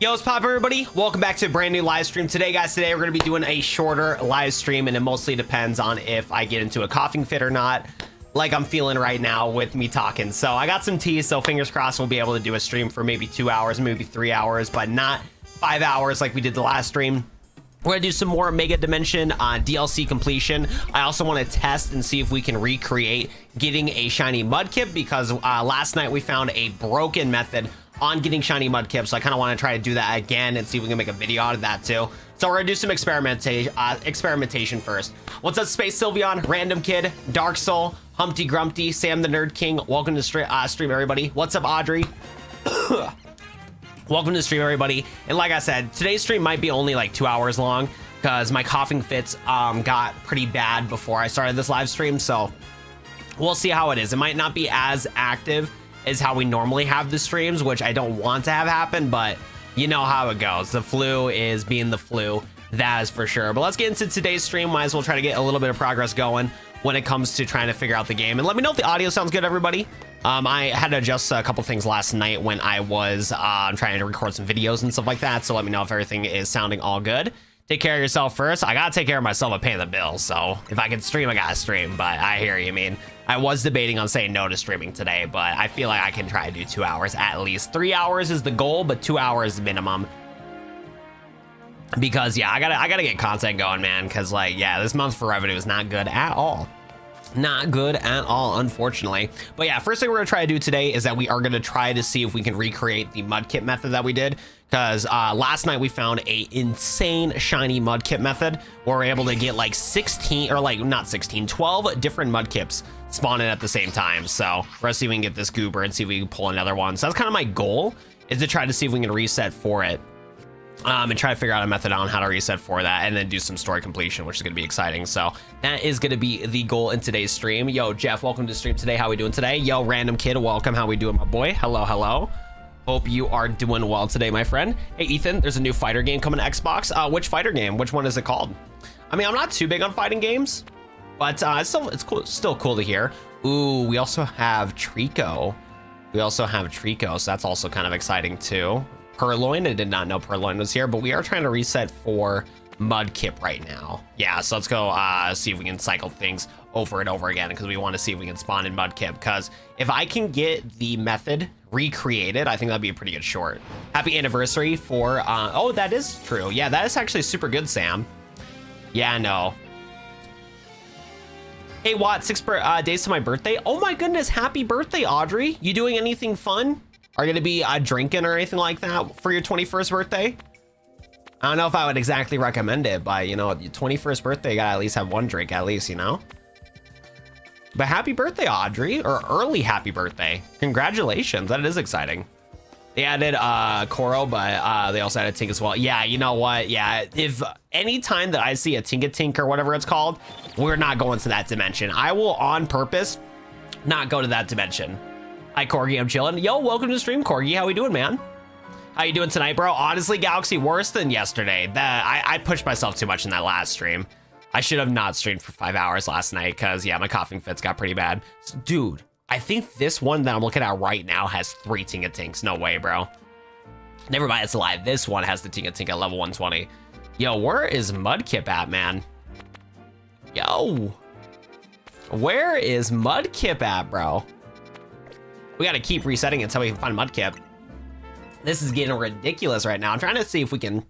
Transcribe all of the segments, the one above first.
Yo, what's pop, everybody? Welcome back to a brand new live stream. Today, guys, we're going to be doing a shorter live stream, and it mostly depends on if I get into a coughing fit or not, like I'm feeling right now with me talking. So I got some tea, so fingers crossed we'll be able to do a stream for maybe 2 hours, maybe 3 hours, but not 5 hours like we did the last stream. We're going to do some more Mega Dimension DLC completion. I also want to test and see if we can recreate getting a shiny Mudkip, because last night we found a broken method on getting shiny Mudkip, so I kind of want to try to do that again and see if we can make a video out of that too. So we're gonna do some experimentation first. What's up, Space Sylveon, Random Kid, Dark Soul, Humpty Grumpty, Sam the Nerd King? Welcome to stream, everybody. What's up, Audrey? Welcome to the stream, everybody. And like I said, today's stream might be only like 2 hours long because my coughing fits got pretty bad before I started this live stream, so we'll see how it is. It might not be as active as how we normally have the streams, which I don't want to have happen, but you know how it goes. The flu is being the flu, that is for sure. But let's get into today's stream. Might as well try to get a little bit of progress going when it comes to trying to figure out the game. And let me know if the audio sounds good, everybody. I had to adjust a couple things last night when I was trying to record some videos and stuff like that, so let me know if everything is sounding all good. Take care of yourself first. I gotta take care of myself. I'm paying the bills, so if I can stream, I gotta stream. But I hear you, mean. I was debating on saying no to streaming today, but I feel like I can try to do 2 hours at least. 3 hours is the goal, but 2 hours minimum. Because yeah, I gotta get content going, man. Because like, yeah, this month for revenue is not good at all. Not good at all, unfortunately. But yeah, first thing we're gonna try to do today is that we are gonna try to see if we can recreate the Mudkip method that we did. Because last night we found a insane shiny Mudkip method where we're able to get like 16, or like not 16, 12 different Mudkips spawning at the same time. So we're gonna see if we can get this goober and see if we can pull another one. So that's kind of my goal, is to try to see if we can reset for it. And try to figure out a method on how to reset for that, and then do some story completion, which is going to be exciting. So that is going to be the goal in today's stream. Yo, Jeff, welcome to the stream today. How we doing today? Yo, Random Kid, welcome. How we doing, my boy? Hello, hello. Hope you are doing well today, my friend. Hey, Ethan, there's a new fighter game coming to Xbox. Which fighter game? Which one is it called? I mean, I'm not too big on fighting games, but it's cool, still cool to hear. Ooh, we also have Trico. So that's also kind of exciting too. Purloin, I did not know Purloin was here, but we are trying to reset for Mudkip right now. Yeah, so let's go see if we can cycle things over and over again, because we want to see if we can spawn in Mudkip. Because if I can get the method recreated, I think that'd be a pretty good short. Happy anniversary for oh, that is true. Yeah, that is actually super good, Sam. Yeah, no. Hey, Watt, 6 days to my birthday. Oh my goodness, happy birthday, Audrey. You doing anything fun? Are you gonna be drinking or anything like that for your 21st birthday? I don't know if I would exactly recommend it, but you know, your 21st birthday, you gotta at least have one drink at least, you know? But happy birthday, Audrey, or early happy birthday. Congratulations, that is exciting. They added Koro, but they also added Tink as well. Yeah, you know what? Yeah, if any time that I see a Tink or whatever it's called, we're not going to that dimension. I will on purpose not go to that dimension. Hi, Corgi, I'm chilling. Yo, welcome to the stream, Corgi. How we doing, man? How you doing tonight, bro? Honestly, Galaxy, worse than yesterday. I pushed myself too much in that last stream. I should have not streamed for 5 hours last night, because, yeah, my coughing fits got pretty bad. Dude, I think this one that I'm looking at right now has 3 Tinkatinks. No way, bro. Never mind, it's a lie. This one has the Tinkatink at level 120. Yo, where is Mudkip at, man? Yo. Where is Mudkip at, bro? We got to keep resetting until we can find Mudkip. This is getting ridiculous right now. I'm trying to see if we can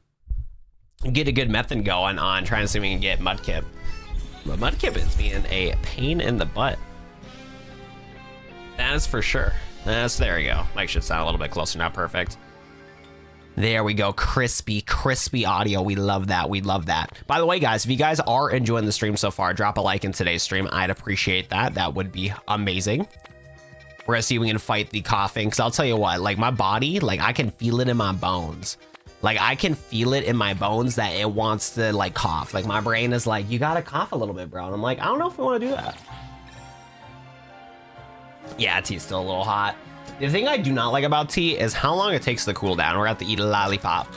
get a good method going on trying to see if we can get Mudkip. But Mudkip is being a pain in the butt. That is for sure. There we go. Mic should sound a little bit closer, not perfect. There we go. Crispy audio. We love that. We love that. By the way, guys, if you guys are enjoying the stream so far, drop a like in today's stream. I'd appreciate that. That would be amazing. We're gonna see if we can fight the coughing, because I'll tell you what, like my body, like I can feel it in my bones. Like I can feel it in my bones that it wants to like cough. Like my brain is like, you gotta cough a little bit, bro. And I'm like, I don't know if we want to do that. Yeah, tea's still a little hot. The thing I do not like about tea is how long it takes to cool down. We're gonna have to eat a lollipop.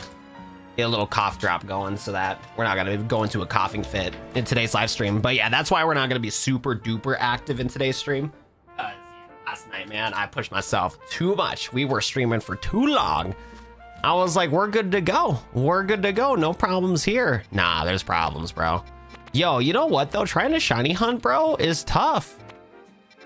Get a little cough drop going so that we're not gonna go into a coughing fit in today's live stream. But yeah, that's why we're not gonna be super duper active in today's stream. Last night, man, I pushed myself too much. We were streaming for too long. I was like, we're good to go. We're good to go. No problems here. Nah, there's problems, bro. Yo, you know what though? Trying to shiny hunt, bro, is tough.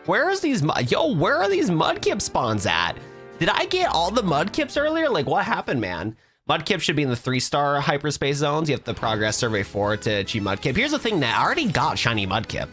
Where are these mudkip spawns at? Did I get all the mudkips earlier? Like, what happened, man? Mudkip should be in the 3-star hyperspace zones. You have to progress survey 4 to achieve mudkip. Here's the thing, that I already got shiny mudkip.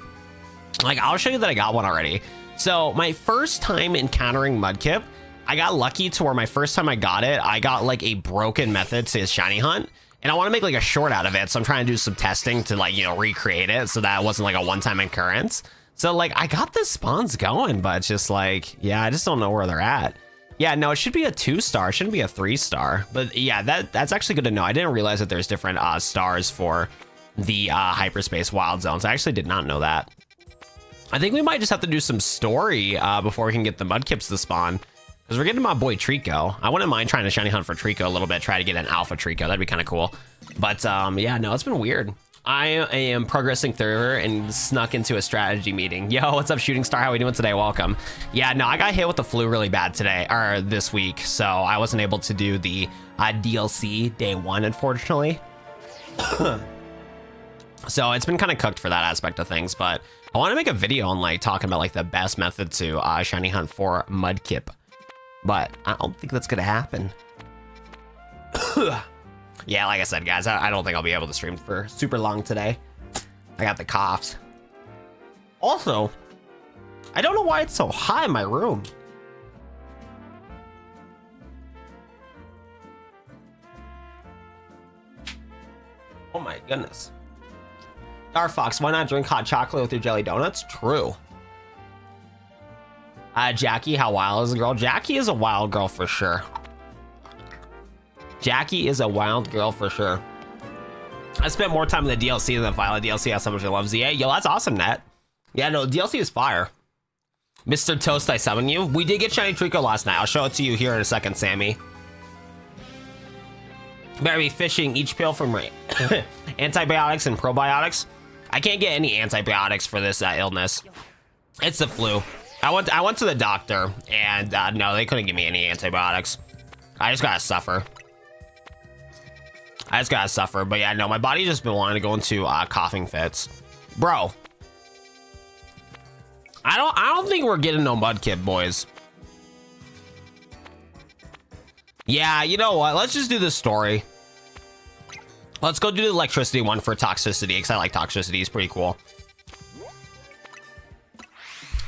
Like, I'll show you that I got one already. So my first time encountering mudkip, I got lucky to where my first time I got it, I got like a broken method to shiny hunt. And I want to make like a short out of it. So I'm trying to do some testing to like, you know, recreate it so that it wasn't like a one-time occurrence. So like I got the spawns going, but it's just like, yeah, I just don't know where they're at. Yeah, no, it should be a 2-star. It shouldn't be a 3-star. But yeah, that's actually good to know. I didn't realize that there's different stars for the hyperspace wild zones. I actually did not know that. I think we might just have to do some story before we can get the mudkips to spawn. Because we're getting my boy Trico. I wouldn't mind trying to shiny hunt for Trico a little bit, try to get an alpha Trico. That'd be kind of cool. But yeah, no, it's been weird. I am progressing through and snuck into a strategy meeting. Yo, what's up, Shooting Star? How we doing today? Welcome. Yeah, no, I got hit with the flu really bad today, or this week. So I wasn't able to do the DLC day 1, unfortunately. So it's been kind of cooked for that aspect of things, but I want to make a video on like talking about like the best method to shiny hunt for mudkip. But I don't think that's gonna happen. Yeah, like I said, guys, I don't think I'll be able to stream for super long today. I got the coughs. Also, I don't know why it's so high in my room. Oh my goodness. Star Fox, why not drink hot chocolate with your jelly donuts? True. Jackie, how wild is a girl? Jackie is a wild girl for sure. Jackie is a wild girl for sure. I spent more time in the DLC than the Violet DLC. That's how much I love ZA. Yo, that's awesome, Nat. Yeah, no, DLC is fire. Mr. Toast, I summon you. We did get shiny Trico last night. I'll show it to you here in a second, Sammy. Better be fishing each pill from antibiotics and probiotics. I can't get any antibiotics for this illness. It's the flu. I went to the doctor and no, they couldn't give me any antibiotics. I just gotta suffer. But yeah, no, my body just been wanting to go into coughing fits, bro. I don't think we're getting no mudkip, boys. Yeah, you know what? Let's just do this story. Let's go do the electricity one for toxicity, because I like toxicity. It's pretty cool.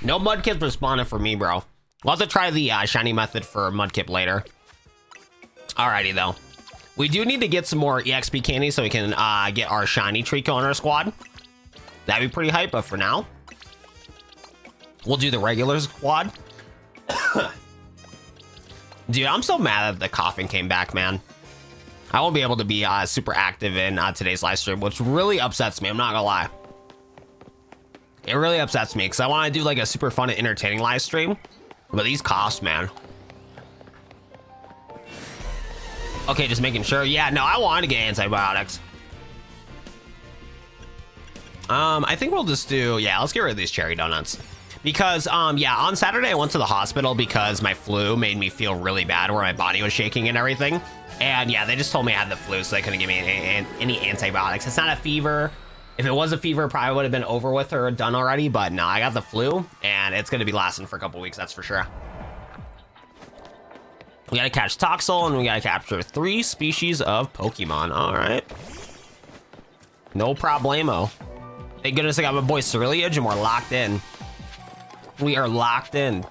No mudkips responded for me, bro. We'll have to try the shiny method for mudkip later. Alrighty, though. We do need to get some more EXP candy so we can get our shiny Trico on our squad. That'd be pretty hype, but for now, we'll do the regular squad. Dude, I'm so mad that the coughing came back, man. I won't be able to be super active in today's live stream, which really upsets me. I'm not gonna lie. It really upsets me because I want to do like a super fun and entertaining live stream, but these coughs, man. Okay, just making sure. Yeah, no, I want to get antibiotics. I think we'll just do, yeah, let's get rid of these cherry donuts. Because, yeah, on Saturday I went to the hospital because my flu made me feel really bad where my body was shaking and everything. And yeah, they just told me I had the flu, so they couldn't give me any antibiotics. It's not a fever. If it was a fever, it probably would have been over with or done already. But no, I got the flu, and it's going to be lasting for a couple weeks, that's for sure. We got to catch Toxel, and we got to capture 3 species of Pokemon. All right. No problemo. Thank goodness I got my boy Cerulean, and we're locked in. We are locked in.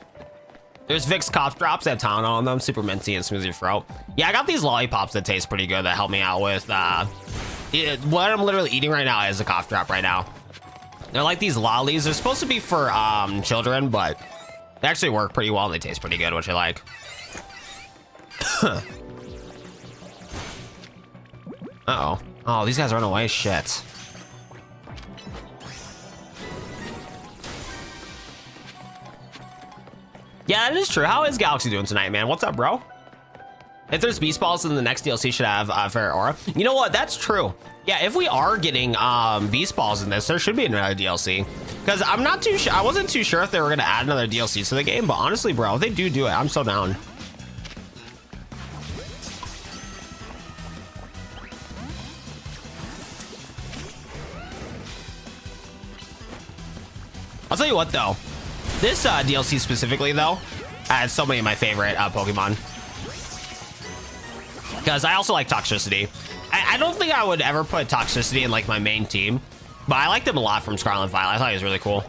There's Vicks cough drops that have Tylenol on them, super minty and smooth your throat. Yeah, I got these lollipops that taste pretty good that help me out with what I'm literally eating right now is a cough drop right now. They're like these lollies. They're supposed to be for children, but they actually work pretty well and they taste pretty good, which I like. Uh-oh. Oh, these guys run away. Shit. Yeah, that is true. How is Galaxy doing tonight, man? What's up, bro? If there's Beast Balls, then the next DLC should have Fair Aura. You know what? That's true. Yeah, if we are getting Beast Balls in this, there should be another DLC. Because I'm not too sure. I wasn't too sure if they were going to add another DLC to the game. But honestly, bro, if they do it, I'm so down. I'll tell you what though, this DLC specifically though, has so many of my favorite Pokemon. Because I also like Toxicity. I don't think I would ever put Toxicity in like my main team, but I liked him a lot from Scarlet and Violet. I thought he was really cool.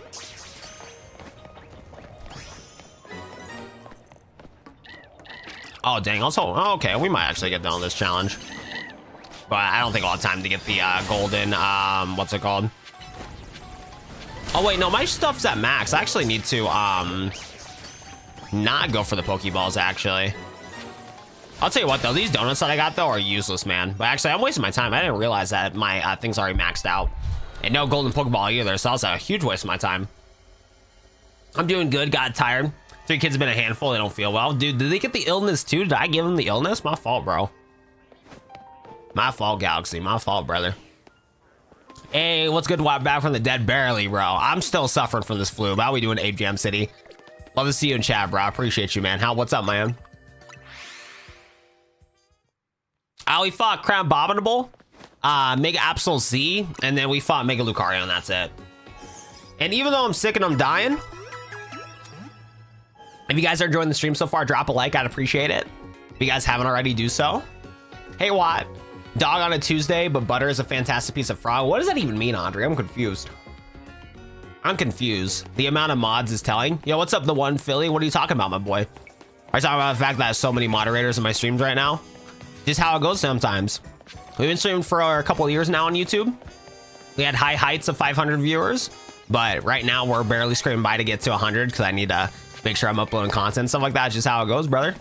Oh dang, also, oh, okay, we might actually get done on this challenge. But I don't think I'll have time to get the golden, what's it called? Oh wait, no, my stuff's at max. I actually need to not go for the Pokeballs actually. I'll tell you what though, these donuts that I got though are useless, man. But actually, I'm wasting my time. I didn't realize that my thing's already maxed out. And no golden Pokeball either, so that's a huge waste of my time. I'm doing good, got tired. 3 kids have been a handful, they don't feel well. Dude, did they get the illness too? Did I give them the illness? My fault, bro. My fault, Galaxy. My fault, brother. Hey, what's good? Back from the dead barely, bro. I'm still suffering from this flu. How we doing, Jam City? Love to see you in chat, bro. I appreciate you, man. What's up, man? We fought Crown Abominable, Mega Absol Z, and then we fought Mega Lucario, and that's it. And even though I'm sick and I'm dying, if you guys are enjoying the stream so far, drop a like. I'd appreciate it. If you guys haven't already, do so. Hey, Watt. Dog on a Tuesday, but butter is a fantastic piece of frog. What does that even mean, Andre? I'm confused. I'm confused. The amount of mods is telling. Yo, what's up, the one Philly? What are you talking about, my boy? Are you talking about the fact that I have so many moderators in my streams right now? Just how it goes sometimes. We've been streaming for a couple of years now on YouTube. We had high heights of 500 viewers, but right now we're barely scraping by to get to 100 because I need to make sure I'm uploading content, stuff like that. It's just how it goes, brother.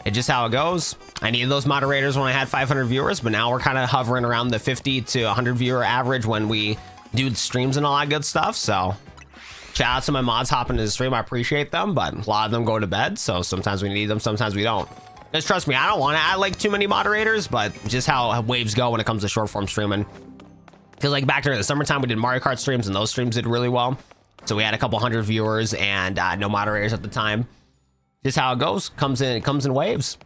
It's just how it goes. I needed those moderators when I had 500 viewers, but now we're kind of hovering around the 50 to 100 viewer average when we do streams and all that good stuff. So shout out to my mods hopping into the stream. I appreciate them, but a lot of them go to bed. So sometimes we need them, sometimes we don't. Just trust me, I don't want to add like too many moderators, but just how waves go when it comes to short form streaming. Because like back during the summertime, we did Mario Kart streams and those streams did really well. So we had a couple hundred viewers and no moderators at the time. Just how it goes. It comes in waves.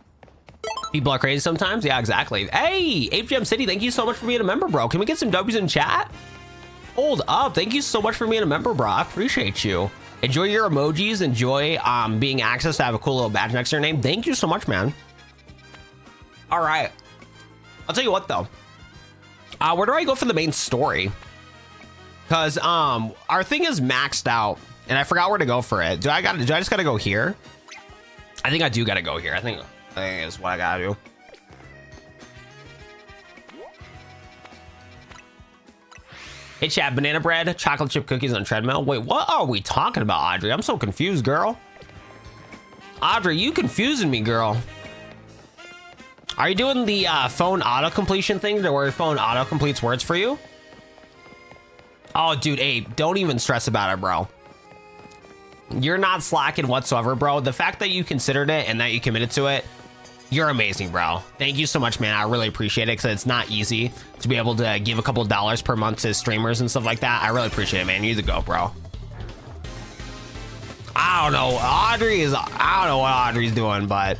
People are crazy sometimes. Yeah, exactly. Hey, HM City, thank you so much for being a member, bro. Can we get some W's in chat? Hold up. Thank you so much for being a member, bro. I appreciate you. Enjoy your emojis. Enjoy being access to have a cool little badge next to your name. Thank you so much, man. All right. I'll tell you what, though. Where do I go for the main story? Because our thing is maxed out, and I forgot where to go for it. Do I just gotta go here? I think I do gotta go here. I think is what I gotta do. Hey chat, banana bread, chocolate chip cookies on treadmill. Wait, what are we talking about, Audrey? I'm so confused, girl. Audrey, you confusing me, girl. Are you doing the phone auto completion thing where your phone auto completes words for you? Oh, dude, Abe, don't even stress about it, bro. You're not slacking whatsoever, bro. The fact that you considered it and that you committed to it, you're amazing, bro. Thank you so much, man. I really appreciate it because it's not easy to be able to give a couple of dollars per month to streamers and stuff like that. I really appreciate it, man. You need to go, bro. I don't know. I don't know what Audrey's doing, but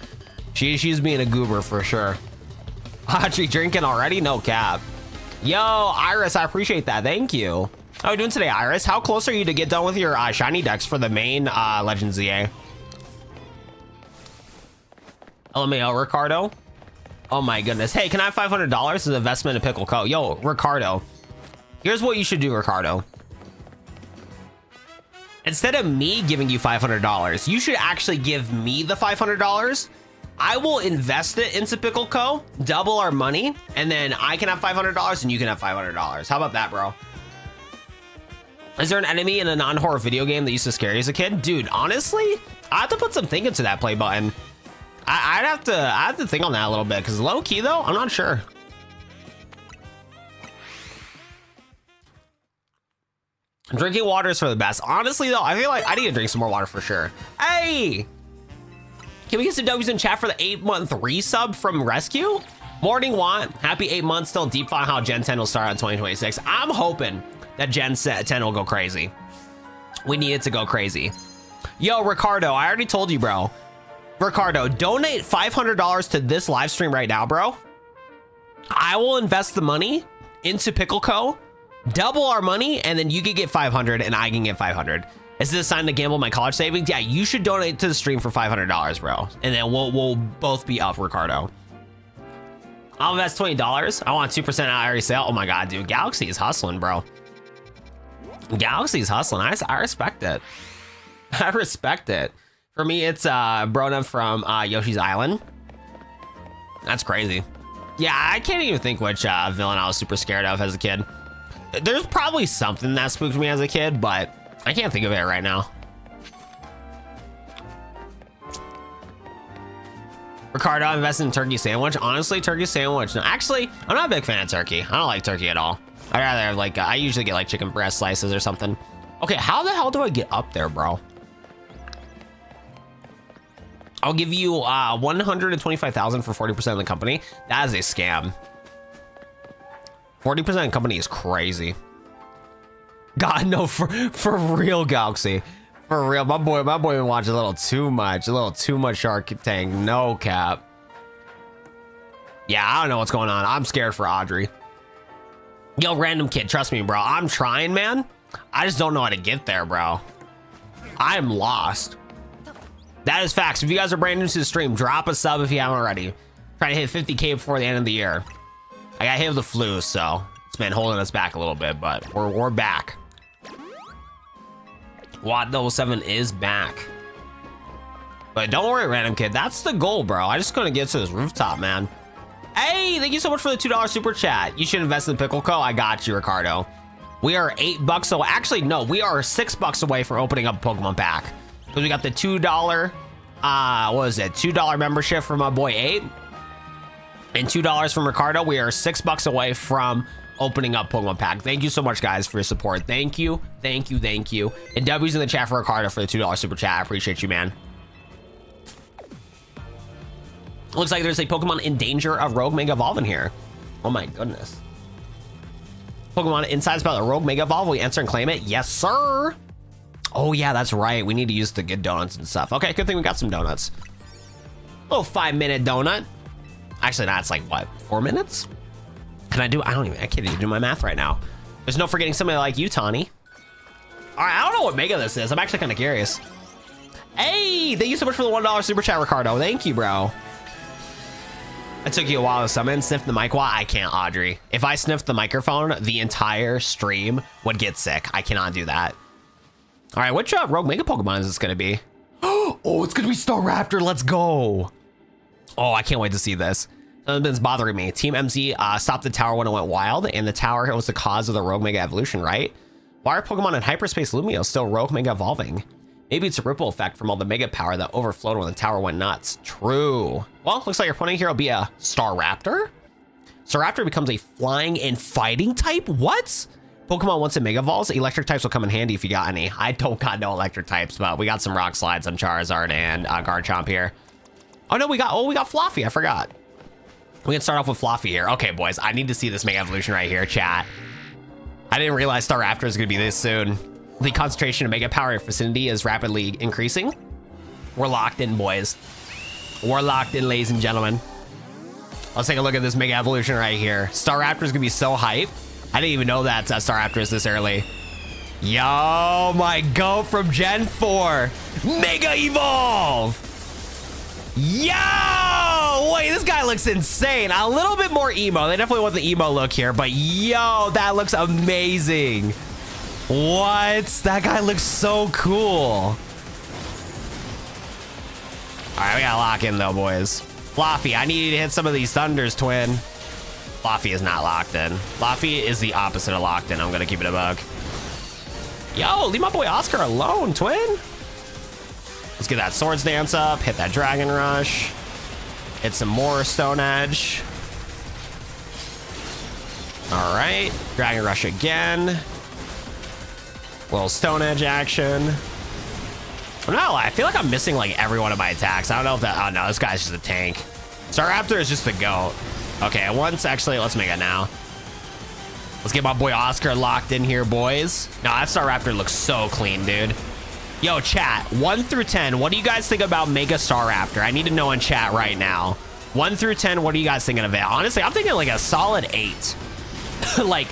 she's being a goober for sure. Audrey drinking already? No cap. Yo, Iris, I appreciate that. Thank you. How are you doing today, Iris? How close are you to get done with your shiny decks for the main Legends ZA? LMAO, Ricardo. Oh my goodness. Hey, can I have $500 as an investment in Pickle Co? Yo, Ricardo. Here's what you should do, Ricardo. Instead of me giving you $500, you should actually give me the $500. I will invest it into Pickle Co, double our money, and then I can have $500 and you can have $500. How about that, bro? Is there an enemy in a non-horror video game that used to scare you as a kid? Dude, honestly, I have to put some thinking to that play button. I have to think on that a little bit, because low key though, I'm not sure. Drinking water is for the best. Honestly though, I feel like I need to drink some more water for sure. Hey, can we get some W's in chat for the 8-month resub from Rescue? Morning Want, happy 8 months, still deep fine how Gen 10 will start on 2026. I'm hoping that Gen 10 will go crazy. We need it to go crazy. Yo, Ricardo, I already told you, bro. Ricardo, donate $500 to this live stream right now, bro. I will invest the money into Pickle Co. Double our money, and then you can get 500 and I can get 500. Is this a sign to gamble my college savings? Yeah, you should donate to the stream for $500, bro. And then we'll both be up, Ricardo. I'll invest $20. I want 2% out every sale. Oh my God, dude. Galaxy is hustling, bro. Galaxy's hustling. I respect it. I respect it. For me, it's Brona from Yoshi's Island. That's crazy. Yeah, I can't even think which villain I was super scared of as a kid. There's probably something that spooked me as a kid, but I can't think of it right now. Ricardo, I invested in turkey sandwich. Honestly, turkey sandwich. No, actually, I'm not a big fan of turkey. I don't like turkey at all. I'd rather have like, I usually get like chicken breast slices or something. Okay, how the hell do I get up there, bro? I'll give you 125,000 for 40% of the company. That is a scam. 40% of the company is crazy. God, no, for real, Galaxy. For real, my boy been watching a little too much Shark Tank. No cap. Yeah, I don't know what's going on. I'm scared for Audrey. Yo, random kid, trust me, bro. I'm trying, man. I just don't know how to get there, bro. I'm lost. That is facts. If you guys are brand new to the stream, drop a sub if you haven't already. Trying to hit 50K before the end of the year. I got hit with the flu, so it's been holding us back a little bit, but we're back. Watt 07 is back. But don't worry, random kid. That's the goal, bro. I just gonna get to this rooftop, man. Hey, thank you so much for the $2 super chat. You should invest in Pickle Co. I got you, Ricardo. We are $8 away. Actually, no, we are $6 away from opening up a Pokemon pack. Because we got the $2, what is it? $2 membership from my boy 8. And $2 from Ricardo. We are $6 away from opening up Pokemon pack. Thank you so much, guys, for your support. Thank you, thank you, thank you. And W's in the chat for Ricardo for the $2 super chat. I appreciate you, man. Looks like there's a Pokemon in danger of Rogue Mega Evolve in here. Oh my goodness. Pokemon inside about the Rogue Mega Evolve. Will we answer and claim it? Yes, sir. Oh yeah, that's right. We need to use the good donuts and stuff. Okay, good thing we got some donuts. Little 5-minute donut. Actually, that's like what, 4 minutes? Can I can't even do my math right now. There's no forgetting somebody like you, Tawny. All right, I don't know what mega this is. I'm actually kind of curious. Hey, thank you so much for the $1 super chat, Ricardo. Thank you, bro. It took you a while to summon. Sniff the mic. Well, I can't, Audrey. If I sniffed the microphone, the entire stream would get sick. I cannot do that. All right, which Rogue Mega Pokemon is this going to be? Oh, it's going to be Staraptor. Let's go. Oh, I can't wait to see this. Something's bothering me. Team MZ stopped the tower when it went wild, and the tower was the cause of the Rogue Mega evolution, right? Why are Pokemon in hyperspace Lumiose still Rogue Mega evolving? Maybe it's a ripple effect from all the mega power that overflowed when the tower went nuts. True. Well, looks like your opponent here will be a Staraptor. Staraptor becomes a flying and fighting type? What? Pokemon once it mega evolves, electric types will come in handy if you got any. I don't got no electric types, but we got some rock slides on Charizard and Garchomp here. Oh no, we got Fluffy. I forgot. We can start off with Fluffy here. Okay, boys, I need to see this mega evolution right here, chat. I didn't realize Staraptor is gonna be this soon. The concentration of mega power in vicinity is rapidly increasing. We're locked in, boys. We're locked in, ladies and gentlemen. Let's take a look at this mega evolution right here. Staraptor is gonna be so hype. I didn't even know that Staraptor is this early. Yo, my go from Gen 4. Mega Evolve! Yo! Wait, this guy looks insane. A little bit more emo. They definitely want the emo look here, but yo, that looks amazing. What? That guy looks so cool. All right, we gotta lock in though, boys. Fluffy, I need you to hit some of these thunders, twin. Fluffy is not locked in. Fluffy is the opposite of locked in. I'm gonna keep it a bug. Yo, leave my boy Oscar alone, twin. Let's get that Swords Dance up, hit that Dragon Rush, hit some more Stone Edge. All right, Dragon Rush again. Little Stone Edge action. I'm not gonna lie, I feel like I'm missing like every one of my attacks. I don't know if that, oh no, this guy's just a tank. Staraptor is just the GOAT. Okay, let's make it now. Let's get my boy Oscar locked in here, boys. No, that Staraptor looks so clean, dude. Yo, chat, 1 through 10, what do you guys think about Mega Staraptor? I need to know in chat right now. 1 through 10, what are you guys thinking of it? Honestly, I'm thinking like a solid 8. Like,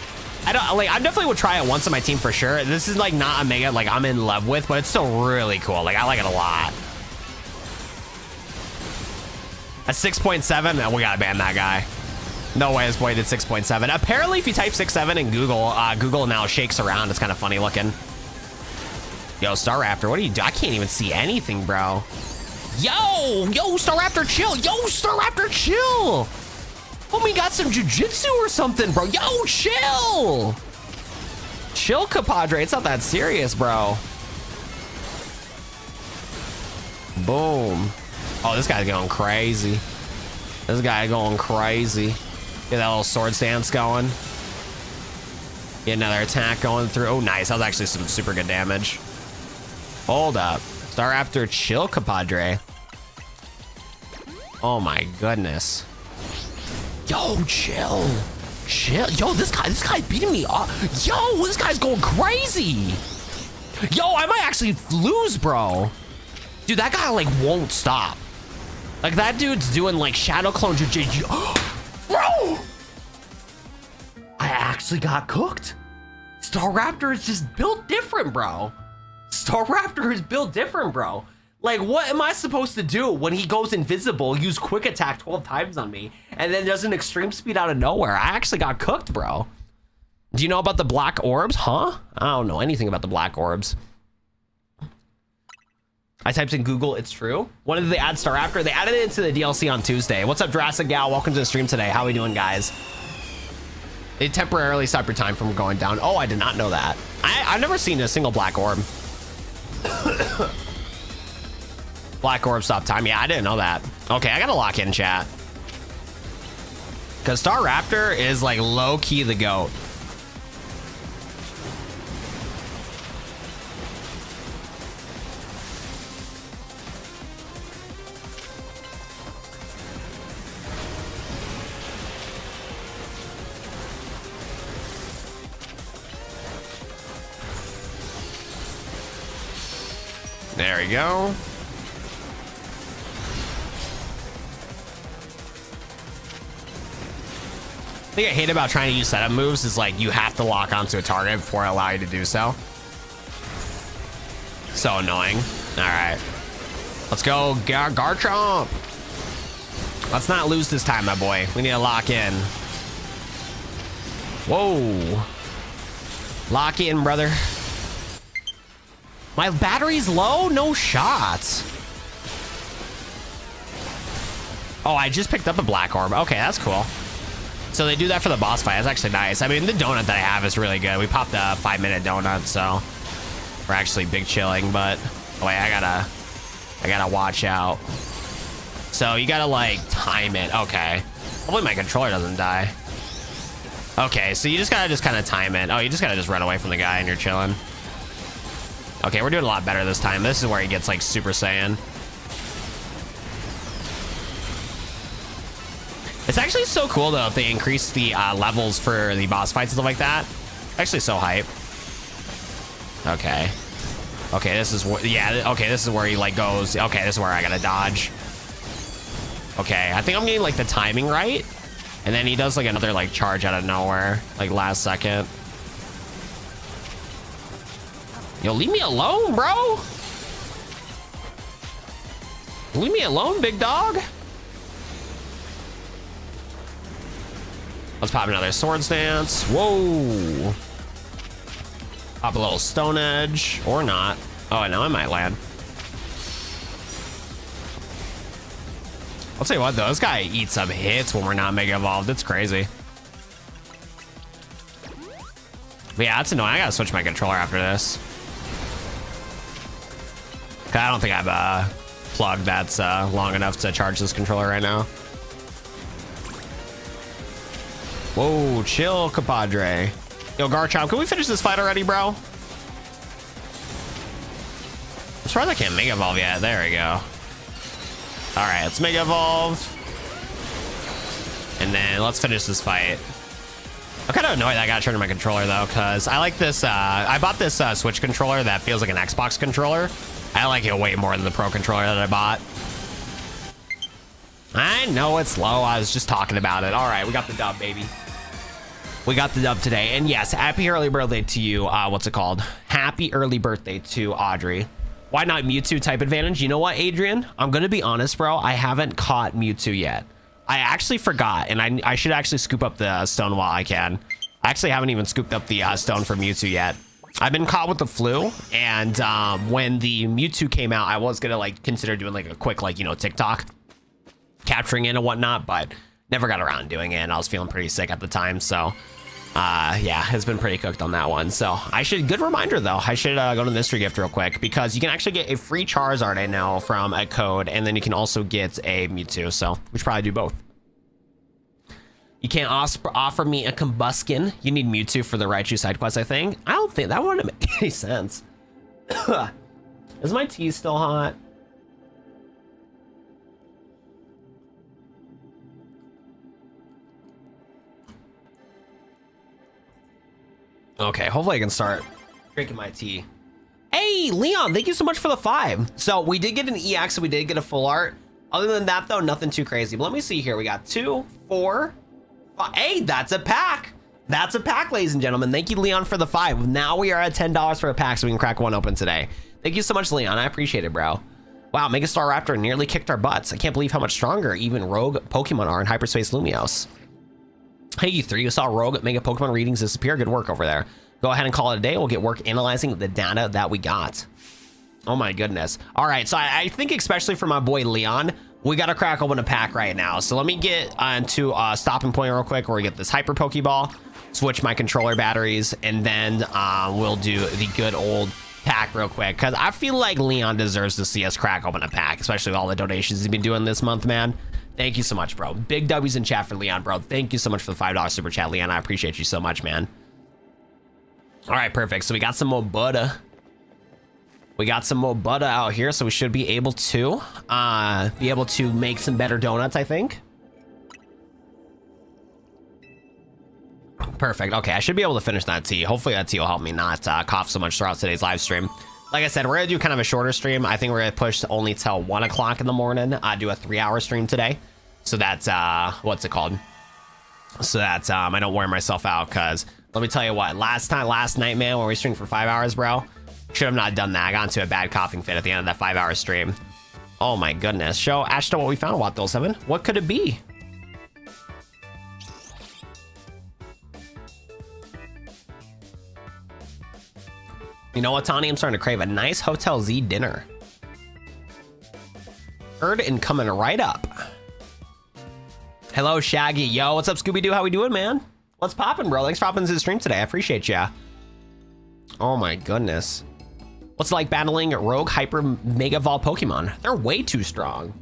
I don't like. I definitely would try it once on my team for sure. This is like not a mega like I'm in love with, but it's still really cool. Like I like it a lot. A 6.7, we gotta ban that guy. No way this boy did 6.7. Apparently, if you type 6.7 in Google, Google now shakes around. It's kind of funny looking. Yo, Staraptor, what are you doing? I can't even see anything, bro. Yo, Staraptor, chill. Yo, Staraptor, chill. Homie got some jujitsu or something, bro. Yo, chill. Chill, compadre. It's not that serious, bro. Boom. Oh, this guy's going crazy. This guy going crazy. Get that little sword stance going. Get another attack going through. Oh, nice. That was actually some super good damage. Hold up. Staraptor, chill, compadre. Oh my goodness. Yo, chill. Chill. Yo, this guy beating me up. Yo, this guy's going crazy. Yo, I might actually lose, bro. Dude, that guy like won't stop. Like that dude's doing like shadow clone jiu-jitsu. Bro! I actually got cooked. Staraptor is just built different, bro. Staraptor is built different, bro. Like, what am I supposed to do when he goes invisible, use quick attack 12 times on me, and then does an extreme speed out of nowhere? I actually got cooked, bro. Do you know about the black orbs? Huh? I don't know anything about the black orbs. I typed in Google, it's true. When did they add Staraptor? They added it into the DLC on Tuesday. What's up, Jurassic Gal? Welcome to the stream today. How are we doing, guys? They temporarily stop your time from going down. Oh, I did not know that. I've never seen a single black orb. Black orb stop time. Yeah, I didn't know that. Okay, I gotta lock in chat. Because Staraptor is like low-key the GOAT. There we go. The thing I hate about trying to use setup moves is like you have to lock onto a target before I allow you to do so. So annoying. All right, let's go, Garchomp. Let's not lose this time, my boy. We need to lock in. Whoa, lock in, brother. My battery's low? No shots. Oh, I just picked up a black orb. Okay, that's cool. So they do that for the boss fight. That's actually nice. I mean, the donut that I have is really good. We popped a 5-minute donut, so we're actually big chilling, but oh wait, I gotta watch out. So you gotta like time it. Okay. Hopefully my controller doesn't die. Okay, so you just gotta kind of time it. Oh, you just gotta run away from the guy and you're chilling. Okay, we're doing a lot better this time. This is where he gets like Super Saiyan. It's actually so cool though if they increase the levels for the boss fights and stuff like that. Actually so hype. Okay. Okay, this is where, yeah, okay, this is where he like goes. Okay, this is where I gotta dodge. Okay, I think I'm getting like the timing right. And then he does like another like charge out of nowhere, like last second. Yo, leave me alone, bro. Leave me alone, big dog. Let's pop another sword stance. Whoa. Pop a little stone edge or not. Oh, no, I might land. I'll tell you what, though, this guy eats some hits when we're not mega evolved. It's crazy. But yeah, that's annoying. I gotta switch my controller after this. I don't think I've plugged that's long enough to charge this controller right now. Whoa, chill, compadre. Yo, Garchomp, can we finish this fight already, bro? I'm surprised I can't Mega Evolve yet. There we go. All right, let's Mega Evolve. And then let's finish this fight. I'm kind of annoyed that I got to turn to my controller, though, because I like this. I bought this Switch controller that feels like an Xbox controller. I like it way more than the Pro controller that I bought. I know it's low. I was just talking about it. All right, we got the dub, baby. We got the dub today. And yes, happy early birthday to you. What's it called? Happy early birthday to Audrey. Why not Mewtwo type advantage? You know what, Adrian? I'm going to be honest, bro. I haven't caught Mewtwo yet. I actually forgot, and I should actually scoop up the stone while I can. I actually haven't even scooped up the stone for Mewtwo yet. I've been caught with the flu, and when the Mewtwo came out, I was gonna like consider doing like a quick like, you know, TikTok capturing it and whatnot, but never got around doing it, and I was feeling pretty sick at the time, so yeah, it's been pretty cooked on that one. So good reminder though, I should go to the mystery gift real quick, because you can actually get a free Charizard I know from a code, and then you can also get a Mewtwo, so we should probably do both. You can't offer me a combustion. You need Mewtwo for the Raichu side quest, I think. I don't think that wouldn't make any sense. Is my tea still hot? Okay, hopefully I can start drinking my tea. Hey, Leon, thank you so much for the 5. So we did get an EX, so we did get a full art. Other than that, though, nothing too crazy. But let me see here. We got 2, 4, 5. Hey, that's a pack. That's a pack, ladies and gentlemen. Thank you, Leon, for the 5. Now we are at $10 for a pack, so we can crack one open today. Thank you so much, Leon. I appreciate it, bro. Wow, Mega Staraptor nearly kicked our butts. I can't believe how much stronger even rogue Pokemon are in Hyperspace Lumiose. Hey, you 3, you saw rogue Mega Pokemon readings disappear. Good work over there. Go ahead and call it a day. We'll get work analyzing the data that we got. Oh my goodness. All right, so I think especially for my boy Leon, we got to crack open a pack right now. So let me get into a stopping point real quick where we get this Hyper Pokeball, switch my controller batteries, and then we'll do the good old pack real quick, because I feel like Leon deserves to see us crack open a pack, especially with all the donations he's been doing this month, man. Thank you so much, bro. Big W's in chat for Leon, bro. Thank you so much for the $5 super chat, Leon. I appreciate you so much, man. All right, perfect. So we got some more butter. We got some more butter out here, so we should be able to make some better donuts, I think. Perfect. Okay, I should be able to finish that tea. Hopefully that tea will help me not cough so much throughout today's live stream. Like I said, we're gonna do kind of a shorter stream. I think we're gonna push only till 1 o'clock in the morning. Do a 3-hour stream today. So that's what's it called? So that I don't wear myself out, because let me tell you what, last night, man, when we streamed for 5 hours, bro, should have not done that. I got into a bad coughing fit at the end of that 5-hour stream. Oh my goodness. Show Ashton what we found, Watt 7. What could it be? You know what, Tony? I'm starting to crave a nice Hotel Z dinner. Heard and coming right up. Hello, Shaggy. Yo, what's up, Scooby-Doo? How we doing, man? What's poppin', bro? Thanks for hopping into the stream today. I appreciate ya. Oh my goodness. What's it like battling rogue hyper mega evolved Pokemon? They're way too strong.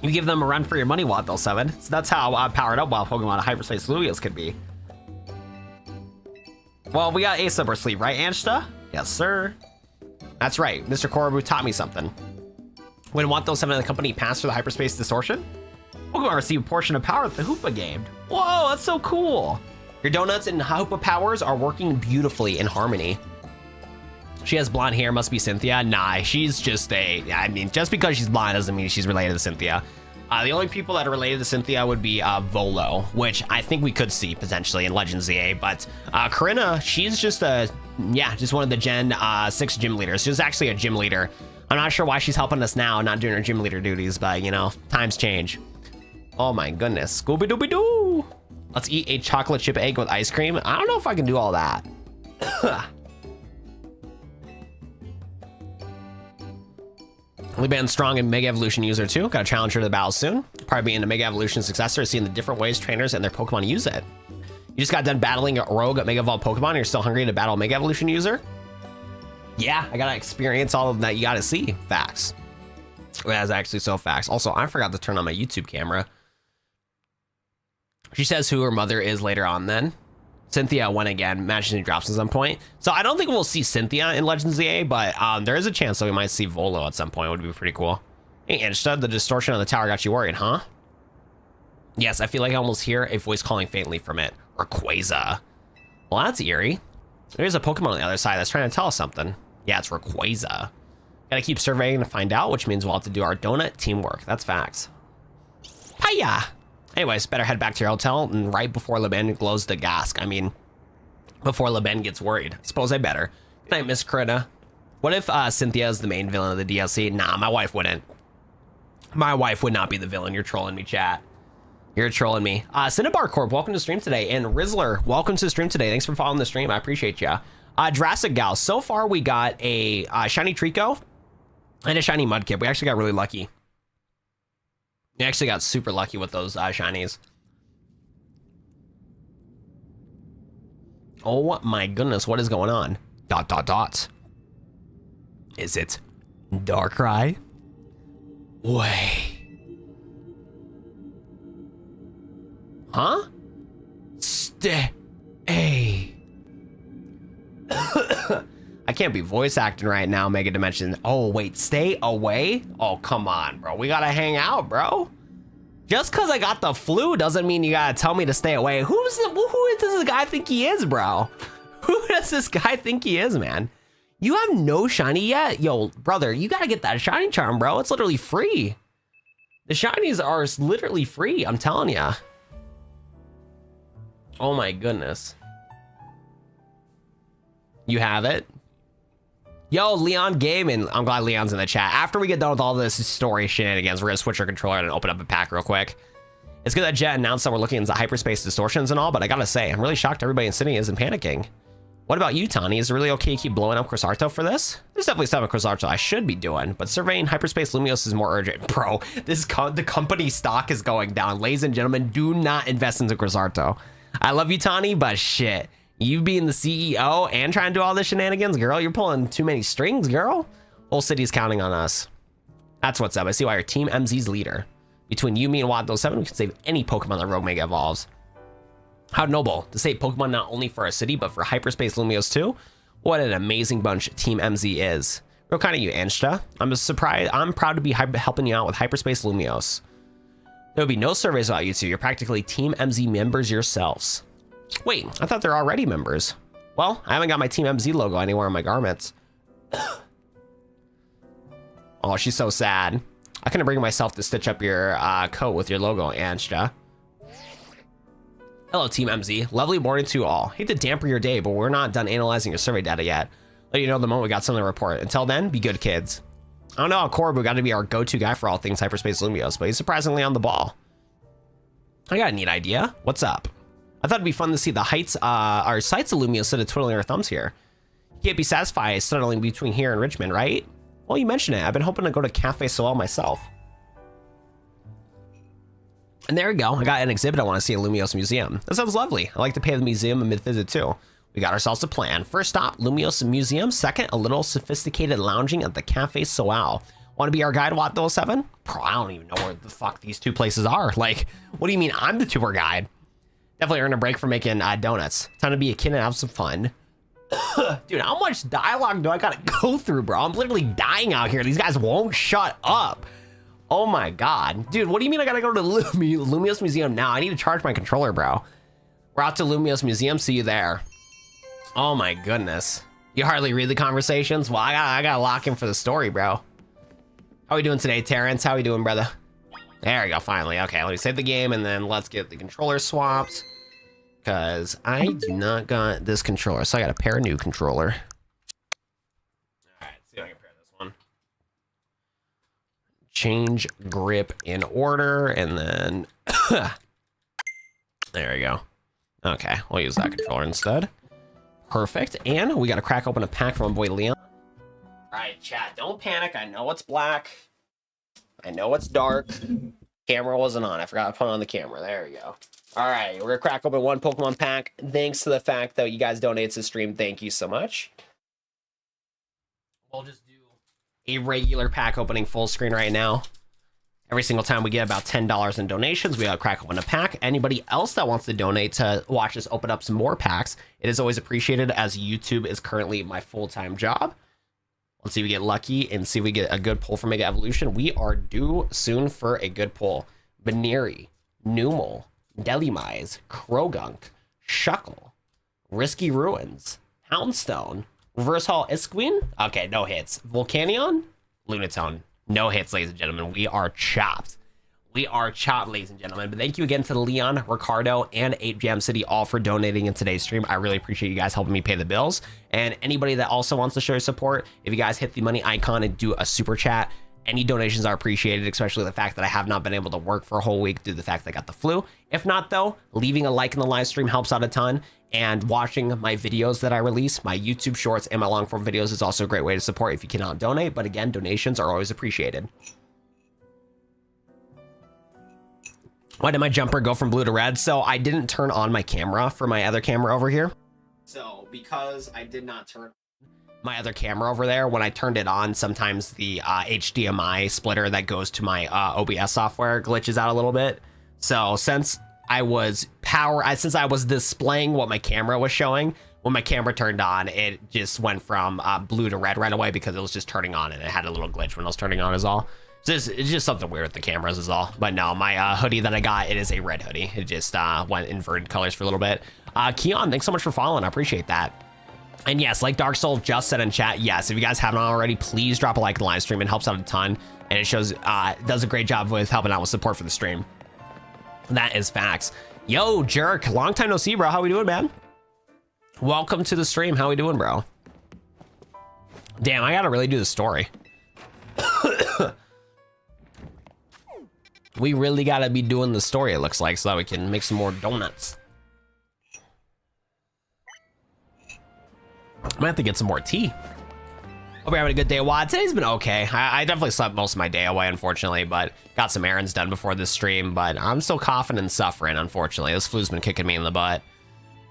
You give them a run for your money, Watt 7. So that's how powered up wild Pokemon Hyperspace Lumiose could be. Well, we got Ace up our sleeve, right, Anshta? Yes, sir. That's right. Mr. Korobu taught me something. When Watt 7 and the company passed through the hyperspace distortion, Pokemon receive a portion of power that the Hoopa gained. Whoa, that's so cool. Your donuts and Hoopa powers are working beautifully in harmony. She has blonde hair, must be Cynthia. Nah, she's just I mean, just because she's blonde doesn't mean she's related to Cynthia. The only people that are related to Cynthia would be Volo, which I think we could see potentially in Legends ZA, but Corinna, she's just just one of the Gen 6 gym leaders. She's actually a gym leader. I'm not sure why she's helping us now, not doing her gym leader duties, but you know, times change. Oh my goodness, Scooby-Dooby-Doo! Let's eat a chocolate chip egg with ice cream. I don't know if I can do all that. Liban's strong and Mega Evolution user too. Got to challenge her to the battle soon. Probably being a Mega Evolution successor, seeing the different ways trainers and their Pokemon use it. You just got done battling a rogue Mega Evolved Pokemon. You're still hungry to battle a Mega Evolution user? Yeah, I gotta experience all of that. You gotta see. Facts. That's actually so facts. Also, I forgot to turn on my YouTube camera. She says who her mother is later on then. Cynthia won again. Imagine she drops at some point. So I don't think we'll see Cynthia in Legends ZA, but there is a chance that we might see Volo at some point. It would be pretty cool. Hey, Anshta, the distortion on the tower got you worried, huh? Yes, I feel like I almost hear a voice calling faintly from it. Rayquaza. Well, that's eerie. There's a Pokemon on the other side that's trying to tell us something. Yeah, it's Rayquaza. Gotta keep surveying to find out, which means we'll have to do our donut teamwork. That's facts. Hiya! Anyways, better head back to your hotel and right before Leben glows the gask. I mean, before Leben gets worried. Suppose I better. Good night, Miss Krita. What if Cynthia is the main villain of the DLC? Nah, my wife wouldn't. My wife would not be the villain. You're trolling me, chat. You're trolling me. Cinnabar Corp, welcome to stream today. And Rizzler, welcome to stream today. Thanks for following the stream. I appreciate ya. Jurassic Gal, so far we got a shiny Trico and a shiny Mudkip. We actually got really lucky. We actually got super lucky with those shinies. Oh my goodness, what is going on? ... Is it Darkrai? Way. Huh? Stay. I can't be voice acting right now, Mega Dimension. Oh, wait, stay away? Oh, come on, bro. We gotta hang out, bro. Just because I got the flu doesn't mean you gotta tell me to stay away. Who does this guy think he is, bro? Who does this guy think he is, man? You have no shiny yet? Yo, brother, you gotta get that shiny charm, bro. It's literally free. The shinies are literally free, I'm telling ya. Oh my goodness. You have it? Yo, Leon Gaming. I'm glad Leon's in the chat. After we get done with all this story shenanigans, we're gonna switch our controller and open up a pack real quick. It's good that Jet announced that we're looking into hyperspace distortions and all, but I gotta say, I'm really shocked everybody in Sydney isn't panicking. What about you, Tani? Is it really okay to keep blowing up Cruzarto for this? There's definitely stuff in Cruzarto I should be doing, but surveying hyperspace Lumiose is more urgent. Bro, the company stock is going down. Ladies and gentlemen, do not invest into Cruzarto. I love you, Tani, but shit. You being the CEO and trying to do all this shenanigans, girl, you're pulling too many strings, girl. Whole city's counting on us. That's what's up. I see why you're Team MZ's leader. Between you, me, and Watt07, we can save any Pokemon that Rogue Mega evolves. How noble to save Pokemon not only for our city, but for hyperspace Lumiose too. What an amazing bunch Team MZ is. Real kind of you, Anshta. I'm proud to be helping you out with hyperspace Lumiose. There will be no surveys about you two. You're practically Team MZ members yourselves. Wait, I thought they're already members. Well, I haven't got my Team MZ logo anywhere on my garments. Oh, she's so sad. I couldn't bring myself to stitch up your coat with your logo, Anshta. Hello, Team MZ. Lovely morning to you all. Hate to damper your day, but we're not done analyzing your survey data yet. Let you know the moment we got something to report. Until then, be good, kids. I don't know how Corbu got to be our go-to guy for all things hyperspace Lumiose, but he's surprisingly on the ball. I got a neat idea. What's up? I thought it'd be fun to see the heights, our sights of Lumiose instead of twiddling our thumbs here. You can't be satisfied settling between here and Richmond, right? Well, you mentioned it. I've been hoping to go to Cafe Soel myself. And there we go. I got an exhibit I want to see at Lumiose Museum. That sounds lovely. I like to pay the museum a mid-visit too. We got ourselves a plan. First stop, Lumiose Museum. Second, a little sophisticated lounging at the Cafe Soel. Want to be our guide, Watt07? Bro, I don't even know where the fuck these two places are. Like, what do you mean I'm the tour guide? Definitely earn a break for making donuts. Time to be a kid and have some fun. Dude, how much dialogue do I gotta go through, bro? I'm literally dying out here. These guys won't shut up. Oh my god. Dude, what do you mean I gotta go to Lumiose Museum now? I need to charge my controller, bro. We're out to Lumiose Museum. See you there. Oh my goodness. You hardly read the conversations? Well, I gotta lock in for the story, bro. How we doing today, Terrence? How we doing, brother? There we go, finally. Okay, let me save the game and then let's get the controller swapped. Because I do not got this controller, so I got to pair a new controller. All right, see if I can pair this one. Change grip in order, and then... there we go. Okay, we'll use that controller instead. Perfect, and we got to crack open a pack from my boy Leon. All right, chat, don't panic. I know it's black. I know it's dark. Camera wasn't on. I forgot to put on the camera. There we go. All right, we're gonna crack open one Pokemon pack. Thanks to the fact that you guys donated to the stream. Thank you so much. We'll just do a regular pack opening full screen right now. Every single time we get about $10 in donations, we gotta crack open a pack. Anybody else that wants to donate to watch us open up some more packs, it is always appreciated, as YouTube is currently my full-time job. Let's see if we get lucky and see if we get a good pull for Mega Evolution. We are due soon for a good pull. Baneri, Numel, Delimise, Krogunk, Shuckle, Risky Ruins, Houndstone, Reverse Hall Isqueen. Okay, no hits. Volcanion, Lunatone. No hits, ladies and gentlemen. We are chopped. We are chopped, ladies and gentlemen. But thank you again to Leon, Ricardo, and 8Jam City all for donating in today's stream. I really appreciate you guys helping me pay the bills. And anybody that also wants to show your support, if you guys hit the money icon and do a super chat, any donations are appreciated, especially the fact that I have not been able to work for a whole week due to the fact that I got the flu. If not, though, leaving a like in the live stream helps out a ton. And watching my videos that I release, my YouTube shorts and my long form videos is also a great way to support if you cannot donate. But again, donations are always appreciated. Why did my jumper go from blue to red? So I didn't turn on my camera for my other camera over here. So because I did not turn my other camera over there, when I turned it on, sometimes the HDMI splitter that goes to my OBS software glitches out a little bit. So since I was displaying what my camera was showing, when my camera turned on, it just went from blue to red right away because it was just turning on and it had a little glitch when it was turning on is all. It's just something weird with the cameras is all. But no, my hoodie that I got, it is a red hoodie. It just went inverted colors for a little bit. Keon, thanks so much for following. I appreciate that. And yes, like Dark Soul just said in chat, yes, if you guys haven't already, please drop a like in the live stream. It helps out a ton. And it shows, does a great job with helping out with support for the stream. That is facts. Yo, Jerk, long time no see, bro. How we doing, man? Welcome to the stream. How we doing, bro? Damn, I gotta really do the story. We really gotta be doing the story, it looks like, so that we can make some more donuts. Might have to get some more tea. Hope you're having a good day, Wad. Today's been okay. I definitely slept most of my day away, unfortunately, but got some errands done before this stream, but I'm still coughing and suffering, unfortunately. This flu's been kicking me in the butt.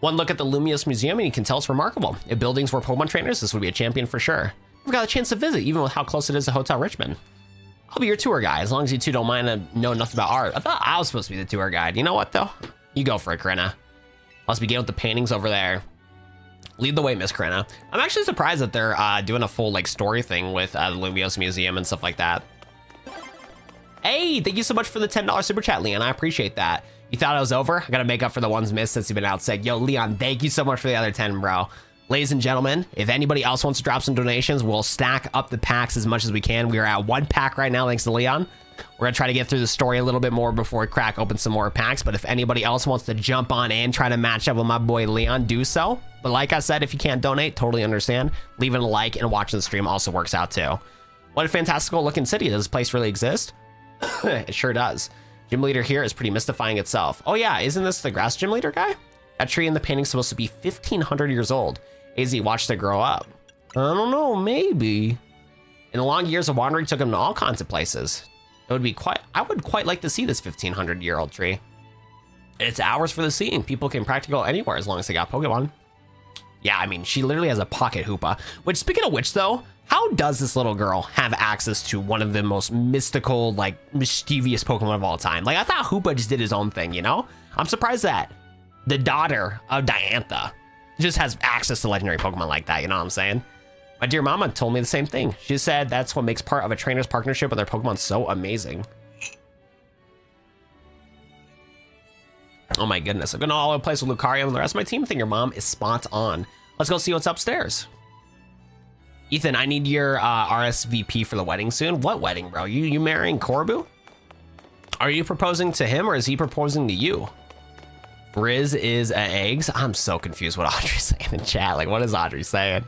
One look at the Lumiose Museum and you can tell it's remarkable. If buildings were Pokemon trainers, this would be a champion for sure. We've got a chance to visit, even with how close it is to Hotel Richmond. I'll be your tour guide, as long as you two don't mind and know nothing about art. I thought I was supposed to be the tour guide. You know what, though? You go for it, Corinna. Let's begin with the paintings over there. Lead the way, Miss Corinna. I'm actually surprised that they're doing a full like story thing with the Lumiose Museum and stuff like that. Hey, thank you so much for the $10 super chat, Leon. I appreciate that. You thought it was over? I gotta make up for the ones missed since you've been out sick. Yo, Leon, thank you so much for the other 10, bro. Ladies and gentlemen, if anybody else wants to drop some donations, we'll stack up the packs as much as we can. We are at 1 pack right now, thanks to Leon. We're gonna try to get through the story a little bit more before we crack open some more packs. But if anybody else wants to jump on and try to match up with my boy Leon, do so. But like I said, if you can't donate, totally understand. Leaving a like and watching the stream also works out too. What a fantastical looking city. Does this place really exist? It sure does. Gym leader here is pretty mystifying itself. Oh yeah, isn't this the grass gym leader guy? That tree in the painting is supposed to be 1,500 years old. AZ watched it grow up. I don't know, maybe. In the long years of wandering took him to all kinds of places. I would quite like to see this 1,500-year-old tree. It's ours for the seeing. People can practically go anywhere as long as they got Pokemon. Yeah, I mean, she literally has a pocket Hoopa. Which, speaking of which, though, how does this little girl have access to one of the most mystical, like, mischievous Pokemon of all time? Like, I thought Hoopa just did his own thing, you know? I'm surprised that the daughter of Diantha just has access to legendary Pokemon like that, you know what I'm saying? My dear mama told me the same thing. She said that's what makes part of a trainer's partnership with their Pokemon so amazing. Oh my goodness, I'm going all over the place with Lucario and the rest of my team. I think your mom is spot on. Let's go see what's upstairs. Ethan, I need your RSVP for the wedding soon. What wedding, bro? You marrying Corbu? Are you proposing to him or is he proposing to you? Riz is eggs. I'm so confused what Audrey's saying in chat. Like, what is Audrey saying?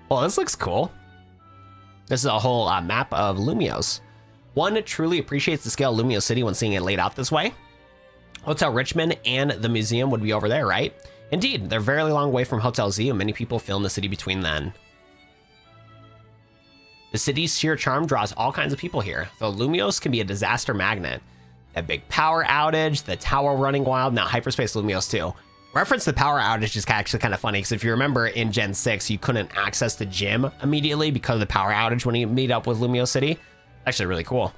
Well, this looks cool. This is a whole map of Lumiose. One truly appreciates the scale of Lumiose City when seeing it laid out this way. Hotel Richmond and the museum would be over there, right? Indeed, they're very long way from Hotel Z, and many people fill in the city between then. The city's sheer charm draws all kinds of people here, though Lumiose can be a disaster magnet. A big power outage, the tower running wild, now hyperspace Lumiose too. Reference the power outage is actually kind of funny, because if you remember in Gen 6, you couldn't access the gym immediately because of the power outage when you meet up with Lumiose City. Actually really cool.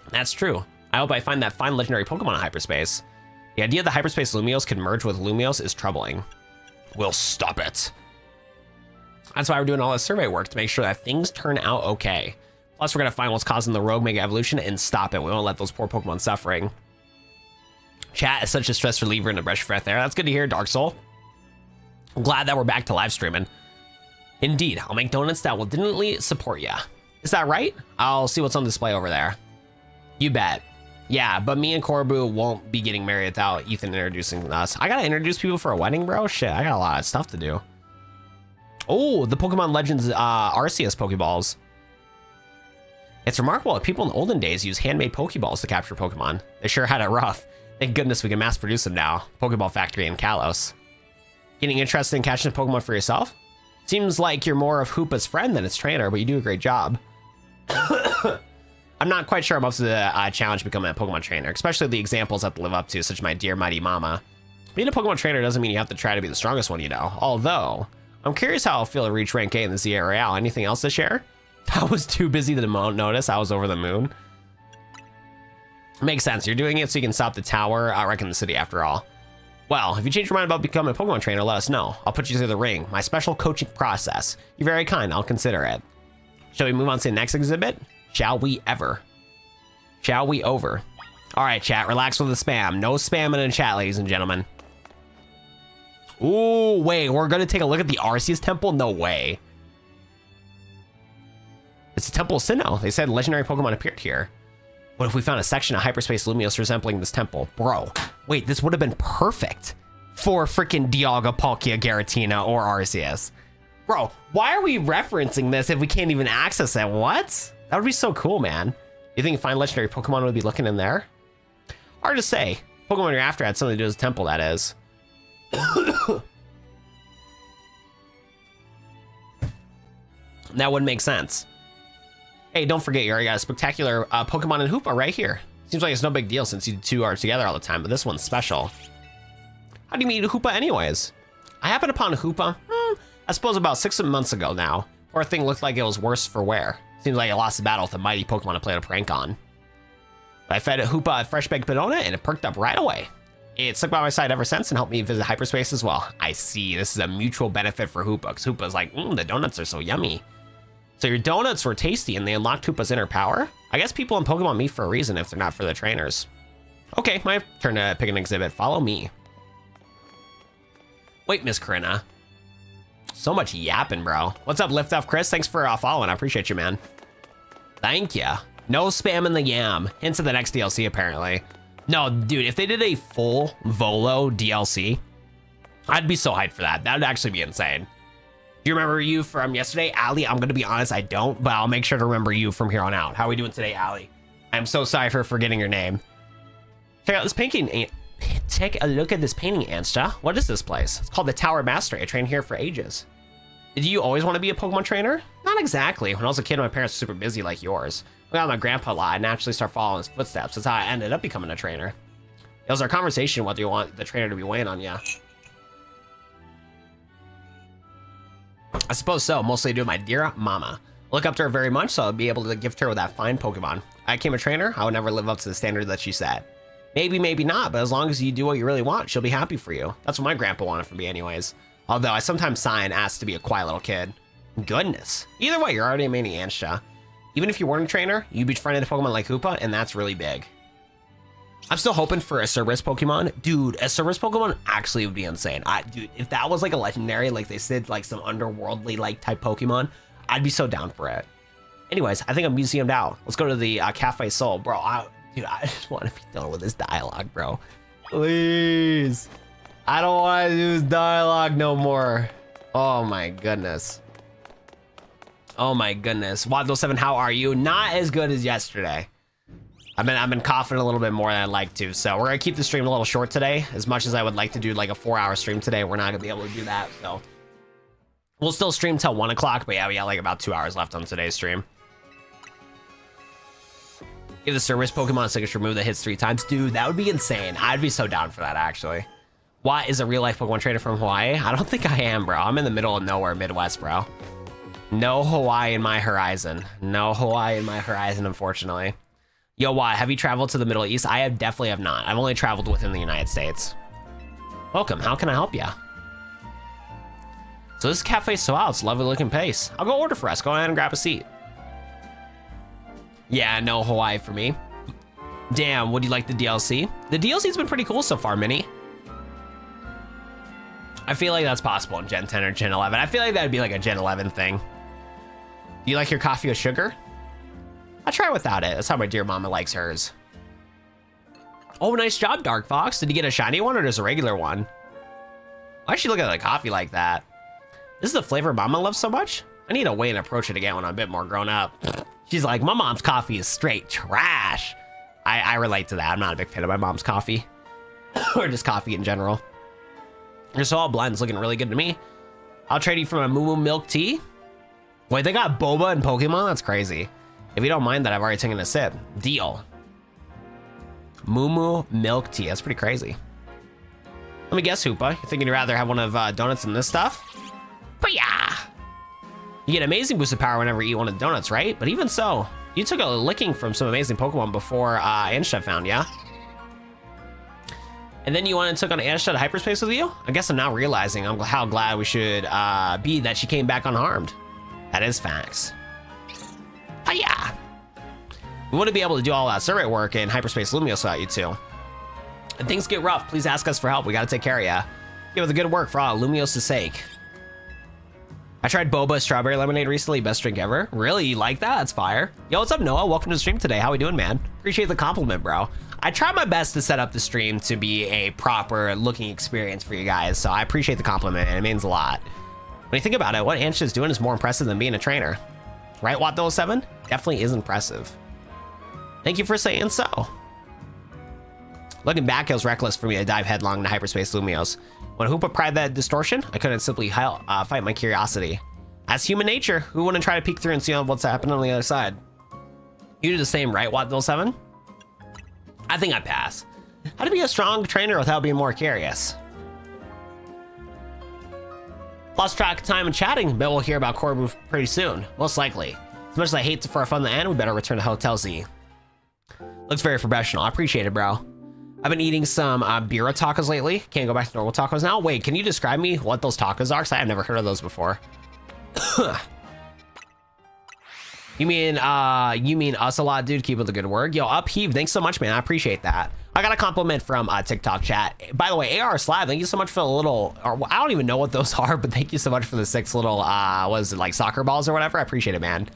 That's true. I hope I find that fine legendary Pokemon in hyperspace. The idea that hyperspace Lumiose could merge with Lumiose is troubling. We'll stop it. That's why we're doing all this survey work, to make sure that things turn out okay. Plus, we're going to find what's causing the rogue mega evolution and stop it. We won't let those poor Pokemon suffering. Chat is such a stress reliever and a breath of fresh air. That's good to hear, Dark Soul. I'm glad that we're back to live streaming. Indeed, I'll make donuts that will definitely support ya. Is that right? I'll see what's on display over there. You bet. Yeah, but me and Corbu won't be getting married without Ethan introducing us. I gotta introduce people for a wedding, bro. Shit, I got a lot of stuff to do. Oh, the Pokemon Legends Arceus Pokeballs. It's remarkable that people in the olden days used handmade Pokeballs to capture Pokemon. They sure had it rough. Thank goodness we can mass produce them now. Pokeball Factory in Kalos. Getting interested in catching a Pokemon for yourself? Seems like you're more of Hoopa's friend than its trainer, but you do a great job. I'm not quite sure I'm up to the challenge becoming a Pokemon trainer, especially the examples I have to live up to, such as my dear mighty mama. Being a Pokemon trainer doesn't mean you have to try to be the strongest one, you know. Although, I'm curious how I'll feel to reach rank A in the ZA Royale. Anything else to share? I was too busy to notice. I was over the moon. Makes sense. You're doing it so you can stop the tower wrecking the city after all. Well, if you change your mind about becoming a Pokemon trainer, let us know. I'll put you through the ring. My special coaching process. You're very kind. I'll consider it. Shall we move on to the next exhibit? Shall we ever? Shall we over? All right, chat. Relax with the spam. No spamming in chat, ladies and gentlemen. Ooh, wait. We're going to take a look at the Arceus Temple? No way. It's the Temple of Sinnoh. They said legendary Pokemon appeared here. What if we found a section of hyperspace Lumiose resembling this temple? Bro, wait, this would have been perfect for freaking Dialga, Palkia, Giratina, or Arceus. Bro, why are we referencing this if we can't even access it? What? That would be so cool, man. You think you find legendary Pokemon would be looking in there? Hard to say. Pokemon you're after had something to do with this temple, that is. That would make sense. Hey, don't forget, you already got a spectacular Pokemon and Hoopa right here. Seems like it's no big deal since you two are together all the time, but this one's special. How do you meet Hoopa anyways? I happened upon Hoopa, I suppose about 6 months ago now. Poor thing looked like it was worse for wear. Seems like it lost the battle with a mighty Pokemon I played a prank on. But I fed Hoopa a fresh baked banana and it perked up right away. It's stuck by my side ever since and helped me visit hyperspace as well. I see, this is a mutual benefit for Hoopa, because Hoopa's like, the donuts are so yummy. So your donuts were tasty and they unlocked Hoopa's inner power? I guess people in Pokemon meet for a reason if they're not for the trainers. Okay, my turn to pick an exhibit. Follow me. Wait, Miss Corinna. So much yapping, bro. What's up, Lift Off Chris? Thanks for following. I appreciate you, man. Thank ya. No spam in the yam. Hints of the next DLC, apparently. No, dude, if they did a full Volo DLC, I'd be so hyped for that. That would actually be insane. Do you remember you from yesterday? Allie, I'm going to be honest, I don't, but I'll make sure to remember you from here on out. How are we doing today, Allie? I'm so sorry for forgetting your name. Check out this painting. Take a look at this painting, Ansta. What is this place? It's called the Tower Mastery. I trained here for ages. Did you always want to be a Pokemon trainer? Not exactly. When I was a kid, my parents were super busy like yours. I got my grandpa a lot and naturally start following his footsteps. That's how I ended up becoming a trainer. It was our conversation whether you want the trainer to be weighing on you. I suppose so, mostly due to my dear mama. I look up to her very much, so I'll be able to gift her with that fine Pokemon. I became a trainer, I would never live up to the standard that she set. Maybe, maybe not, but as long as you do what you really want, she'll be happy for you. That's what my grandpa wanted for me anyways. Although I sometimes sigh and ask to be a quiet little kid. Goodness. Either way, you're already a mini Ansha. Even if you weren't a trainer, you'd be befriended a Pokemon like Hoopa, and that's really big. I'm still hoping for a Cerberus Pokemon. Dude, a Cerberus Pokemon actually would be insane. Dude, if that was like a legendary, like they said, like some underworldly like type Pokemon, I'd be so down for it. Anyways, I think I'm museumed out. Let's go to the Cafe Sol. Bro, dude, I just want to be done with this dialogue, bro. Please. I don't want to do this dialogue no more. Oh my goodness. Oh my goodness. Wado7, how are you? Not as good as yesterday. I've been coughing a little bit more than I'd like to, so we're gonna keep the stream a little short today. As much as I would like to do like a 4-hour stream today, we're not gonna be able to do that, so we'll still stream till 1 o'clock, but yeah, we got like about 2 hours left on today's stream. Give the Cerberus Pokemon signature move that hits 3 times. Dude, that would be insane. I'd be so down for that, actually. What is a real-life Pokemon trainer from Hawaii? I don't think I am, bro. I'm in the middle of nowhere, Midwest, bro. No Hawaii in my horizon. No Hawaii in my horizon, unfortunately. Yo, why? Have you traveled to the Middle East? I definitely have not. I've only traveled within the United States. Welcome. How can I help you? So this is Cafe Soal. It's a lovely looking place. I'll go order for us. Go ahead and grab a seat. Yeah, no Hawaii for me. Damn, would you like the DLC? The DLC's been pretty cool so far, Minnie. I feel like that's possible in Gen 10 or Gen 11. I feel like that'd be like a Gen 11 thing. Do you like your coffee with sugar? I'll try without it. That's how my dear mama likes hers. Oh, nice job, Dark Fox. Did you get a shiny one or just a regular one? Why is she looking at the coffee like that? This is the flavor Mama loves so much? I need to wait and approach it again when I'm a bit more grown up. She's like, my mom's coffee is straight trash. I relate to that. I'm not a big fan of my mom's coffee. Or just coffee in general. Your all blend's looking really good to me. I'll trade you for my Moo Moo milk tea. Wait, they got boba and Pokemon? That's crazy. If you don't mind that, I've already taken a sip. Deal. Moo Moo milk tea. That's pretty crazy. Let me guess, Hoopa. You're thinking you'd rather have one of donuts than this stuff? But yeah. You get amazing boost of power whenever you eat one of the donuts, right? But even so, you took a licking from some amazing Pokemon before Ansha found ya. And then you went and took on Ansha to hyperspace with you? I guess I'm now realizing how glad we should be that she came back unharmed. That is facts. Oh yeah. We wouldn't be able to do all that survey work in hyperspace Lumiose without you two. If things get rough, please ask us for help. We gotta take care of ya. Give it the good work for all Lumiose's sake. I tried boba strawberry lemonade recently. Best drink ever. Really? You like that? That's fire. Yo, what's up, Noah? Welcome to the stream today. How we doing, man? Appreciate the compliment, bro. I try my best to set up the stream to be a proper looking experience for you guys, so I appreciate the compliment, and it means a lot. When you think about it, what Ansha is doing is more impressive than being a trainer. Right, Watt07? Definitely is impressive. Thank you for saying so. Looking back, it was reckless for me to dive headlong into hyperspace Lumiose. When Hoopa pried that distortion, I couldn't simply fight my curiosity. As human nature, who wouldn't try to peek through and see what's happening on the other side? You do the same, right, Watt07? I think I'd pass. How to be a strong trainer without being more curious? Lost track of time and chatting, but we'll hear about Corbu pretty soon, most likely. As much as I hate for our fun to end, we better return to Hotel Z. Looks very professional. I appreciate it, bro. I've been eating some Bira tacos lately. Can't go back to normal tacos now. Wait, can you describe me what those tacos are? Because I've never heard of those before. You mean us a lot, dude? Keep up the good work. Yo, Upheave, thanks so much, man. I appreciate that. I got a compliment from TikTok chat. By the way, AR Slab, thank you so much for the little, or I don't even know what those are, but thank you so much for the 6 little, what is it, like soccer balls or whatever? I appreciate it, man.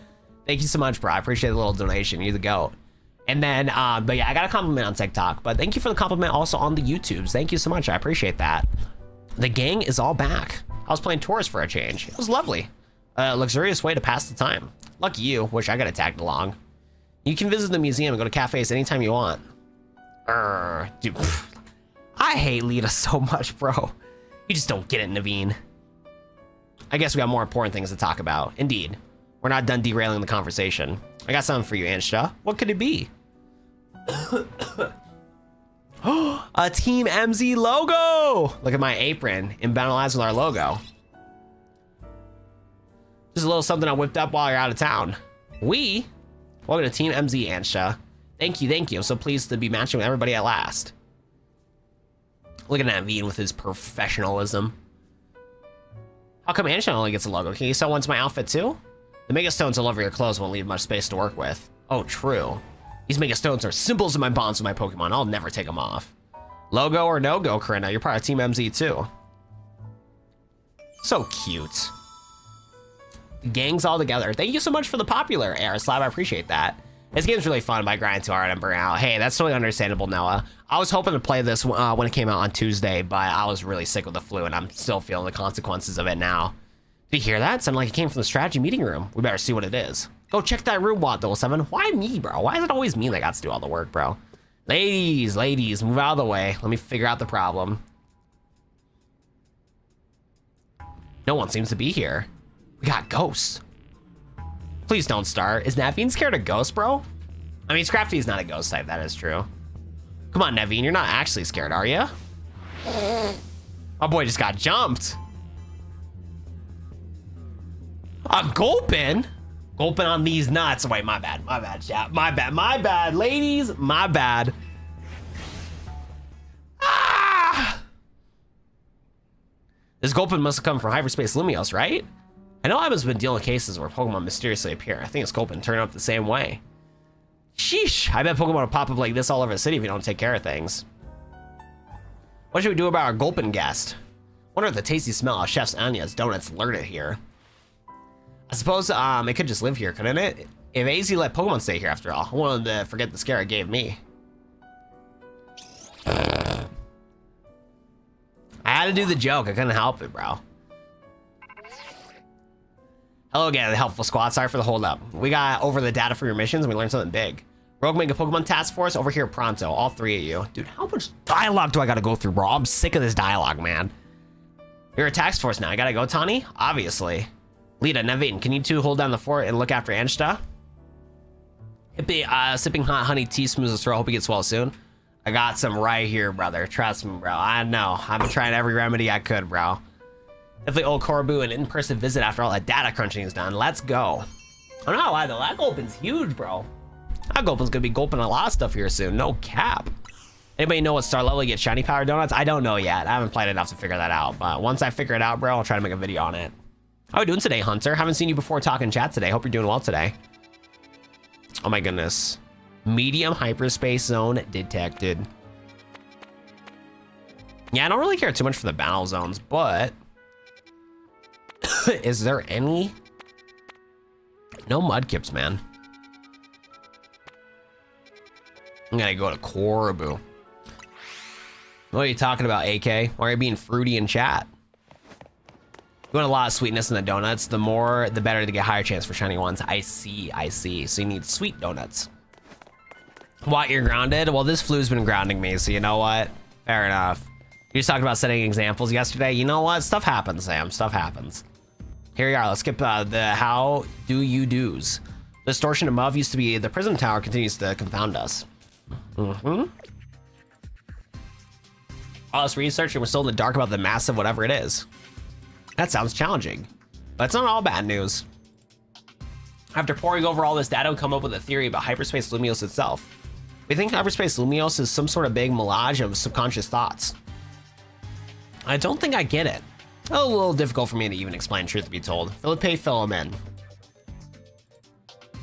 Thank you so much, bro. I appreciate the little donation. You're the GOAT. And then, but yeah, I got a compliment on TikTok, but thank you for the compliment also on the YouTubes. Thank you so much. I appreciate that. The gang is all back. I was playing Tourist for a change. It was lovely. Luxurious way to pass the time. Lucky you. Wish I got tagged along. You can visit the museum and go to cafes anytime you want. Dude, I hate Lita so much, bro. You just don't get it, Naveen. I guess we got more important things to talk about. Indeed. We're not done derailing the conversation. I got something for you, Ansha. What could it be? A Team MZ logo! Look at my apron, imbalanced with our logo. Just a little something I whipped up while you're out of town. Welcome to Team MZ, Ansha. Thank you, thank you. I'm so pleased to be matching with everybody at last. Look at Naveen with his professionalism. How come Ansha only gets a logo? Can you sew one to my outfit too? The Mega Stones all over your clothes won't leave much space to work with. Oh, true. These Mega Stones are symbols of my bonds with my Pokemon. I'll never take them off. Logo or no-go, Corinna, you're part of Team MZ too. So cute. The gang's all together. Thank you so much for the popular AR Slab. I appreciate that. This game's really fun by grinding too hard and burn out. Hey, that's totally understandable, Noah. I was hoping to play this when it came out on Tuesday, but I was really sick with the flu and I'm still feeling the consequences of it now. Did you hear that? It sounded like it came from the strategy meeting room. We better see what it is. Go check that room, Watt07. Why me, bro? Why is it always me that got to do all the work, bro? Ladies, move out of the way. Let me figure out the problem. No one seems to be here. We got ghosts. Please don't start. Is Naveen scared of ghosts, bro? I mean, Scrafty is not a ghost type. That is true. Come on, Naveen. You're not actually scared, are you? My boy just got jumped. Gulpin? Gulpin on these nuts. Wait, my bad, chat. My bad, ladies, my bad. Ah! This Gulpin must have come from hyperspace Lumiose, right? I know I've been dealing with cases where Pokemon mysteriously appear. I think it's Gulpin turning up the same way. Sheesh, I bet Pokemon will pop up like this all over the city if you don't take care of things. What should we do about our Gulpin guest? Wonder if the tasty smell of Chef's Anya's donuts lured it here. I suppose it could just live here, couldn't it? If AZ let Pokemon stay here after all, I wanted to forget the scare it gave me. I had to do the joke. I couldn't help it, bro. Hello again, the helpful squad. Sorry for the hold up. We got over the data for your missions and we learned something big. Rogue Mega Pokemon Task Force over here pronto. All 3 of you. Dude, how much dialogue do I gotta go through, bro? I'm sick of this dialogue, man. You're a task force now. I gotta go, Tani? Obviously. Lita, Naveen, can you two hold down the fort and look after Anshta? Hippie, sipping hot honey tea smooths his throat. Hope he gets well soon. I got some right here, brother. Trust me, bro. I know. I've been trying every remedy I could, bro. Definitely old Corbu, an in-person visit after all that data crunching is done. Let's go. I'm not lying though. That Gulpin's huge, bro. That Gulpin's gonna be gulping a lot of stuff here soon. No cap. Anybody know what star level you get shiny power donuts? I don't know yet. I haven't played enough to figure that out. But once I figure it out, bro, I'll try to make a video on it. How are you doing today, Hunter? Haven't seen you before talking chat today. Hope you're doing well today. Oh my goodness. Medium hyperspace zone detected. Yeah, I don't really care too much for the battle zones, but is there any? No mudkips, man. I'm gonna go to Corbu. What are you talking about, AK? Why are you being fruity in chat? You want a lot of sweetness in the donuts. The more, the better to get higher chance for shiny ones. I see, I see. So you need sweet donuts. What, you're grounded? Well, this flu's been grounding me, so you know what? Fair enough. You just talked about setting examples yesterday. You know what? Stuff happens, Sam. Stuff happens. Here we are. Let's skip the how do you do's. The distortion above used to be the prism tower continues to confound us. All this research and we're still in the dark about the massive whatever it is. That sounds challenging, but it's not all bad news. After poring over all this data, we come up with a theory about hyperspace Lumiose itself. We think hyperspace Lumiose is some sort of big melange of subconscious thoughts. I don't think I get it. A little difficult for me to even explain, truth to be told. Philippe, fill him in.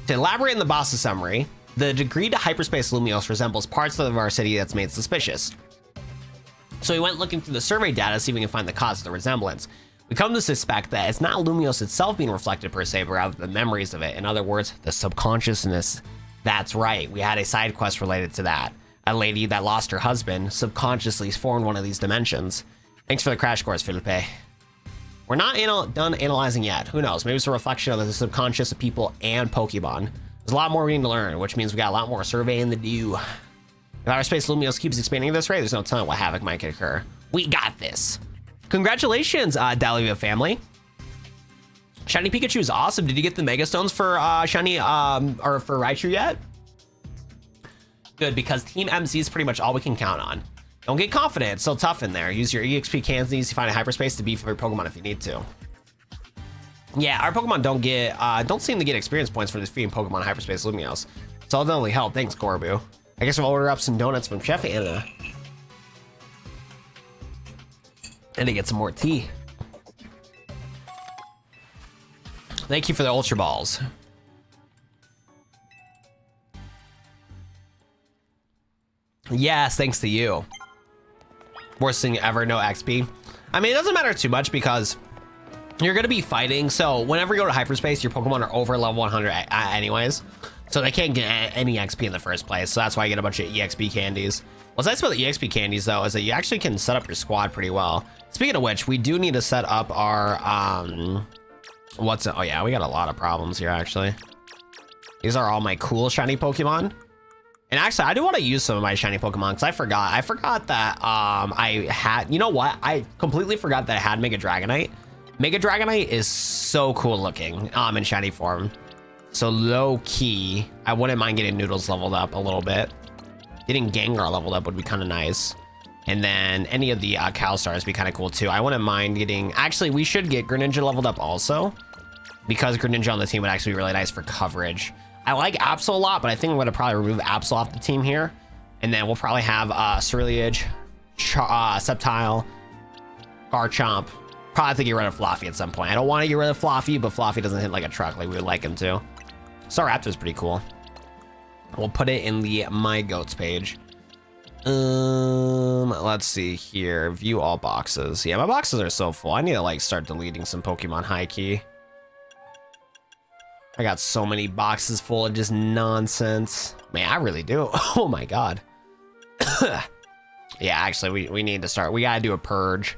To elaborate in the boss's summary, the degree to hyperspace Lumiose resembles parts of our city that's made suspicious. So we went looking through the survey data to see if we can find the cause of the resemblance. We come to suspect that it's not Lumiose itself being reflected per se, but rather the memories of it. In other words, the subconsciousness. That's right, we had a side quest related to that. A lady that lost her husband subconsciously formed one of these dimensions. Thanks for the crash course, Felipe. We're not done analyzing yet. Who knows? Maybe it's a reflection of the subconscious of people and Pokemon. There's a lot more we need to learn, which means we got a lot more surveying to do. If our space Lumiose keeps expanding at this rate, there's no telling what havoc might occur. We got this. Congratulations, Dalivia family. Shiny Pikachu is awesome. Did you get the Mega Stones for Shiny or for Raichu yet? Good, because Team MC is pretty much all we can count on. Don't get confident. It's still tough in there. Use your EXP cans to find a hyperspace to beef your Pokemon if you need to. Yeah, our Pokemon don't seem to get experience points for this feeding Pokemon hyperspace Lumiose. So that'll only help. Thanks, Corbu. I guess we'll order up some donuts from Chef Anna. And to get some more tea. Thank you for the Ultra Balls. Yes, thanks to you. Worst thing ever, no XP. I mean, it doesn't matter too much because you're going to be fighting. So whenever you go to hyperspace, your Pokemon are over level 100 anyways. So they can't get any XP in the first place. So that's why you get a bunch of EXP candies. What's nice about the EXP candies, though, is that you actually can set up your squad pretty well. Speaking of which, we do need to set up our... oh, yeah, we got a lot of problems here, actually. These are all my cool shiny Pokemon. And actually, I do want to use some of my shiny Pokemon because I forgot that I had... You know what? I completely forgot that I had Mega Dragonite. Mega Dragonite is so cool looking in shiny form. So low key, I wouldn't mind getting Noodles leveled up a little bit. Getting Gengar leveled up would be kind of nice. And then any of the Calstars would be kind of cool too. I wouldn't mind getting... Actually, we should get Greninja leveled up also. Because Greninja on the team would actually be really nice for coverage. I like Absol a lot, but I think I'm going to probably remove Absol off the team here. And then we'll probably have Cerulean, Sceptile, Garchomp. Probably have to get rid of Fluffy at some point. I don't want to get rid of Fluffy, but Fluffy doesn't hit like a truck like we would like him to. Staraptor's pretty cool. We'll put it in the My Goats page. Let's see here. View all boxes. Yeah, my boxes are so full. I need to like start deleting some Pokemon high key. I got so many boxes full of just nonsense. Man, I really do. Oh my god. Yeah, actually, we need to start. We gotta do a purge.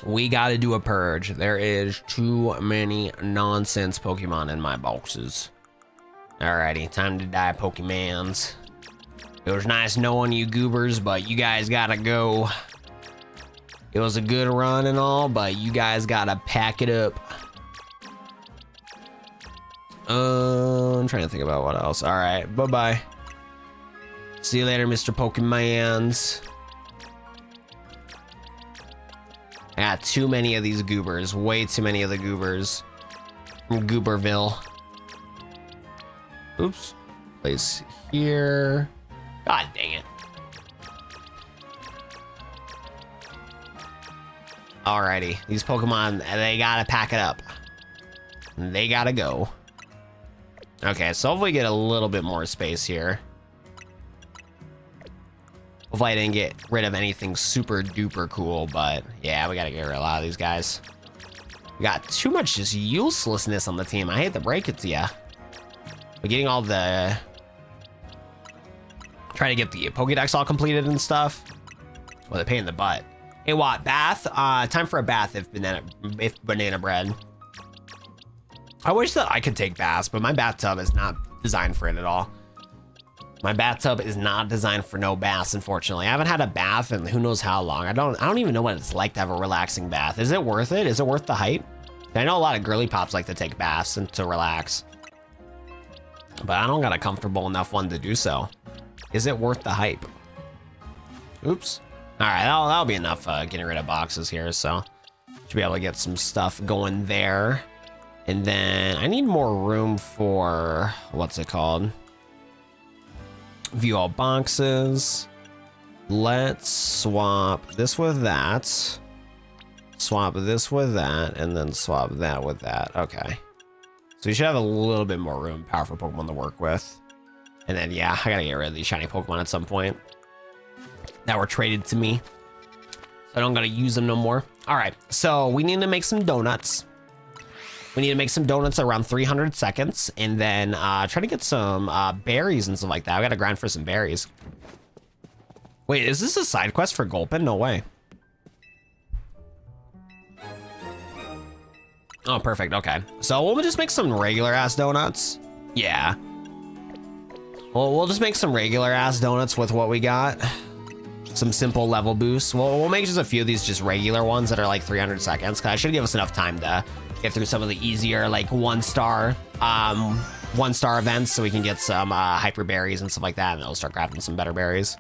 We gotta do a purge. There is too many nonsense Pokemon in my boxes. Alrighty, time to die, Pokemans. It was nice knowing you goobers, but you guys gotta go. It was a good run and all, but you guys gotta pack it up. I'm trying to think about what else. All right, bye-bye. See you later, Mr. Pokemans. I got too many of these goobers. Way too many of the goobers. From Gooberville. Oops. Place here. God dang it. Alrighty. These Pokemon, they gotta pack it up. They gotta go. Okay, so hopefully get a little bit more space here. Hopefully I didn't get rid of anything super duper cool, but yeah, we gotta get rid of a lot of these guys. We got too much just uselessness on the team. I hate to break it to ya. We're getting all the... Trying to get the Pokédex all completed and stuff. Well, a pain in the butt. Hey, Watt, bath? Time for a bath if banana bread. I wish that I could take baths, but my bathtub is not designed for it at all. My bathtub is not designed for no baths, unfortunately. I haven't had a bath in who knows how long. I don't even know what it's like to have a relaxing bath. Is it worth it? Is it worth the hype? I know a lot of girly pops like to take baths and to relax, but I don't got a comfortable enough one to do so. Is it worth the hype? Oops. All right, that'll be enough getting rid of boxes here, so should be able to get some stuff going there. And then I need more room for, what's it called? View all boxes. Let's swap this with that. Swap this with that, and then swap that with that. Okay. So we should have a little bit more room, powerful Pokemon to work with. And then, yeah, I gotta get rid of these shiny Pokemon at some point that were traded to me. So I don't gotta use them no more. All right, so we need to make some donuts. We need to make some donuts around 300 seconds, and then try to get some berries and stuff like that. I gotta grind for some berries. Wait, is this a side quest for Gulpin? No way. Oh, perfect. Okay, so we'll just make some regular ass donuts. Yeah. Well, we'll just make some regular ass donuts with what we got. Some simple level boosts. We'll make just a few of these just regular ones that are like 300 seconds, because I should give us enough time to get through some of the easier like one star events, so we can get some hyper berries and stuff like that, and then we'll start crafting some better berries.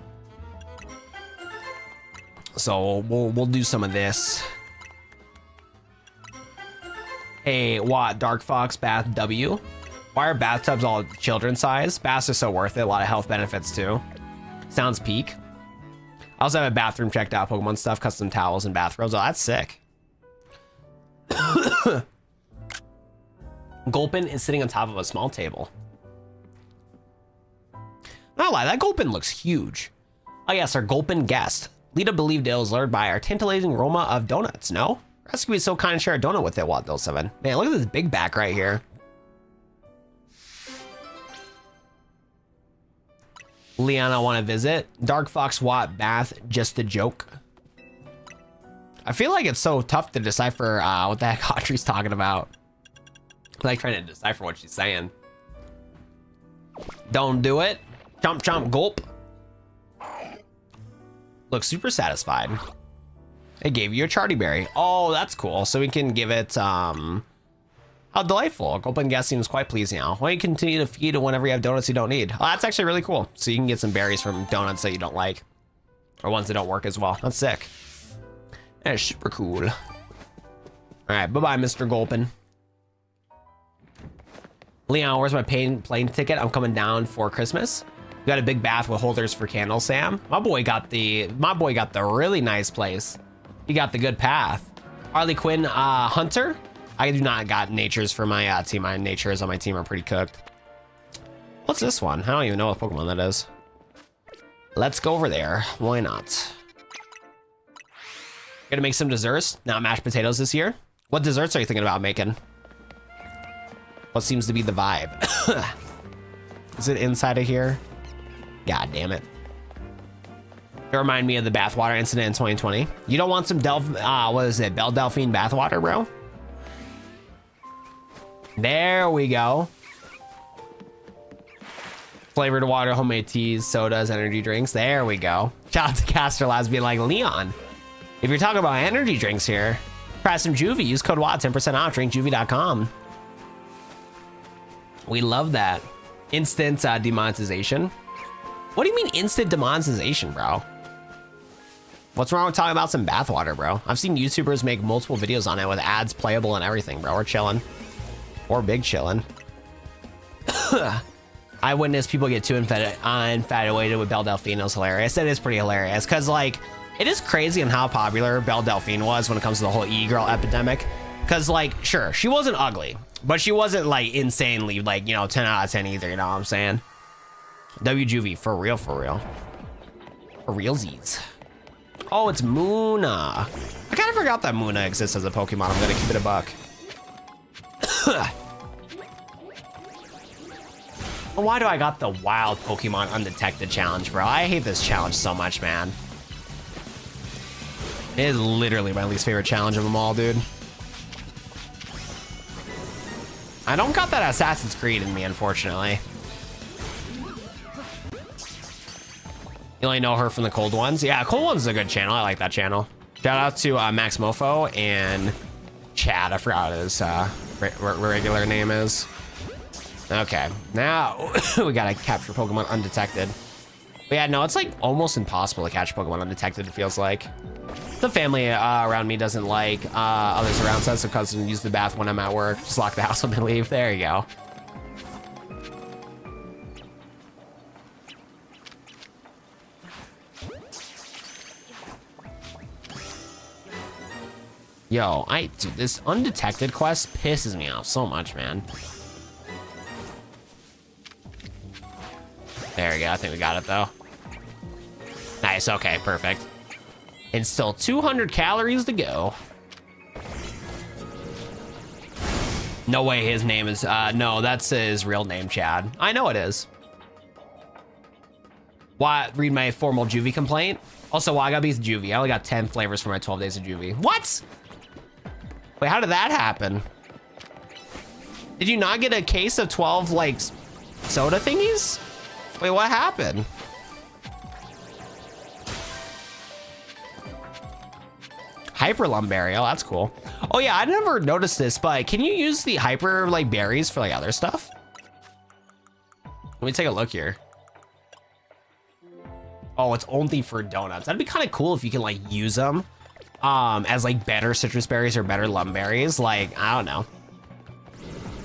So we'll do some of this. Hey, what? Dark Fox Bath W. Why are bathtubs all children's size? Baths are so worth it. A lot of health benefits too. Sounds peak. I also have a bathroom checked out, Pokemon stuff, custom towels and bathrobes. Oh, that's sick. Gulpin is sitting on top of a small table. Not a lie, that Gulpin looks huge. Oh yes, our Gulpin guest. Lita believed it was lured by our tantalizing aroma of donuts, no? Rescue is so kind and share a donut with it, Watt 07. Man, look at this big back right here. Liana want to visit. Dark Fox Watt Bath, just a joke. I feel like it's so tough to decipher what the heck Audrey's talking about. I like trying to decipher what she's saying. Don't do it. Chomp chomp gulp. Looks super satisfied. It gave you a Charty Berry. Oh, that's cool. So we can give it how delightful. Gulpin guest seems quite pleasing now. Why you continue to feed whenever you have donuts you don't need? Oh, that's actually really cool. So you can get some berries from donuts that you don't like, or ones that don't work as well. That's sick. That is super cool. All right, bye-bye, Mr. Gulpin. Leon, where's my plane ticket? I'm coming down for Christmas. We got a big bath with holders for candles, Sam. My boy got the really nice place. He got the good path. Harley Quinn Hunter. I do not got natures for my team. My natures on my team are pretty cooked. What's this one? I don't even know what Pokemon that is. Let's go over there. Why not? Gonna make some desserts, not mashed potatoes this year. What desserts are you thinking about making? What seems to be the vibe? Is it inside of here? God damn it. It reminded me of the bathwater incident in 2020. You don't want some what is it? Delphine bathwater, bro? There we go. Flavored water, homemade teas, sodas, energy drinks. There we go. Shout out to Caster Labs being like, Leon, if you're talking about energy drinks here, try some Juvie. Use code WAD, 10% off, drinkjuvie.com. We love that. Instant demonetization. What do you mean instant demonetization, bro? What's wrong with talking about some bathwater, bro? I've seen YouTubers make multiple videos on it with ads playable and everything, bro. We're chilling. Or big chilling. I witnessed people get too infatuated with Belle Delphine. It was hilarious. It is pretty hilarious because, like, it is crazy on how popular Belle Delphine was when it comes to the whole e-girl epidemic. Because, like, sure, she wasn't ugly, but she wasn't, like, insanely, like, you know, 10 out of 10 either, you know what I'm saying? WJuvie, for real, for real. For realsies. Oh, it's Muna. I kind of forgot that Muna exists as a Pokemon. I'm gonna keep it a buck. Why do I got the wild Pokemon undetected challenge, bro? I hate this challenge so much, man. It is literally my least favorite challenge of them all, dude. I don't got that Assassin's Creed in me, unfortunately. You only know her from the Cold Ones? Yeah, Cold Ones is a good channel. I like that channel. Shout out to Max Mofo and Chad. I forgot what his regular name is. Okay, now we gotta capture Pokemon undetected. But yeah, no, it's like almost impossible to catch Pokemon undetected, it feels like. The family around me doesn't like others around us, so cousin use the bath when I'm at work. Just lock the house up and leave. There you go. Yo, dude, this undetected quest pisses me off so much, man. There we go. I think we got it though. Nice. Okay, perfect. And still 200 calories to go. No way his name is, no, that's his real name, Chad. I know it is. Why, read my formal Juvie complaint. Also, why I gotta be Juvie? I only got 10 flavors for my 12 days of Juvie. What? Wait, how did that happen? Did you not get a case of 12, like, soda thingies? Wait, what happened? Hyper Lumberry, oh, that's cool. Oh yeah, I never noticed this, but can you use the hyper like berries for like other stuff? Let me take a look here. Oh, it's only for donuts. That'd be kind of cool if you can like use them as like better citrus berries or better lumberries. Like, I don't know.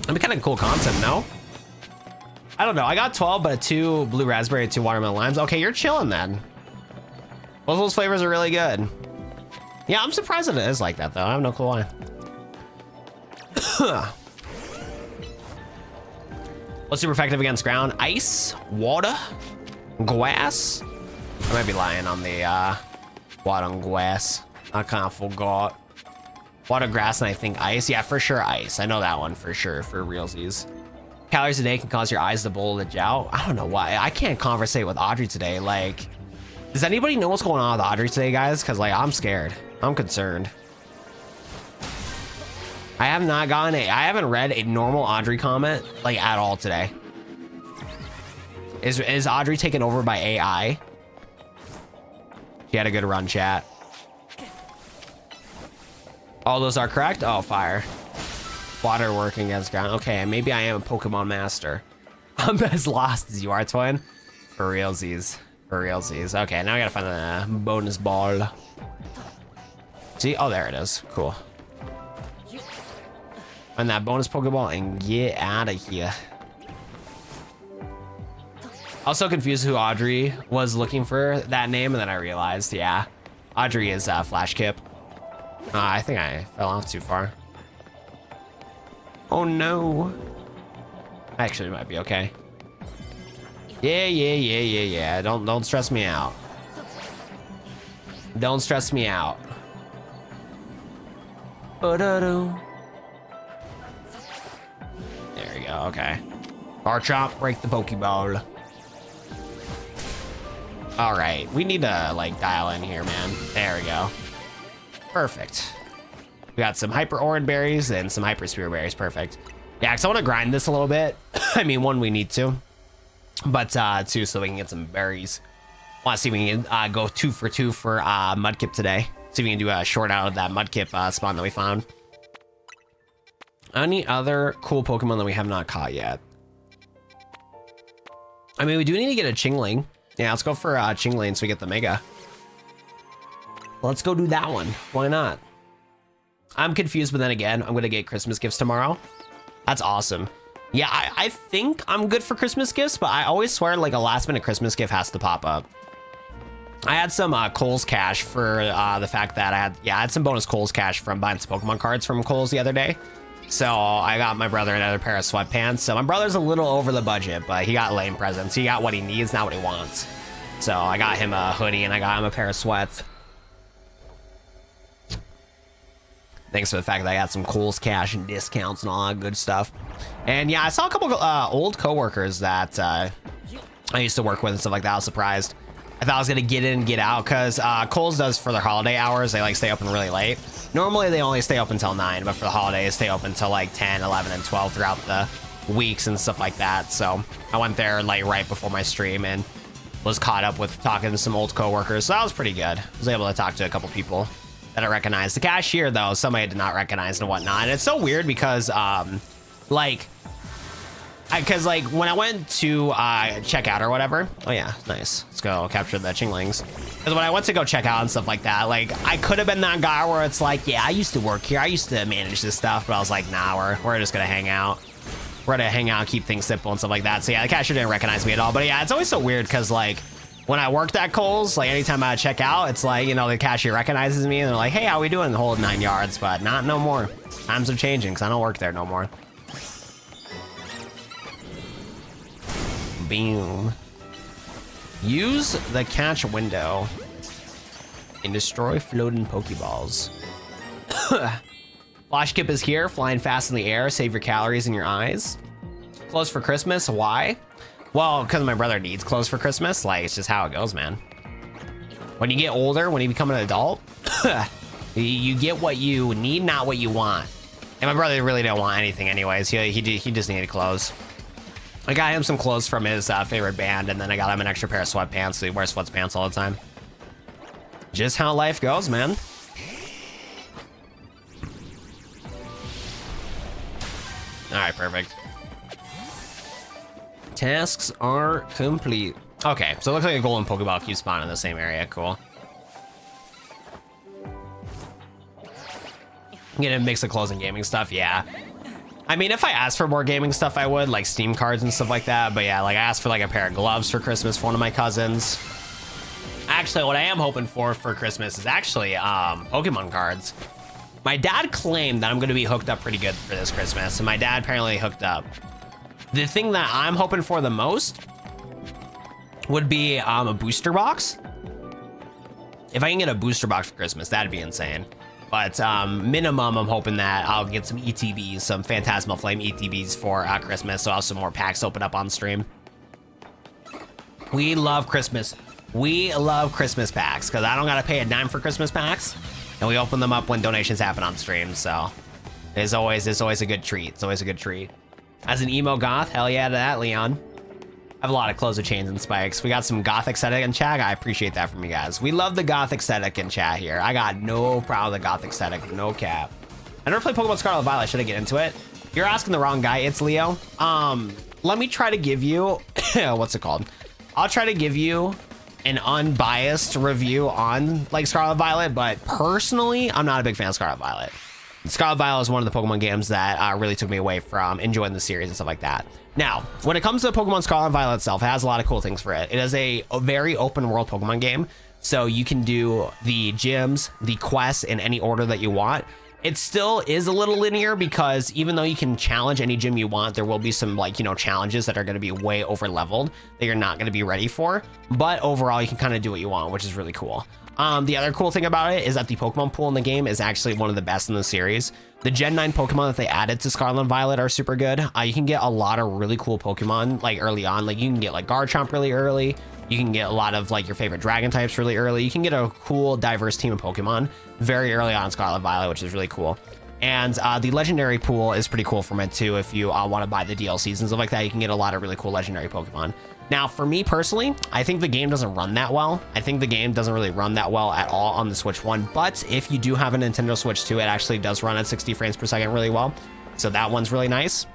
That'd be kind of a cool concept, no? I don't know. I got 12, but 2 blue raspberry and 2 watermelon limes. Okay, you're chilling then. Both those flavors are really good. Yeah, I'm surprised that it is like that though. I have no clue why. What's super effective against ground? Ice, water, grass. I might be lying on the water and grass. I kind of forgot. Water, grass, and I think ice. Yeah, for sure ice. I know that one for sure, for realsies. Calories a day can cause your eyes to bulge out. I don't know why. I can't conversate with Audrey today. Like, does anybody know what's going on with Audrey today, guys? Because like, I'm scared. I'm concerned. I have not gotten I haven't read a normal Audrey comment like at all today. Is Audrey taken over by AI? She had a good run, chat. All those are correct. Oh, fire. Water working against ground. Okay, maybe I am a Pokemon master. I'm as lost as you are, twin. For realsies. For realsies. Okay, now I gotta find the bonus ball. See? Oh, there it is. Cool. Find that bonus Pokeball and get out of here. I was so confused who Audrey was looking for that name, and then I realized, yeah, Audrey is Flash Kip. I think I fell off too far. Oh no. Actually, it might be okay. Yeah. Don't stress me out. Don't stress me out. There we go. Okay. Garchomp, break the Pokeball. All right, we need to like dial in here, man. There we go. Perfect. We got some hyper orange berries and some hyper spear berries. Perfect. Yeah, because I want to grind this a little bit. I mean, one, we need to, but two, so we can get some berries. Want to see if we can go 2 for 2 for Mudkip today. See if we can do a short out of that Mudkip spawn that we found. Any other cool Pokemon that we have not caught yet? I mean, we do need to get a Chingling. Yeah, let's go for Chingling so we get the Mega. Let's go do that one. Why not? I'm confused, but then again, I'm going to get Christmas gifts tomorrow. That's awesome. Yeah, I think I'm good for Christmas gifts, but I always swear like a last minute Christmas gift has to pop up. I had some Kohl's cash for the fact that I had some bonus Kohl's cash from buying some Pokemon cards from Kohl's the other day. So I got my brother another pair of sweatpants. So my brother's a little over the budget, but he got lame presents. He got what he needs, not what he wants. So I got him a hoodie and I got him a pair of sweats. Thanks for the fact that I got some Kohl's cash and discounts and all that good stuff. And yeah, I saw a couple old coworkers that I used to work with and stuff like that. I was surprised. I thought I was gonna get in and get out because Kohl's does for their holiday hours. They like stay open really late. Normally they only stay open until 9, but for the holidays stay open until like 10, 11, and 12 throughout the weeks and stuff like that. So I went there like right before my stream and was caught up with talking to some old coworkers. So that was pretty good. I was able to talk to a couple people that I recognized. The cashier though, somebody I did not recognize and whatnot. And it's so weird because like when I went to check out or whatever. Oh yeah, nice. Let's go capture the Chinglings. Because when I went to go check out and stuff like that, like I could have been that guy where it's like, yeah, I used to work here. I used to manage this stuff, but I was like, nah, we're just gonna hang out. We're gonna hang out, keep things simple and stuff like that. So yeah, the cashier didn't recognize me at all. But yeah, it's always so weird because like when I worked at Kohl's, like anytime I check out, it's like, you know, the cashier recognizes me and they're like, hey, how we doing? The whole 9 yards, but not no more. Times are changing because I don't work there no more. Boom. Use the catch window and destroy floating Pokeballs. Flashkip is here, flying fast in the air. Save your calories in your eyes. Clothes for Christmas. Why? Well, because my brother needs clothes for Christmas. Like, it's just how it goes, man. When you get older, when you become an adult, you get what you need, not what you want. And my brother really didn't want anything anyways. He just needed clothes. I got him some clothes from his favorite band, and then I got him an extra pair of sweatpants, so he wears sweatpants all the time. Just how life goes, man. All right, perfect. Tasks are complete. Okay, so it looks like a golden Pokeball keeps spawning in the same area. Cool. I'm gonna mix of clothes and gaming stuff. Yeah. I mean, if I asked for more gaming stuff, I would, like Steam cards and stuff like that. But yeah, like I asked for like a pair of gloves for Christmas for one of my cousins. Actually, what I am hoping for Christmas is actually Pokemon cards. My dad claimed that I'm going to be hooked up pretty good for this Christmas, and my dad apparently hooked up. The thing that I'm hoping for the most would be a booster box. If I can get a booster box for Christmas, that'd be insane. But minimum, I'm hoping that I'll get some ETBs, some Phantasmal Flame ETBs for Christmas, so I'll have some more packs open up on stream. We love Christmas. We love Christmas packs, because I don't got to pay a dime for Christmas packs, and we open them up when donations happen on stream, so it's always a good treat. It's always a good treat. As an emo goth, hell yeah to that, Leon. I have a lot of clothes with chains and spikes. We got some gothic aesthetic in chat. I appreciate that from you guys. We love the gothic aesthetic in chat here. I got no problem with the gothic aesthetic, no cap. I never played Pokemon Scarlet Violet. Should I get into it? You're asking the wrong guy. It's Leo. Let me try to give you, what's it called? I'll try to give you an unbiased review on like Scarlet Violet, but personally, I'm not a big fan of Scarlet Violet. Scarlet Violet is one of the Pokemon games that really took me away from enjoying the series and stuff like that. Now, when it comes to Pokemon Scarlet and Violet itself, it has a lot of cool things for it. It is a very open world Pokemon game, so you can do the gyms, the quests in any order that you want. It still is a little linear because even though you can challenge any gym you want, there will be some like, you know, challenges that are going to be way over leveled that you're not going to be ready for. But overall, you can kind of do what you want, which is really cool. The other cool thing about it is that the Pokemon pool in the game is actually one of the best in the series. The Gen 9 Pokemon that they added to Scarlet and Violet are super good. You can get a lot of really cool Pokemon like early on. Like you can get like Garchomp really early. You can get a lot of like your favorite dragon types really early. You can get a cool diverse team of Pokemon very early on in Scarlet Violet, which is really cool. And the legendary pool is pretty cool from it too. If you want to buy the DLCs and stuff like that, you can get a lot of really cool legendary Pokemon. Now, for me personally, I think the game doesn't run that well. I think the game doesn't really run that well at all on the Switch 1. But if you do have a Nintendo Switch 2, it actually does run at 60 frames per second really well. So that one's really nice.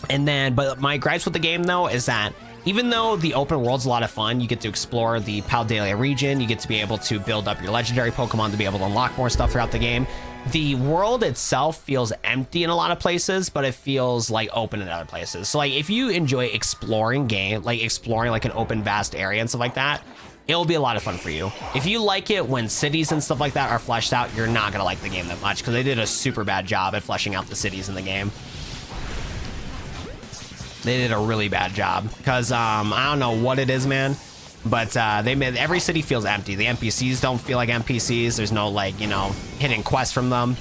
And then, but my gripes with the game though is that even though the open world's a lot of fun, you get to explore the Paldea region, you get to be able to build up your legendary Pokemon to be able to unlock more stuff throughout the game. The world itself feels empty in a lot of places, but it feels like open in other places. So like if you enjoy exploring like an open vast area and stuff like that, it'll be a lot of fun for you. If you like it when cities and stuff like that are fleshed out, you're not gonna like the game that much because they did a super bad job at fleshing out the cities in the game. They did a really bad job because I don't know what it is, man, but they made every city feels empty. The NPCs don't feel like NPCs. There's no like, you know, hidden quests from them.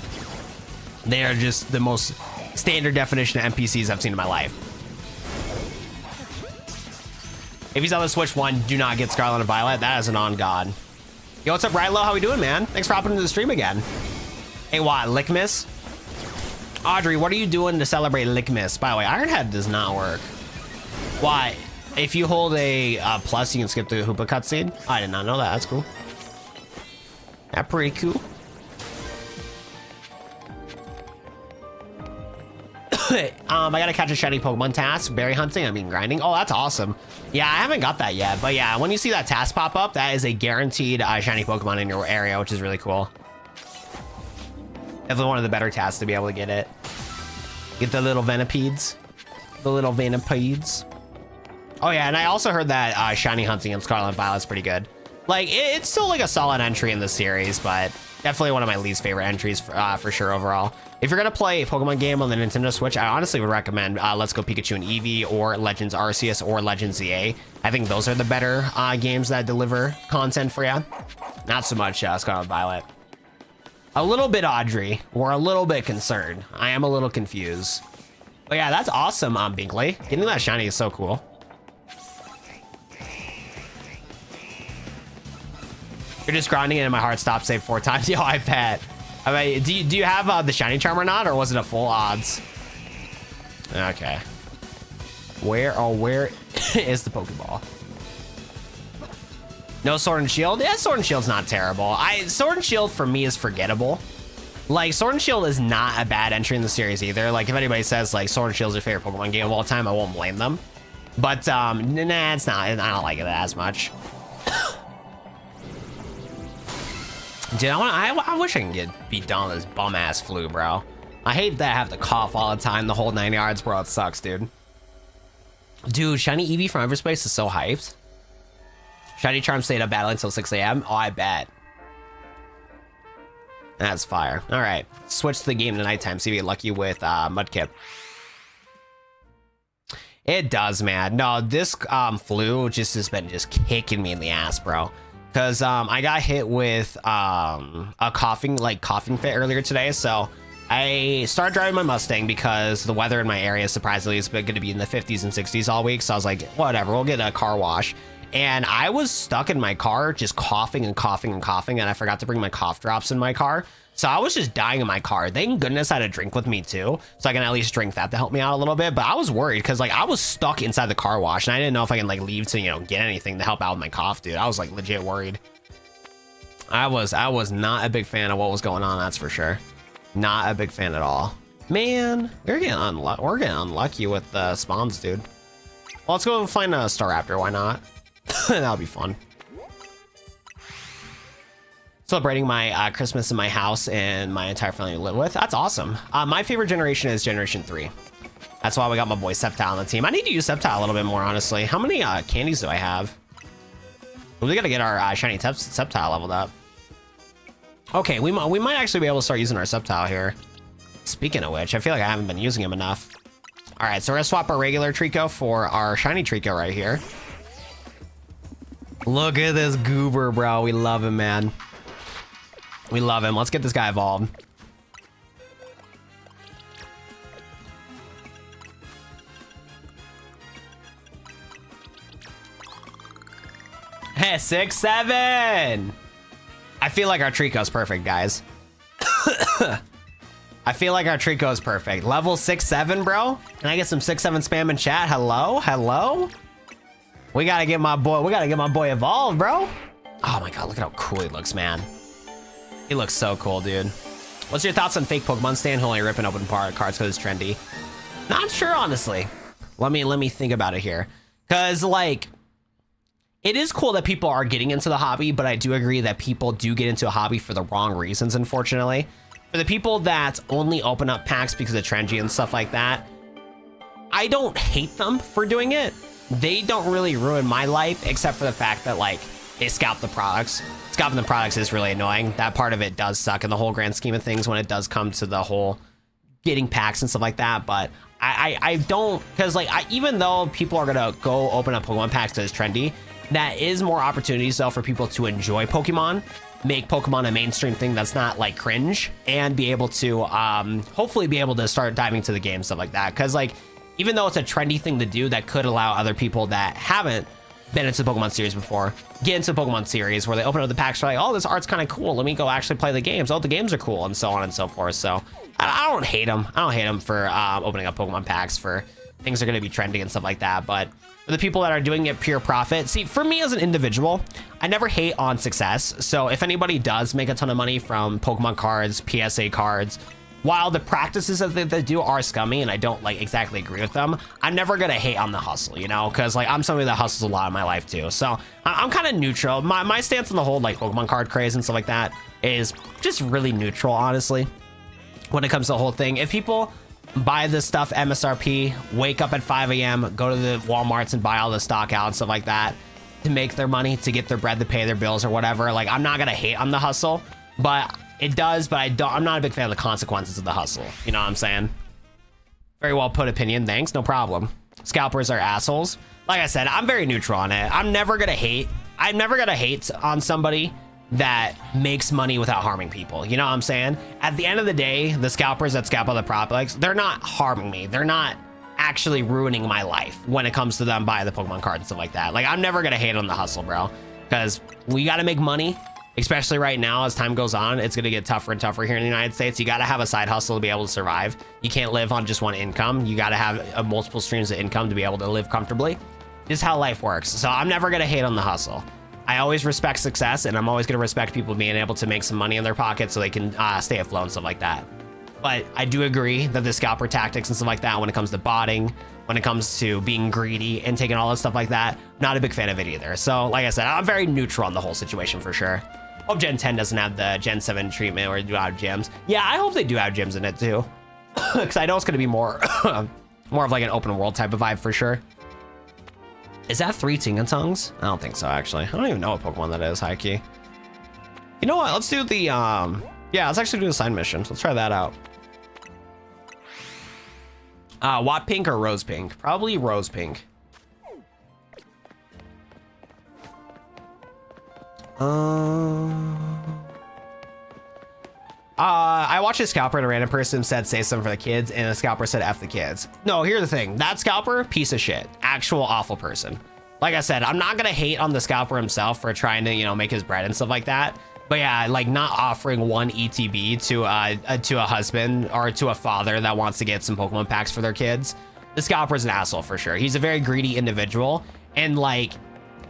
They are just the most standard definition of NPCs I've seen in my life. If he's on the Switch 1, do not get Scarlet and Violet. That is an on God. Yo, what's up, Rylo? How we doing, man? Thanks for hopping into the stream again. Hey, what, Lickmas? Audrey, what are you doing to celebrate Lickmas? By the way, Ironhead does not work. Why? If you hold a plus, you can skip the Hoopa cutscene. I did not know that. That's cool. That's pretty cool. I gotta catch a shiny Pokemon task. Berry hunting, I mean grinding. Oh, that's awesome. Yeah, I haven't got that yet. But yeah, when you see that task pop up, that is a guaranteed shiny Pokemon in your area, which is really cool. Definitely one of the better tasks to be able to get it. Get the little Venipedes. The little Venipedes. Oh yeah, and I also heard that shiny hunting in Scarlet and Violet is pretty good. Like, it's still like a solid entry in the series, but definitely one of my least favorite entries for sure overall. If you're gonna play a Pokemon game on the Nintendo Switch, I honestly would recommend Let's Go Pikachu and Eevee or Legends Arceus or Legends ZA. I think those are the better games that deliver content for you. Not so much Scarlet and Violet. A little bit Audrey. We're a little bit concerned. I am a little confused. But yeah, that's awesome, Binkley. Getting that shiny is so cool. You're just grinding it and my heart stopped save 4 times. Yo, I bet. I mean, do you have the shiny charm or not, or was it a full odds? Okay. Where is the Pokeball? No Sword and Shield? Yeah, Sword and Shield's not terrible. Sword and Shield for me is forgettable. Like, Sword and Shield is not a bad entry in the series either. Like, if anybody says like Sword and Shield is your favorite Pokemon game of all time, I won't blame them. But nah, it's not. I don't like it as much. Dude, I wish I can be done with this bum ass flu, bro. I hate that I have to cough all the time, the whole 9 yards, bro. It sucks, dude. Dude, shiny Eevee from Everspace is so hyped. Shiny Charm stayed up battle until 6 a.m. Oh, I bet. That's fire. All right, switch the game to nighttime. See if you get lucky with Mudkip. It does, man. No, this flu just has been just kicking me in the ass, bro. Because I got hit with a coughing fit earlier today, so I started driving my Mustang because the weather in my area surprisingly is going to be in the 50s and 60s all week. So I was like, whatever, we'll get a car wash. And I was stuck in my car just coughing and coughing and coughing, and I forgot to bring my cough drops in my car. So I was just dying in my car. Thank goodness I had a drink with me too, so I can at least drink that to help me out a little bit. But I was worried because like I was stuck inside the car wash, and I didn't know if I can like leave to, you know, get anything to help out with my cough, dude. I was like legit worried. I was not a big fan of what was going on, that's for sure. Not a big fan at all. Man, we're getting unlucky with the spawns, dude. Well, let's go and find a Staraptor. Why not? That'll be fun. Celebrating my Christmas in my house and my entire family live with. That's awesome. My favorite generation is Generation 3. That's why we got my boy Sceptile on the team. I need to use Sceptile a little bit more, honestly. How many candies do I have? We gotta get our shiny Sceptile leveled up. Okay, we might actually be able to start using our Sceptile here. Speaking of which, I feel like I haven't been using him enough. All right, so we're gonna swap our regular Trico for our shiny Trico right here. Look at this goober, bro. We love him, man. We love him. Let's get this guy evolved. Yeah, 6-7. I feel like our Trico's perfect, guys. I feel like our Trico is perfect. Level 6-7, bro. Can I get some 6-7 spam in chat? Hello, hello. We gotta get my boy. We gotta get my boy evolved, bro. Oh my god, look at how cool he looks, man. He looks so cool, dude. What's your thoughts on fake Pokemon stand who only ripping open cards because it's trendy? Not sure, honestly. Let me think about it here, cause like, it is cool that people are getting into the hobby, but I do agree that people do get into a hobby for the wrong reasons, unfortunately. For the people that only open up packs because of trendy and stuff like that, I don't hate them for doing it. They don't really ruin my life, except for the fact that like they scalp the products. Scalping the products is really annoying. That part of it does suck in the whole grand scheme of things when it does come to the whole getting packs and stuff like that. But I don't, because like even though people are gonna go open up Pokemon packs because it's trendy, that is more opportunities though for people to enjoy Pokemon, make Pokemon a mainstream thing that's not like cringe, and be able to hopefully be able to start diving to the game, stuff like that. Because like, even though it's a trendy thing to do, that could allow other people that haven't been into the Pokemon series before get into the Pokemon series, where they open up the packs, like, oh, this art's kind of cool, let me go actually play the games. Oh, the games are cool, and so on and so forth. So I don't hate them. I don't hate them for opening up Pokemon packs for things that are going to be trendy and stuff like that. But for the people that are doing it pure profit, see, for me as an individual, I never hate on success. So if anybody does make a ton of money from Pokemon cards, PSA cards, while the practices that they do are scummy and I don't like exactly agree with them, I'm never gonna hate on the hustle, you know, because like I'm somebody that hustles a lot in my life too. So I'm kind of neutral. My stance on the whole like Pokemon card craze and stuff like that is just really neutral, honestly, when it comes to the whole thing. If people buy this stuff MSRP, wake up at 5 a.m., go to the Walmarts and buy all the stock out and stuff like that to make their money, to get their bread, to pay their bills or whatever, like I'm not gonna hate on the hustle, but it does, but I'm not a big fan of the consequences of the hustle. You know what I'm saying? Very well put opinion. Thanks. No problem. Scalpers are assholes. Like I said, I'm very neutral on it. I'm never going to hate. I'm never going to hate on somebody that makes money without harming people. You know what I'm saying? At the end of the day, the scalpers that scalp other products, they're not harming me. They're not actually ruining my life when it comes to them buying the Pokemon cards and stuff like that. Like, I'm never going to hate on the hustle, bro, because we got to make money. Especially right now, as time goes on, it's going to get tougher and tougher here in the United States. You got to have a side hustle to be able to survive. You can't live on just one income. You got to have multiple streams of income to be able to live comfortably. This is how life works. So I'm never going to hate on the hustle. I always respect success, and I'm always going to respect people being able to make some money in their pocket so they can stay afloat and stuff like that. But I do agree that the scalper tactics and stuff like that, when it comes to botting, when it comes to being greedy and taking all this stuff like that, not a big fan of it either. So like I said, I'm very neutral on the whole situation for sure. Hope Gen 10 doesn't have the Gen 7 treatment or do have gyms. Yeah, I hope they do have gyms in it too, because I know it's going to be more more of like an open world type of vibe for sure. Is that 3 Tingatongs? I don't think so, actually. I don't even know what Pokemon that is, high key. You know what? Let's do the yeah, let's actually do the side missions. Let's try that out. Watt Pink or Rose Pink? Probably Rose Pink. I watched a scalper and a random person said say something for the kids, and the scalper said F the kids. No, here's the thing. That scalper, piece of shit. Actual awful person. Like I said, I'm not gonna hate on the scalper himself for trying to, you know, make his bread and stuff like that. But yeah, like not offering 1 ETB to a husband or to a father that wants to get some Pokemon packs for their kids. The scalper's an asshole for sure. He's a very greedy individual, and like,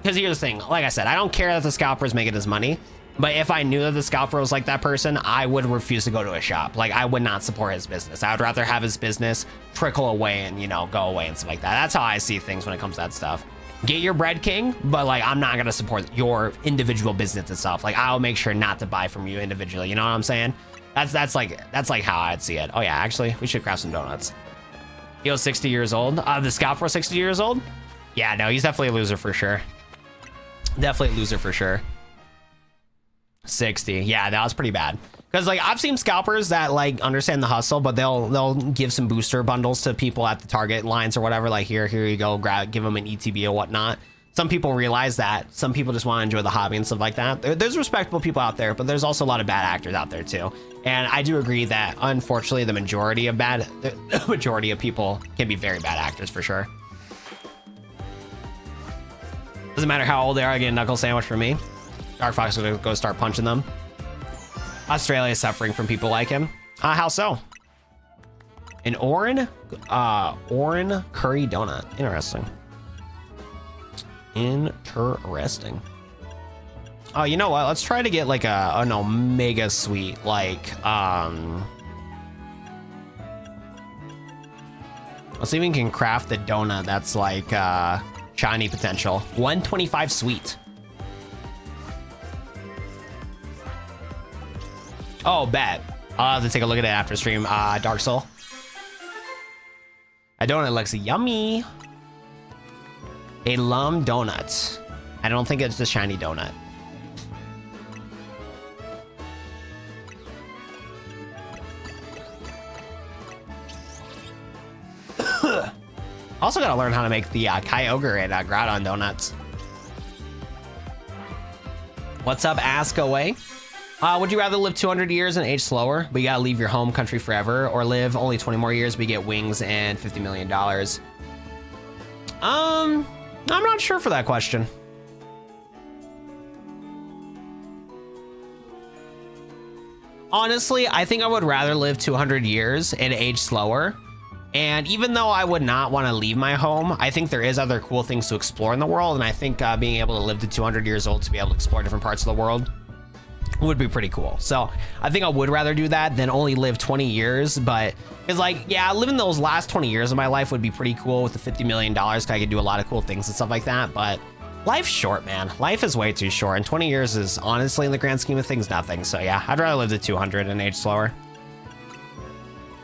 because here's the thing, like I said, I don't care that the scalper is making his money, but if I knew that the scalper was like that person, I would refuse to go to a shop. Like, I would not support his business. I would rather have his business trickle away and, you know, go away and stuff like that. That's how I see things when it comes to that stuff. Get your bread, king, but like, I'm not gonna support your individual business and stuff. Like, I'll make sure not to buy from you individually. You know what I'm saying? That's like how I'd see it. Oh yeah, actually, we should craft some donuts. He was 60 years old. The scalper was 60 years old? Yeah, no, he's definitely a loser for sure. Definitely a loser for sure. 60. Yeah, that was pretty bad. Because like, I've seen scalpers that like understand the hustle, but they'll give some booster bundles to people at the Target lines or whatever. Like, here you go, give them an ETB or whatnot. Some people realize that. Some people just want to enjoy the hobby and stuff like that. There's respectable people out there, but there's also a lot of bad actors out there too. And I do agree that unfortunately the majority of people can be very bad actors for sure. Doesn't matter how old they are, I get a knuckle sandwich from me. Dark Fox is gonna go start punching them. Australia is suffering from people like him. How so? An Oran curry donut. Interesting. Interesting. Oh, you know what? Let's try to get like an omega sweet, like, let's see if we can craft the donut that's like shiny potential. 125 sweet. Oh, bet. I'll have to take a look at it after stream. Dark Soul. A donut looks yummy. A Lum donut. I don't think it's a shiny donut. Also gotta learn how to make the Kyogre and Groudon donuts. What's up, Ask Away? Would you rather live 200 years and age slower, but you gotta leave your home country forever, or live only 20 more years but you get wings and $50 million? I'm not sure for that question. Honestly, I think I would rather live 200 years and age slower. And even though I would not want to leave my home, I think there is other cool things to explore in the world. And I think being able to live to 200 years old to be able to explore different parts of the world would be pretty cool. So I think I would rather do that than only live 20 years. But it's like, yeah, living those last 20 years of my life would be pretty cool with the $50 million, because I could do a lot of cool things and stuff like that. But life's short, man. Life is way too short. And 20 years is honestly, in the grand scheme of things, nothing. So yeah, I'd rather live to 200 and age slower.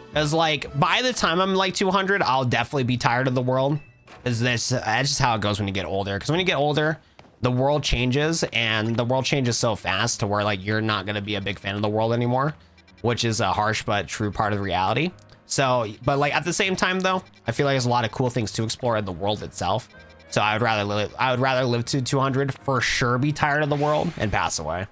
Because like by the time I'm like 200, I'll definitely be tired of the world. Because that's just how it goes when you get older. Because when you get older, the world changes, and the world changes so fast to where like you're not going to be a big fan of the world anymore, which is a harsh but true part of reality. So, but like at the same time though, I feel like there's a lot of cool things to explore in the world itself. So I would rather live to 200 for sure, be tired of the world and pass away.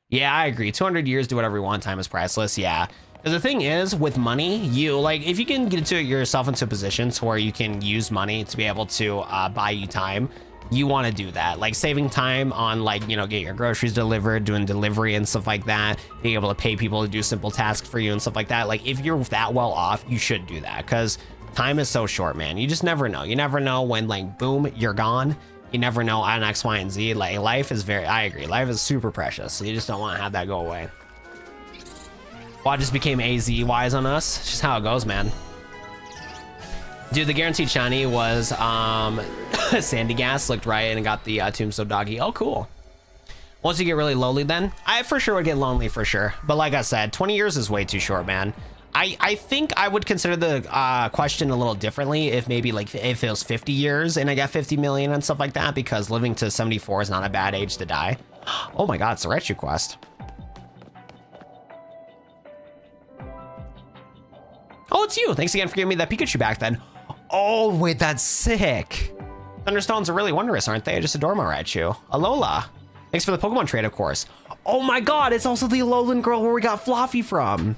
Yeah, I agree. 200 years, do whatever you want. Time is priceless. Yeah. The thing is, with money, you like, if you can get yourself into a position to where you can use money to be able to buy you time, you want to do that. Like saving time on like, you know, get your groceries delivered, doing delivery and stuff like that, being able to pay people to do simple tasks for you and stuff like that. Like if you're that well off, you should do that, because time is so short, man. You just never know. You never know when like, boom, you're gone. You never know on X, Y, and Z. Like life is I agree. Life is super precious. So you just don't want to have that go away. Well, I just became AZ wise on us. It's just how it goes, man. Dude, the guaranteed shiny was Sandy Gas. Looked right and got the Tombstone Doggy. Oh, cool. Once you get really lowly, then I for sure would get lonely for sure. But like I said, 20 years is way too short, man. I think I would consider the question a little differently if maybe like if it was 50 years and I got 50 million and stuff like that, because living to 74 is not a bad age to die. Oh my God, it's a Raichu quest. Oh, it's you. Thanks again for giving me that Pikachu back then. Oh, wait, that's sick. Thunderstones are really wondrous, aren't they? I just adore my Raichu. Alola. Thanks for the Pokemon trade, of course. Oh my God, it's also the Alolan girl where we got Fluffy from.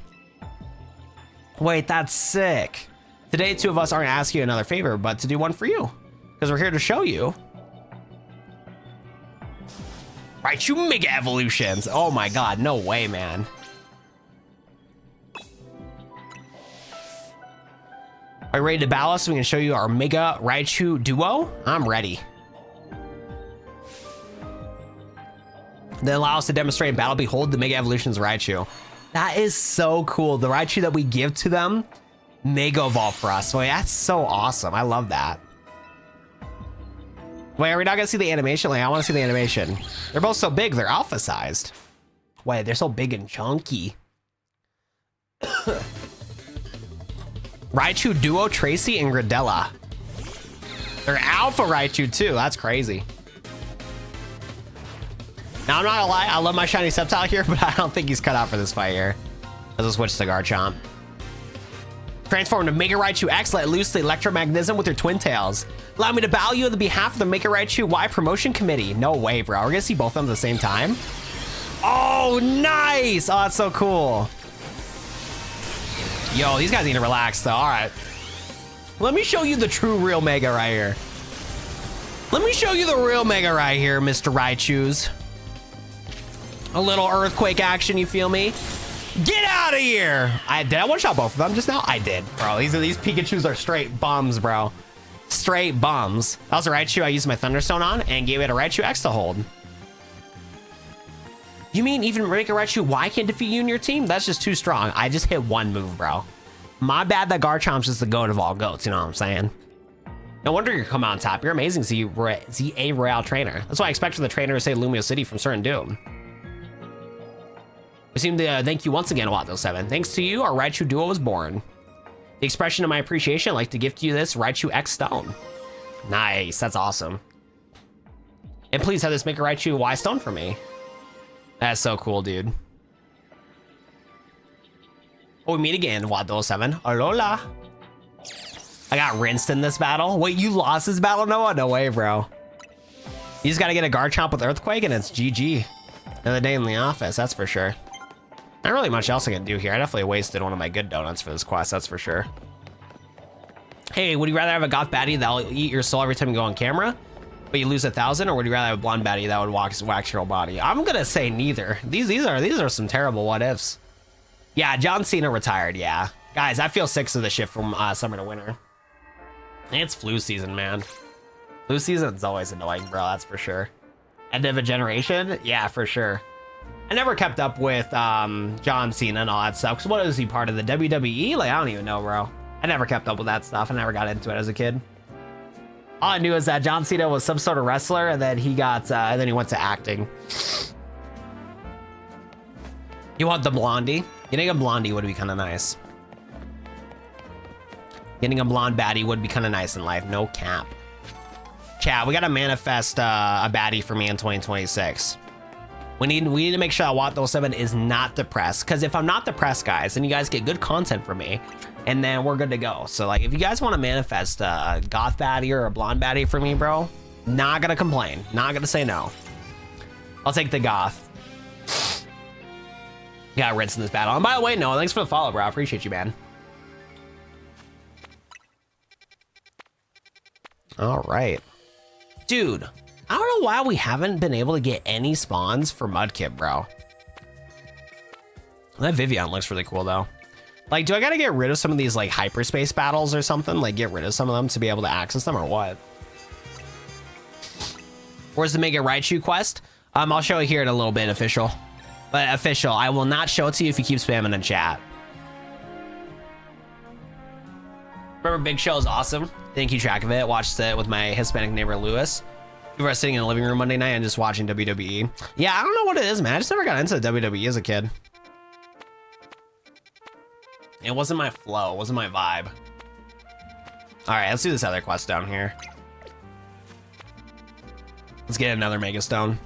Wait, that's sick. Today, two of us aren't asking you another favor, but to do one for you, because we're here to show you Raichu Mega Evolutions. Oh my God, no way, man. Are you ready to battle us so we can show you our Mega Raichu duo? I'm ready. Then allow us to demonstrate in battle. Behold the Mega Evolutions Raichu. That is so cool. The Raichu that we give to them, Mega Evolve for us. Wait, that's so awesome. I love that. Wait, are we not gonna see the animation? Like, I wanna see the animation. They're both so big, they're alpha sized. Wait, they're so big and chunky. Raichu Duo, Tracy and Gradella. They're Alpha Raichu too. That's crazy. Now, I'm not gonna lie, I love my shiny Sceptile here, but I don't think he's cut out for this fight here. Let's switch to Garchomp. Transform to Mega Raichu X, let loose the Electromagnetism with your twin tails. Allow me to bow you on the behalf of the Mega Raichu Y Promotion Committee. No way, bro. We're gonna see both of them at the same time. Oh, nice. Oh, that's so cool. Yo, these guys need to relax though. All right. Let me show you the true real Mega right here. Let me show you the real Mega right here, Mr. Raichus. A little earthquake action, you feel me? Get out of here! Did I one-shot both of them just now? I did, bro. These Pikachus are straight bums, bro. Straight bums. That was a Raichu I used my Thunderstone on and gave it a Raichu X to hold. You mean even Mega Raichu Y can't defeat you and your team? That's just too strong. I just hit one move, bro. My bad that Garchomp's just the goat of all goats, you know what I'm saying? No wonder you're coming on top. You're amazing, ZA Royale Trainer. That's why I expect for the trainer to say Lumiose City from Certain Doom. We seem to thank you once again, Wato7. Thanks to you, our Raichu duo was born. The expression of my appreciation, I'd like to gift you this Raichu X stone. Nice, that's awesome. And please have this Mega Raichu Y stone for me. That's so cool, dude. Oh, we meet again, Wato7. Alola. I got rinsed in this battle. Wait, you lost this battle, Noah? No way, bro. You just gotta get a Garchomp with Earthquake and it's GG. Another day in the office, that's for sure. Not really much else I can do here. I definitely wasted one of my good donuts for this quest, that's for sure. Hey, would you rather have a goth baddie that'll eat your soul every time you go on camera, but you lose 1,000, or would you rather have a blonde baddie that would wax your whole body? I'm gonna say neither. These are some terrible what ifs. Yeah, John Cena retired, yeah. Guys, I feel sick of the shift from summer to winter. It's flu season, man. Flu season's always annoying, bro, that's for sure. End of a generation? Yeah, for sure. I never kept up with John Cena and all that stuff. Cause what is he, part of the WWE? Like, I don't even know, bro. I never kept up with that stuff. I never got into it as a kid. All I knew is that John Cena was some sort of wrestler, and then he got, and then he went to acting. You want the blondie? Getting a blondie would be kind of nice. Getting a blonde baddie would be kind of nice in life. No cap. Chat, we gotta manifest a baddie for me in 2026. We need to make sure that Wato7 is not depressed, because if I'm not depressed, guys, then you guys get good content from me, and then we're good to go. So like, if you guys want to manifest a goth baddie or a blonde baddie for me, bro, not gonna complain, not gonna say no. I'll take the goth. Got rinsed in this battle. And by the way, Noah, thanks for the follow, bro. I appreciate you, man. All right. Dude, I don't know why we haven't been able to get any spawns for Mudkip, bro. That Vivian looks really cool, though. Like, do I gotta get rid of some of these, like, hyperspace battles or something? Like, get rid of some of them to be able to access them, or what? Where's the Mega Raichu quest? I'll show it here in a little bit, official. But official, I will not show it to you if you keep spamming in chat. Remember Big Show is awesome. Didn't keep track of it. Watched it with my Hispanic neighbor, Lewis. We were sitting in the living room Monday night and just watching WWE. Yeah, I don't know what it is, man. I just never got into WWE as a kid. It wasn't my flow. It wasn't my vibe. All right, let's do this other quest down here. Let's get another Mega Stone.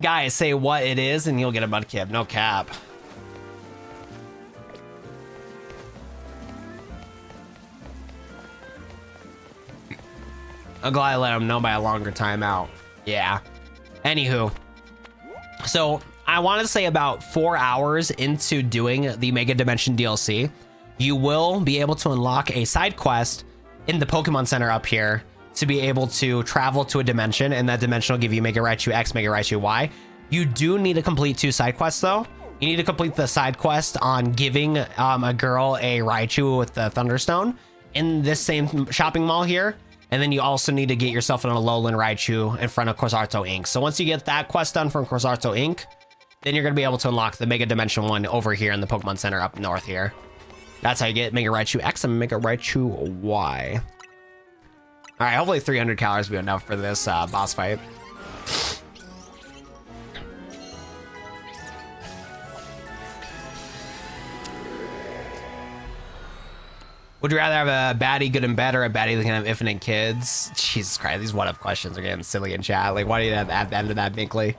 Guys, say what it is and you'll get a Mudkip. No cap. I'm glad I let him know by a longer timeout. Yeah. Anywho. So, I want to say about 4 hours into doing the Mega Dimension DLC, you will be able to unlock a side quest in the Pokemon Center up here to be able to travel to a dimension, and that dimension will give you Mega Raichu X, Mega Raichu Y. You do need to complete 2 side quests, though. You need to complete the side quest on giving a girl a Raichu with the Thunderstone in this same shopping mall here. And then you also need to get yourself an Alolan Raichu in front of Quasarto Inc. So once you get that quest done from Quasarto Inc., then you're going to be able to unlock the Mega Dimension one over here in the Pokemon Center up north here. That's how you get Mega Raichu X and Mega Raichu Y. All right, hopefully 300 calories will be enough for this boss fight. Would you rather have a baddie good and bad or a baddie that can have infinite kids? Jesus Christ, these what-if questions are getting silly in chat. Like, why do you have to add that into that, Binkley?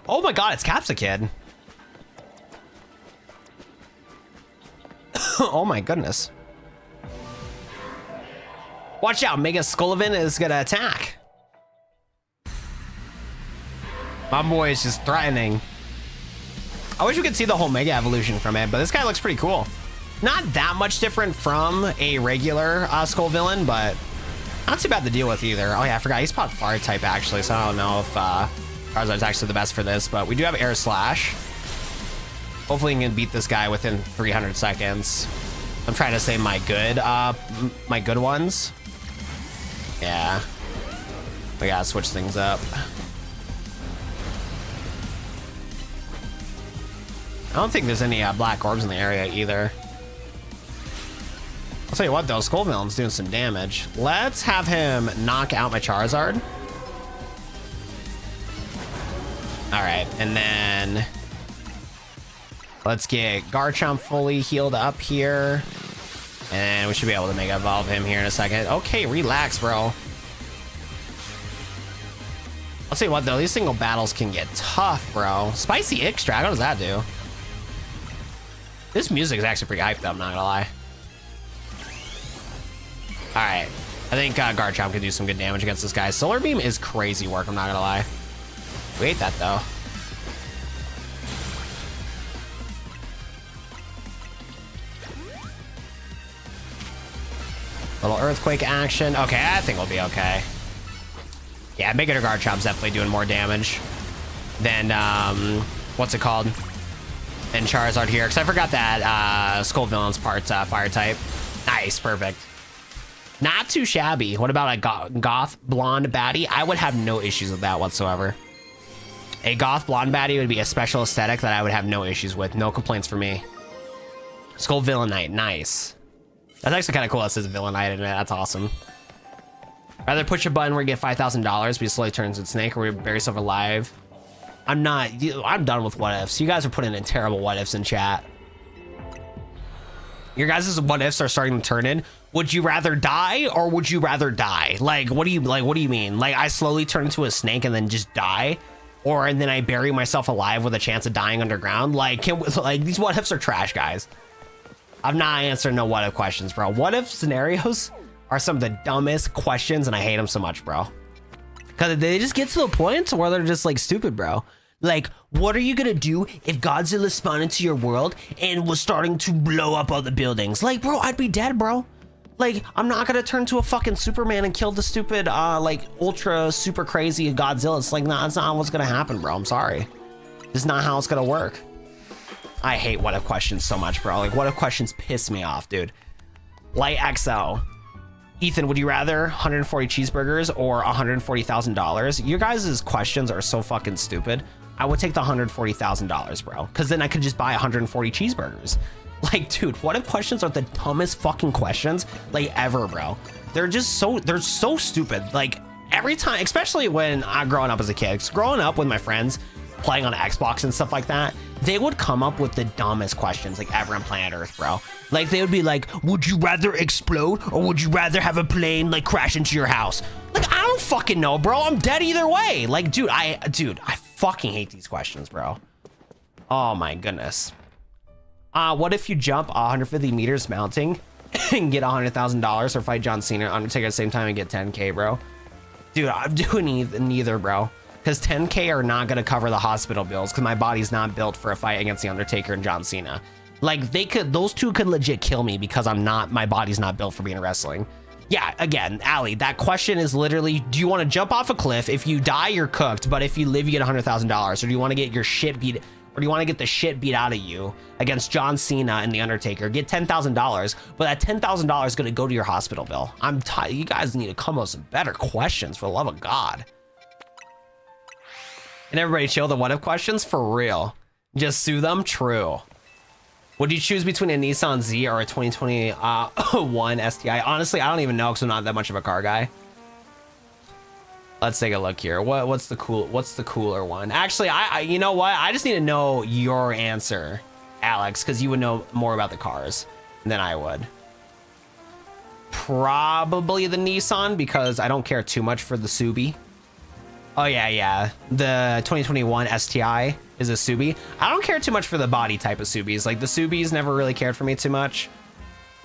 Oh my god, it's Capsakid. Oh my goodness. Watch out, Mega Skullivan is gonna attack. My boy is just threatening. I wish we could see the whole Mega evolution from it, but this guy looks pretty cool. Not that much different from a regular Skull villain, but not too bad to deal with either. Oh yeah, I forgot he's pot fire type actually, so I don't know if Charizard's actually the best for this, but we do have Air Slash. Hopefully we can beat this guy within 300 seconds. I'm trying to say my good ones. Yeah. We gotta switch things up. I don't think there's any black orbs in the area either. I'll tell you what though, Skull Villain's doing some damage. Let's have him knock out my Charizard. All right, and then let's get Garchomp fully healed up here. And we should be able to Mega Evolve him here in a second. Okay, relax, bro. I'll tell you what though, these single battles can get tough, bro. Spicy Extract, what does that do? This music is actually pretty hyped up, I'm not gonna lie. All right, I think Garchomp can do some good damage against this guy. Solar Beam is crazy work, I'm not gonna lie. We ate that though. Little Earthquake action. Okay, I think we'll be okay. Yeah, Mega Garchomp's definitely doing more damage than, what's it called? And Charizard here, because I forgot that Skull Villain's part fire type. Nice, perfect. Not too shabby. What about a Goth Blonde Baddie? I would have no issues with that whatsoever. A Goth Blonde Baddie would be a special aesthetic that I would have no issues with. No complaints for me. Skull Villainite, nice. That's actually kind of cool. That says Villainite in it. That's awesome. Rather push a button where you get $5,000, but you slowly turns into Snake, or bury yourself alive. I'm done with what ifs. You guys are putting in terrible what ifs in chat. Your guys' what ifs are starting to turn in. Would you rather die or would you rather die? Like, what do you mean? Like, I slowly turn into a snake and then just die, and then I bury myself alive with a chance of dying underground? Like, these what ifs are trash, guys. I'm not answering no what if questions, bro. What if scenarios are some of the dumbest questions, and I hate them so much, bro. Because they just get to the point where they're just like stupid, bro. Like, what are you gonna do if Godzilla spawned into your world and was starting to blow up all the buildings? Like, bro, I'd be dead, bro. Like, I'm not gonna turn to a fucking Superman and kill the stupid, like, ultra super crazy Godzilla. It's like, nah, that's not what's gonna happen, bro. I'm sorry. This is not how it's gonna work. I hate what if questions so much, bro. Like, what if questions piss me off, dude. Light XO. Ethan, would you rather 140 cheeseburgers or $140,000? Your guys' questions are so fucking stupid. I would take the $140,000, bro, because then I could just buy 140 cheeseburgers. Like, dude, what if questions are the dumbest fucking questions, like, ever, bro? They're so stupid. Like, every time, especially when I'm growing up as a kid, growing up with my friends playing on Xbox and stuff like that, they would come up with the dumbest questions, like, ever on planet Earth, bro. Like, they would be like, would you rather explode or would you rather have a plane, like, crash into your house? Like, I don't fucking know, bro. I'm dead either way. Like, dude, I fucking hate these questions, bro. Oh my goodness. What if you jump 150 meters mounting and get $100,000, or fight John Cena and Undertaker at the same time and get 10K, bro? Dude, I'm doing neither, bro. Because 10K are not gonna cover the hospital bills, because my body's not built for a fight against the Undertaker and John Cena. Like, those two could legit kill me because my body's not built for being wrestling. Yeah, again, Allie, that question is literally, do you want to jump off a cliff? If you die, you're cooked, but if you live, you get $100,000. Or do you want to get your shit beat, or do you want to get the shit beat out of you against John Cena and the Undertaker? Get $10,000, but that $10,000 is gonna go to your hospital bill. I'm tired. You guys need to come up with some better questions, for the love of God. And everybody chill the what if questions for real. Just sue them. True. Would you choose between a Nissan Z or a 2021 STI? Honestly, I don't even know, because I'm not that much of a car guy. Let's take a look here. What's the cooler one? Actually, you know what? I just need to know your answer, Alex, because you would know more about the cars than I would. Probably the Nissan, because I don't care too much for the Subi. Oh yeah, the 2021 STI is a Subi. I don't care too much for the body type of Subis. Like, the Subis never really cared for me too much.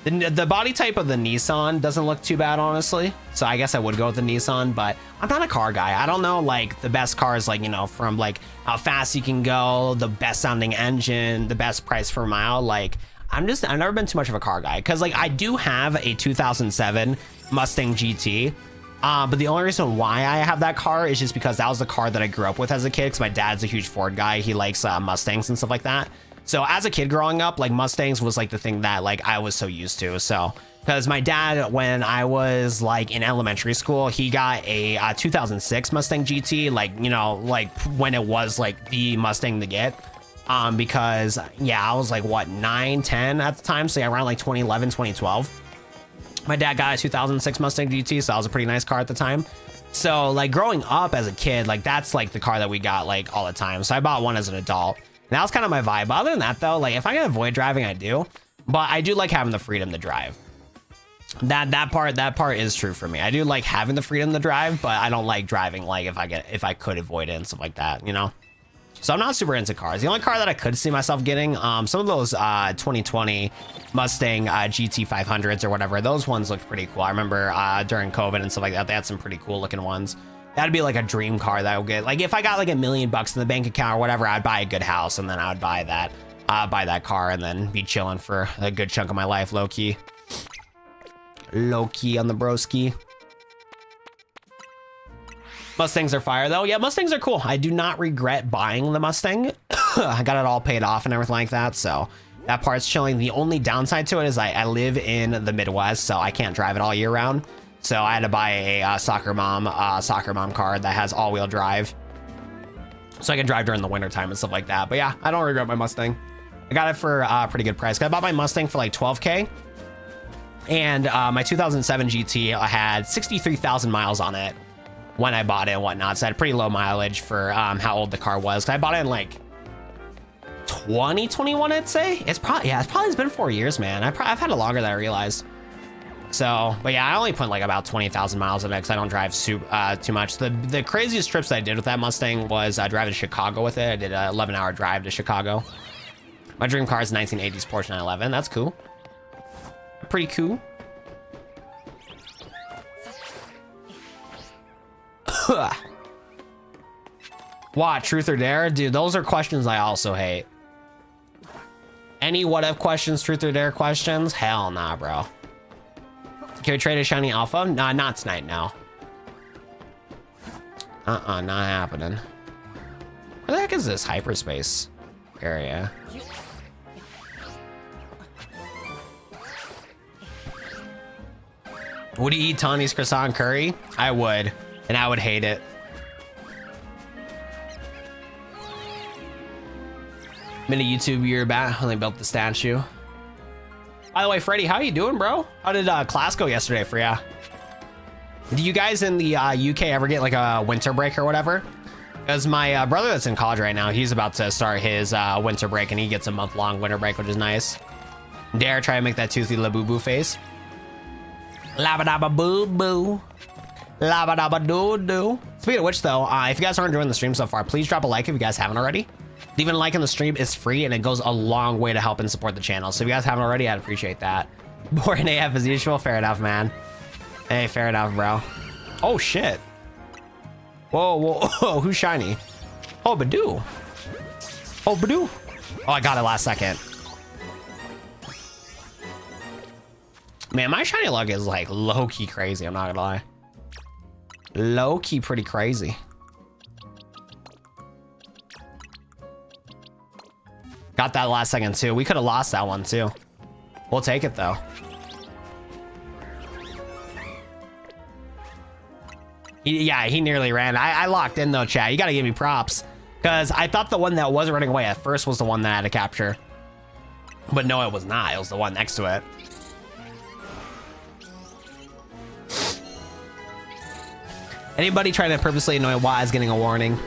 The body type of the Nissan doesn't look too bad, honestly. So I guess I would go with the Nissan, but I'm not a car guy. I don't know, like, the best cars, like, you know, from, like, how fast you can go, the best sounding engine, the best price per mile. Like, I've never been too much of a car guy, because like I do have a 2007 Mustang GT. But the only reason why I have that car is just because that was the car that I grew up with as a kid, because my dad's a huge Ford guy. He likes Mustangs and stuff like that. So as a kid growing up, like Mustangs was like the thing that like I was so used to. So because my dad, when I was like in elementary school, he got a 2006 Mustang GT, like, you know, like when it was like the Mustang to get. Because yeah, I was like what, 9, 10 at the time. So yeah, around like 2011, 2012. My dad got a 2006 Mustang GT, so that was a pretty nice car at the time. So like growing up as a kid, like that's like the car that we got like all the time. So I bought one as an adult. And that was kind of my vibe. But other than that though, like if I can avoid driving, I do. But I do like having the freedom to drive. That part is true for me. I do like having the freedom to drive, but I don't like driving like if I could avoid it and stuff like that, you know? So I'm not super into cars. The only car that I could see myself getting, some of those 2020 Mustang GT 500s or whatever, those ones looked pretty cool. I remember during COVID and stuff like that, they had some pretty cool looking ones. That'd be like a dream car that I would get. Like if I got like $1 million in the bank account or whatever, I'd buy a good house and then I would buy that car and then be chilling for a good chunk of my life, low key. Low key on the broski. Mustangs are fire though. Yeah, Mustangs are cool. I do not regret buying the Mustang. I got it all paid off and everything like that, so that part's chilling. The only downside to it is I live in the Midwest, so I can't drive it all year round. So I had to buy a soccer mom car that has all-wheel drive, so I can drive during the winter time and stuff like that. But yeah, I don't regret my Mustang. I got it for a pretty good price. I bought my Mustang for like $12K, and my 2007 GT had 63,000 miles on it when I bought it and whatnot. So I had pretty low mileage for how old the car was. I bought it in like 2021, I'd say. It's probably been 4 years, man. I've had it longer than I realized. So, but yeah, I only put like about 20,000 miles in it because I don't drive too much. The craziest trips I did with that Mustang was driving to Chicago with it. I did an 11-hour drive to Chicago. My dream car is a 1980s Porsche 911. That's cool. Pretty cool. What, truth or dare? Dude, those are questions I also hate. Any what if questions, truth or dare questions? Hell nah, bro. Can we trade a shiny alpha? Nah, not tonight, no. Not happening. Where the heck is this hyperspace area? Would you eat Tawny's croissant curry? I would, and I would hate it. Been a YouTube year back when they built the statue. By the way, Freddy, how you doing, bro? How did class go yesterday for ya? Do you guys in the UK ever get like a winter break or whatever? Because my brother that's in college right now, he's about to start his winter break, and he gets a month-long winter break, which is nice. Dare try to make that toothy la-boo-boo face. Labba-dabba-boo-boo. Labba-dabba-doo-doo. Speaking of which, though, if you guys aren't enjoying the stream so far, please drop a like if you guys haven't already. Leaving a like on the stream is free, and it goes a long way to help and support the channel. So if you guys haven't already, I'd appreciate that. Boring AF as usual. Fair enough, man. Hey, fair enough, bro. Oh, shit. Whoa, whoa, whoa. Who's shiny? Oh, Badoo. Oh, Badoo. Oh, I got it last second. Man, my shiny luck is like low-key crazy. I'm not gonna lie. Low-key pretty crazy. Got that last second too. We could have lost that one too. We'll take it though. He nearly ran. I locked in though, chat. You gotta give me props. Because I thought the one that was running away at first was the one that I had to capture. But no, it was not. It was the one next to it. Anybody trying to purposely annoy Wise getting a warning?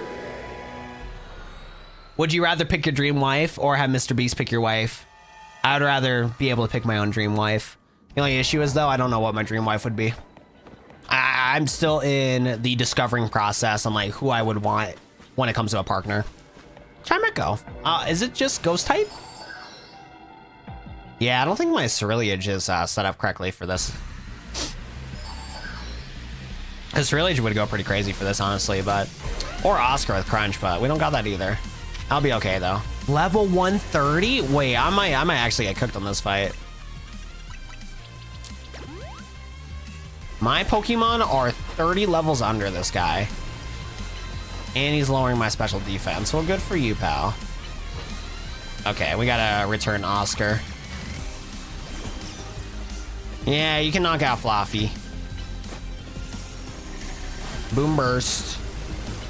Would you rather pick your dream wife or have Mr. Beast pick your wife? I would rather be able to pick my own dream wife. The only issue is though, I don't know what my dream wife would be. I'm still in the discovering process on like who I would want when it comes to a partner. Chimeco. Is it just ghost type? Yeah, I don't think my Ceruleage is set up correctly for this. The Ceruleage would go pretty crazy for this, honestly, but... Or Oscar with Crunch, but we don't got that either. I'll be okay, though. Level 130? Wait, I might actually get cooked on this fight. My Pokemon are 30 levels under this guy. And he's lowering my special defense. Well, good for you, pal. Okay, we gotta return Oscar. Yeah, you can knock out Fluffy. Boom Burst.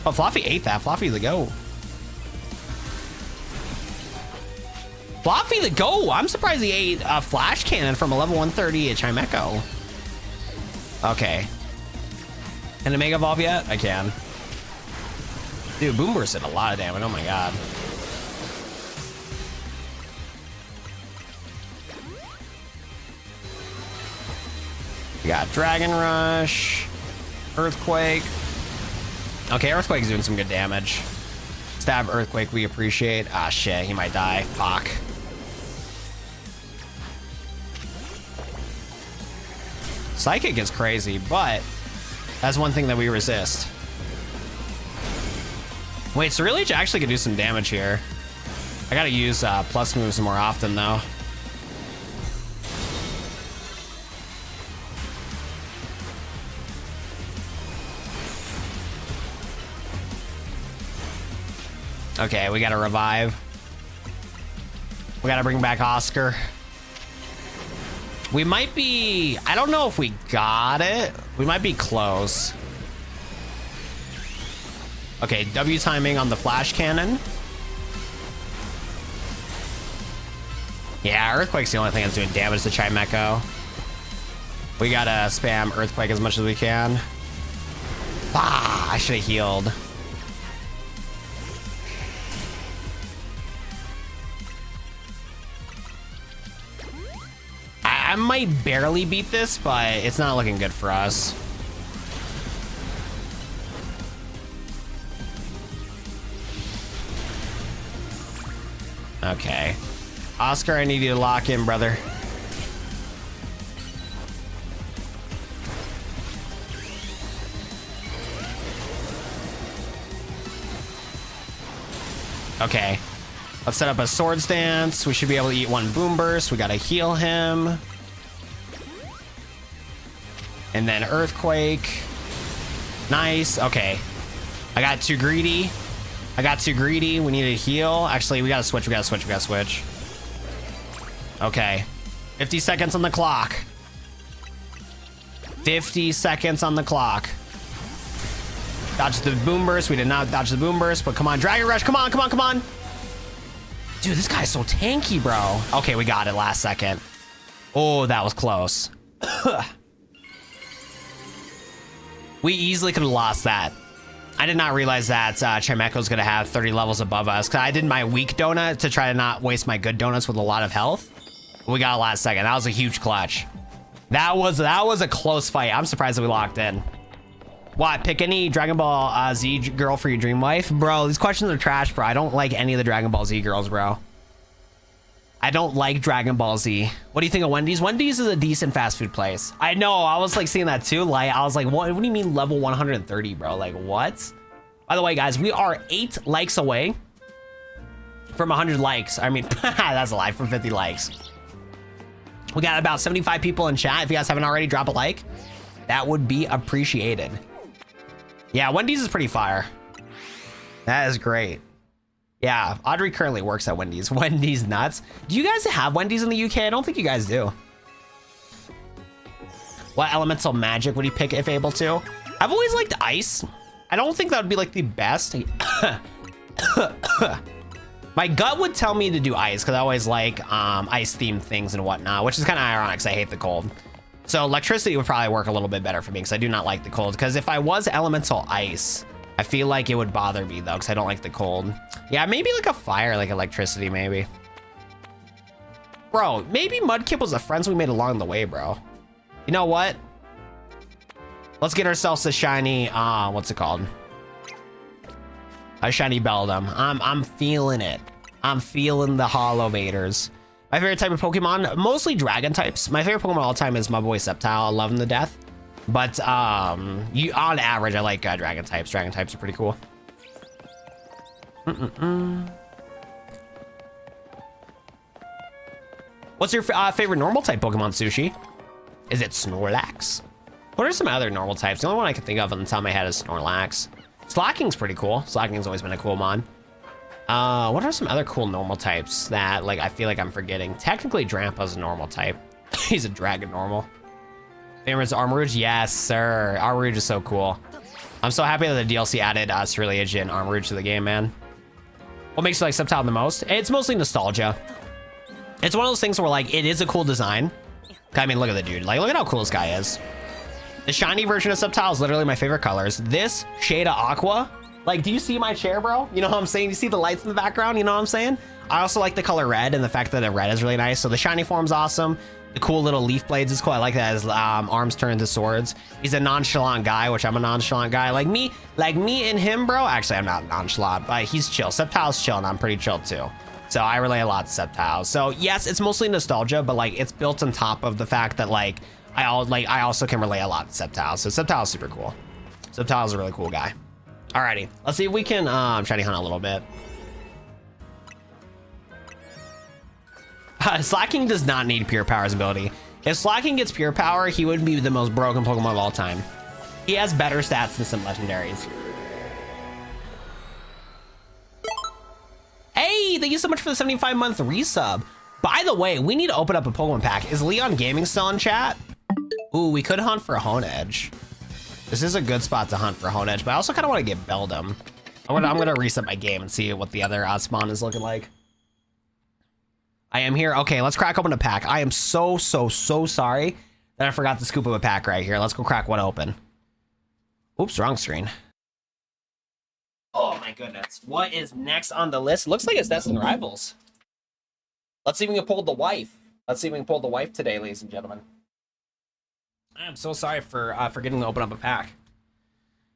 Oh, Fluffy ate that. Fluffy the go. Fluffy the go. I'm surprised he ate a Flash Cannon from a level 130 at Chimecho. Okay. Can I Mega Evolve yet? I can. Dude, Boom Burst did a lot of damage. Oh my god. We got Dragon Rush. Earthquake. Okay, Earthquake's doing some good damage. Stab Earthquake, we appreciate. Ah, shit, he might die. Fuck. Psychic is crazy, but that's one thing that we resist. Wait, Cerulean actually could do some damage here. I gotta use plus moves more often, though. Okay, we gotta revive. We gotta bring back Oscar. We might be... I don't know if we got it. We might be close. Okay, W timing on the Flash Cannon. Yeah, Earthquake's the only thing that's doing damage to Chimecho. We gotta spam Earthquake as much as we can. Ah, I should have healed. I might barely beat this, but it's not looking good for us. Okay. Oscar, I need you to lock in, brother. Okay. Let's set up a Swords Dance. We should be able to eat one Boom Burst. We gotta heal him. And then Earthquake. Nice. Okay. I got too greedy. We need to heal. Actually, we gotta switch. Okay. 50 seconds on the clock. 50 seconds on the clock. Dodge the Boom Burst. We did not dodge the Boom Burst, but come on. Dragon Rush. Come on. Dude, this guy's so tanky, bro. Okay, we got it last second. Oh, that was close. We easily could have lost that. I did not realize that Chimecho's gonna have 30 levels above us, because I did my weak donut to try to not waste my good donuts with a lot of health. We got it last second. That was a huge clutch. That was a close fight. I'm surprised that we locked in. What? Pick any Dragon Ball Z girl for your dream wife? Bro, these questions are trash, bro. I don't like any of the Dragon Ball Z girls, bro. I don't like Dragon Ball Z. What do you think of Wendy's? Wendy's is a decent fast food place. I know, I was like seeing that too. Like, I was like, what do you mean level 130, bro? Like, what? By the way, guys, we are 8 likes away from 100 likes. I mean, that's a lie, from 50 likes. We got about 75 people in chat. If you guys haven't already, drop a like. That would be appreciated. Yeah, Wendy's is pretty fire. That is great. Yeah, Audrey currently works at Wendy's. Wendy's nuts. Do you guys have Wendy's in the UK? I don't think you guys do. What elemental magic would you pick if able to? I've always liked ice. I don't think that would be like the best. My gut would tell me to do ice because I always like ice themed things and whatnot, which is kind of ironic because I hate the cold. So electricity would probably work a little bit better for me because I do not like the cold. Because if I was elemental ice, I feel like it would bother me though because I don't like the cold. Yeah, maybe like a fire, like electricity, maybe. Bro, maybe Mudkip was the friends we made along the way, bro. You know what? Let's get ourselves a shiny, what's it called? A shiny Beldum. I'm feeling it. I'm feeling the Hollow Vaders. My favorite type of Pokemon, mostly dragon types. My favorite Pokemon of all time is my boy Sceptile. I love him to death. But on average, I like dragon types. Dragon types are pretty cool. What's your favorite normal type Pokemon, Sushi? Is it Snorlax? What are some other normal types? The only one I can think of on the top of my head is Snorlax. Slacking's pretty cool. Slacking's always been a cool mon. What are some other cool normal types that like I feel like I'm forgetting? Technically, Drampa's a normal type. He's a dragon normal. Favorites Armarouge? Yes, sir. Armarouge is so cool. I'm so happy that the DLC added Cerulean and Armarouge to the game, man. What makes you like Sceptile the most? It's mostly nostalgia. It's one of those things where like it is a cool design. I mean, look at the dude. Like, look at how cool this guy is. The shiny version of Sceptile is literally my favorite colors. This shade of aqua. Like, do you see my chair, bro? You know what I'm saying? You see the lights in the background? You know what I'm saying? I also like the color red and the fact that the red is really nice. So the shiny form's awesome. The cool little leaf blades is cool. I like that his arms turn into swords. He's a nonchalant guy, which I'm a nonchalant guy. Like me and him, bro. Actually, I'm not nonchalant, but he's chill. Sceptile's chill, and I'm pretty chill too. So I relate a lot to Sceptile. So yes, it's mostly nostalgia, but like it's built on top of the fact that like I also can relate a lot to Sceptile. So Sceptile's super cool. Sceptile's a really cool guy. Alrighty, let's see if we can shiny hunt a little bit. Slacking does not need Pure Power's ability. If Slacking gets Pure Power, he would be the most broken Pokemon of all time. He has better stats than some legendaries. Hey, thank you so much for the 75-month resub. By the way, we need to open up a Pokemon pack. Is Leon Gaming still in chat? Ooh, we could hunt for Honedge. This is a good spot to hunt for Honedge, but I also kind of want to get Beldum. I'm gonna reset my game and see what the other spawn is looking like. I am here. Okay, let's crack open a pack. I am so sorry that I forgot to scoop up a pack right here. Let's go crack one open. Oops, wrong screen. Oh my goodness. What is next on the list? Looks like it's Destined Rivals. Let's see if we can pull the wife. Let's see if we can pull the wife today, ladies and gentlemen. I am so sorry for forgetting to open up a pack.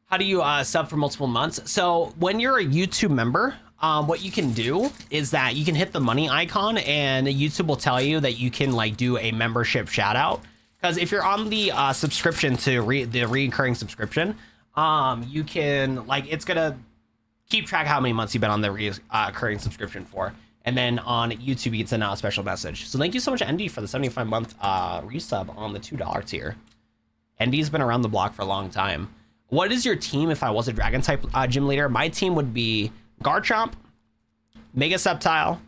How do you sub for multiple months? So when you're a YouTube member, what you can do is that you can hit the money icon and YouTube will tell you that you can like do a membership shout out. Because if you're on the subscription to the recurring subscription, you can like, it's gonna keep track of how many months you've been on the recurring subscription for. And then on YouTube, you can send out a special message. So thank you so much, Andy, for the 75-month resub on the $2 tier. Andy's been around the block for a long time. What is your team if I was a dragon type gym leader? My team would be Garchomp, Mega Sceptile,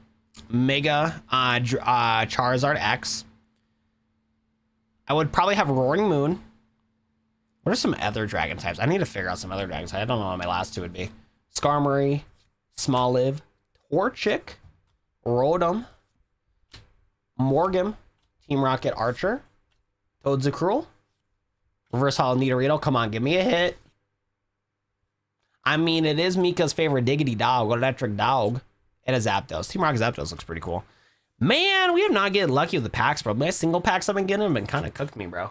Mega Charizard X. I would probably have Roaring Moon. What are some other dragon types? I need to figure out some other dragon types. I don't know what my last two would be. Skarmory, Smoliv, Torchic, Rotom, Morgem, Team Rocket Archer, Toadzacruel, Reverse Hollow Nidorino. Come on, give me a hit. I mean, it is Mika's favorite diggity dog, electric dog. And a Zapdos. Team Rocket Zapdos looks pretty cool. Man, we have not getting lucky with the packs, bro. My single packs I've been getting have been kind of cooking me, bro.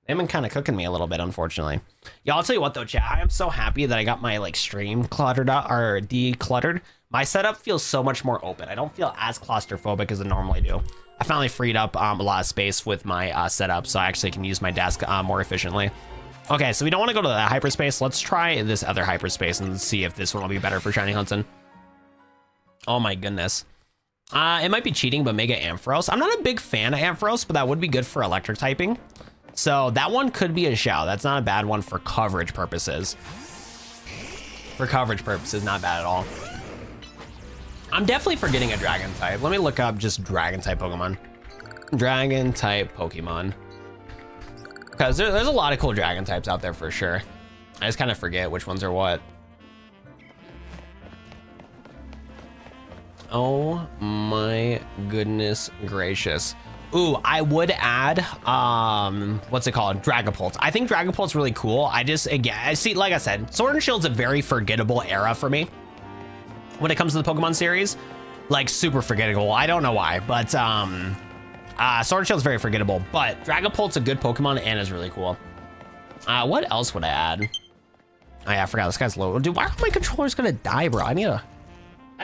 They've been kind of cooking me a little bit, unfortunately. Yeah, I'll tell you what though, chat. I am so happy that I got my like stream cluttered out or decluttered. My setup feels so much more open. I don't feel as claustrophobic as I normally do. I finally freed up a lot of space with my setup, so I actually can use my desk more efficiently. Okay, so we don't want to go to that hyperspace. Let's try this other hyperspace and see if this one will be better for shiny hunting. Oh my goodness. It might be cheating, but Mega Ampharos. I'm not a big fan of Ampharos, but that would be good for electric typing. So that one could be a shout. That's not a bad one for coverage purposes. For coverage purposes, not bad at all. I'm definitely forgetting a dragon type. Let me look up just dragon type Pokemon. Dragon type Pokemon. Because there's a lot of cool dragon types out there for sure. I just kind of forget which ones are what. Oh my goodness gracious. Ooh, I would add, what's it called? Dragapult. I think Dragapult's really cool. I see, like I said, Sword and Shield's a very forgettable era for me. When it comes to the Pokemon series, like super forgettable. I don't know why, but Sword and Shield's very forgettable, but Dragapult's a good Pokemon and is really cool. What else would I add? Oh yeah, I forgot this guy's low. Dude, why are my controllers gonna die, bro? I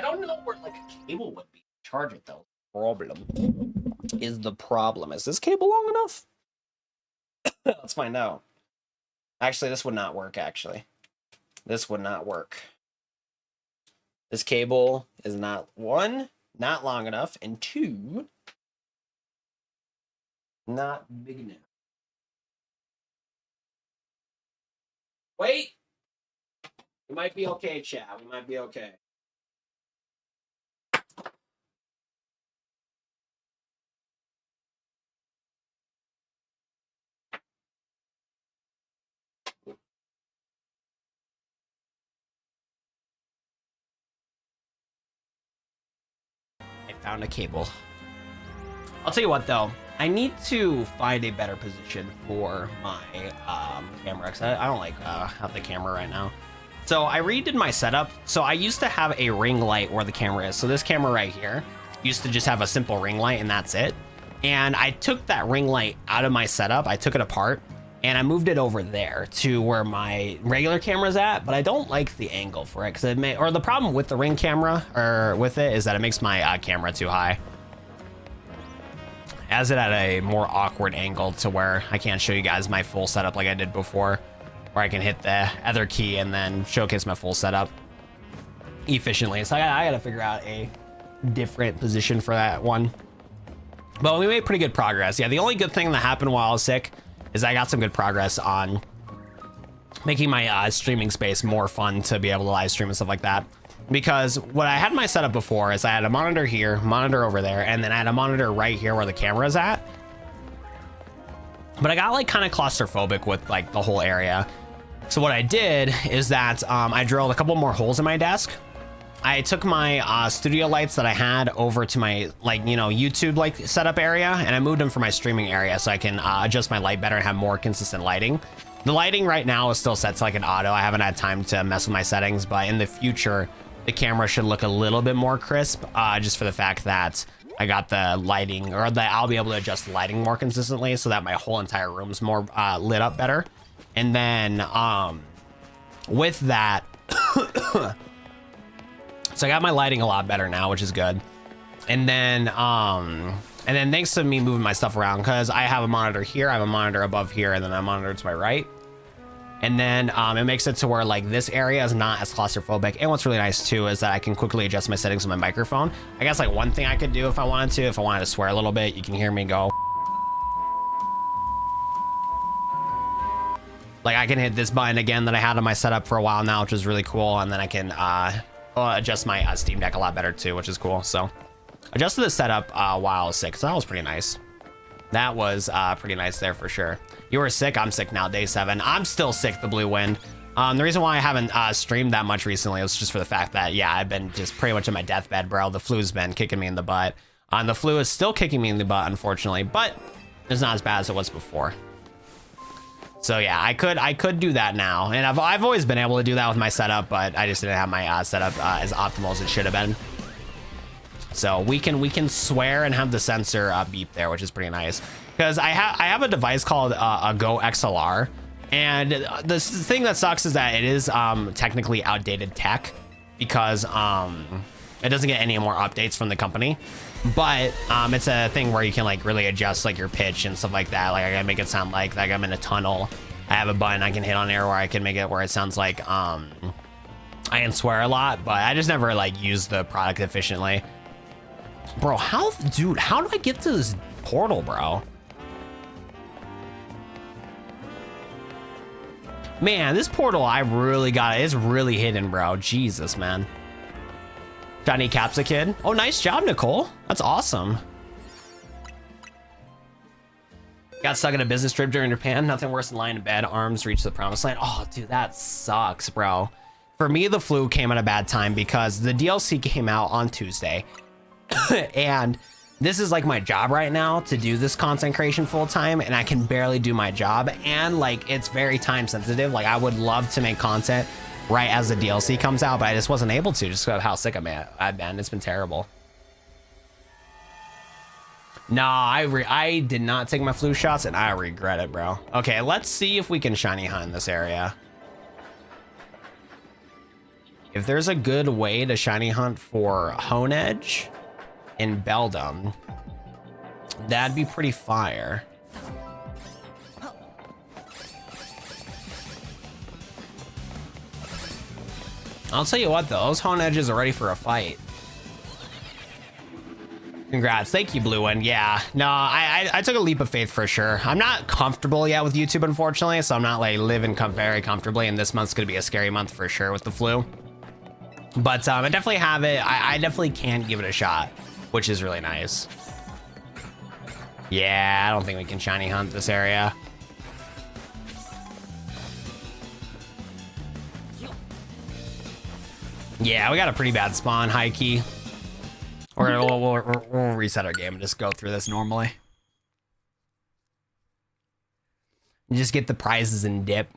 don't know where like a cable would be. Charge it though. Is the problem. Is this cable long enough? Let's find out. Actually, this would not work, actually. This would not work. This cable is not, one, not long enough, and two, Not big enough. Wait. We might be okay, chat. We might be okay. I found a cable. I'll tell you what, though. I need to find a better position for my camera, because I don't like have the camera right now. So I redid my setup. So I used to have a ring light where the camera is. So this camera right here used to just have a simple ring light and that's it. And I took that ring light out of my setup. I took it apart and I moved it over there to where my regular camera's at. But I don't like the angle for it because it may, or the problem with the ring camera or with it is that it makes my camera too high. Has it at a more awkward angle to where I can't show you guys my full setup like I did before, where I can hit the other key and then showcase my full setup efficiently. So I gotta figure out a different position for that one. But we made pretty good progress. Yeah, the only good thing that happened while I was sick is I got some good progress on making my streaming space more fun to be able to live stream and stuff like that. Because what I had my setup before is I had a monitor here, monitor over there, and then I had a monitor right here where the camera is at. But I got like kind of claustrophobic with like the whole area. So what I did is that I drilled a couple more holes in my desk. I took my studio lights that I had over to my like, you know, YouTube like setup area, and I moved them for my streaming area so I can adjust my light better and have more consistent lighting. The lighting right now is still set to like an auto. I haven't had time to mess with my settings, but in the future, the camera should look a little bit more crisp, just for the fact that I got the lighting, or that I'll be able to adjust the lighting more consistently so that my whole entire room's more lit up better. And then with that, so I got my lighting a lot better now, which is good. And then thanks to me moving my stuff around, because I have a monitor here, I have a monitor above here, and then a monitor to my right. And then it makes it to where like this area is not as claustrophobic. And what's really nice too is that I can quickly adjust my settings on my microphone. I guess like one thing I could do if I wanted to swear a little bit, you can hear me go. Like I can hit this button again that I had on my setup for a while now, which is really cool. And then I can adjust my Steam Deck a lot better too, which is cool. So adjusted the setup while I was sick, so that was pretty nice. That was pretty nice there for sure. You were sick, I'm sick now, day 7. I'm still sick, the blue wind. The reason why I haven't streamed that much recently was just for the fact that, yeah, I've been just pretty much in my deathbed, bro. The flu's been kicking me in the butt. The flu is still kicking me in the butt, unfortunately, but it's not as bad as it was before. So yeah, I could do that now. And I've always been able to do that with my setup, but I just didn't have my setup as optimal as it should have been. So we can swear and have the sensor beep there, which is pretty nice. Because I have a device called a Go XLR, and the thing that sucks is that it is technically outdated tech, because it doesn't get any more updates from the company. But it's a thing where you can like really adjust like your pitch and stuff like that. Like I can make it sound like I'm in a tunnel. I have a button I can hit on there where I can make it where it sounds like I can swear a lot, but I just never like use the product efficiently. Bro, how do I get to this portal, bro? Man, this portal I really got, it's really hidden, bro. Jesus, man. Johnny Cap's a kid. Oh, nice job, Nicole. That's awesome. Got stuck in a business trip during Japan. Nothing worse than lying in bed, arms reach the promised land. Oh, dude, that sucks, bro. For me, the flu came at a bad time because the DLC came out on Tuesday. And this is like my job right now, to do this content creation full time, and I can barely do my job, and like it's very time sensitive. Like I would love to make content right as the DLC comes out, but I just wasn't able to, just because of how sick I've been. It's been terrible. No, I did not take my flu shots, and I regret it, bro. Okay, let's see if we can shiny hunt in this area. If there's a good way to shiny hunt for Hone Edge in Beldum, that'd be pretty fire. I'll tell you what though, those Hone Edges are ready for a fight. Congrats. Thank you, Blue One. Yeah, no, I took a leap of faith for sure. I'm not comfortable yet with YouTube, unfortunately, so I'm not like living very comfortably, and this month's gonna be a scary month for sure with the flu. But I definitely have it. I definitely can give it a shot, which is really nice. Yeah, I don't think we can shiny hunt this area. Yeah, we got a pretty bad spawn, high key. We'll reset our game and just go through this normally. And just get the prizes and dip.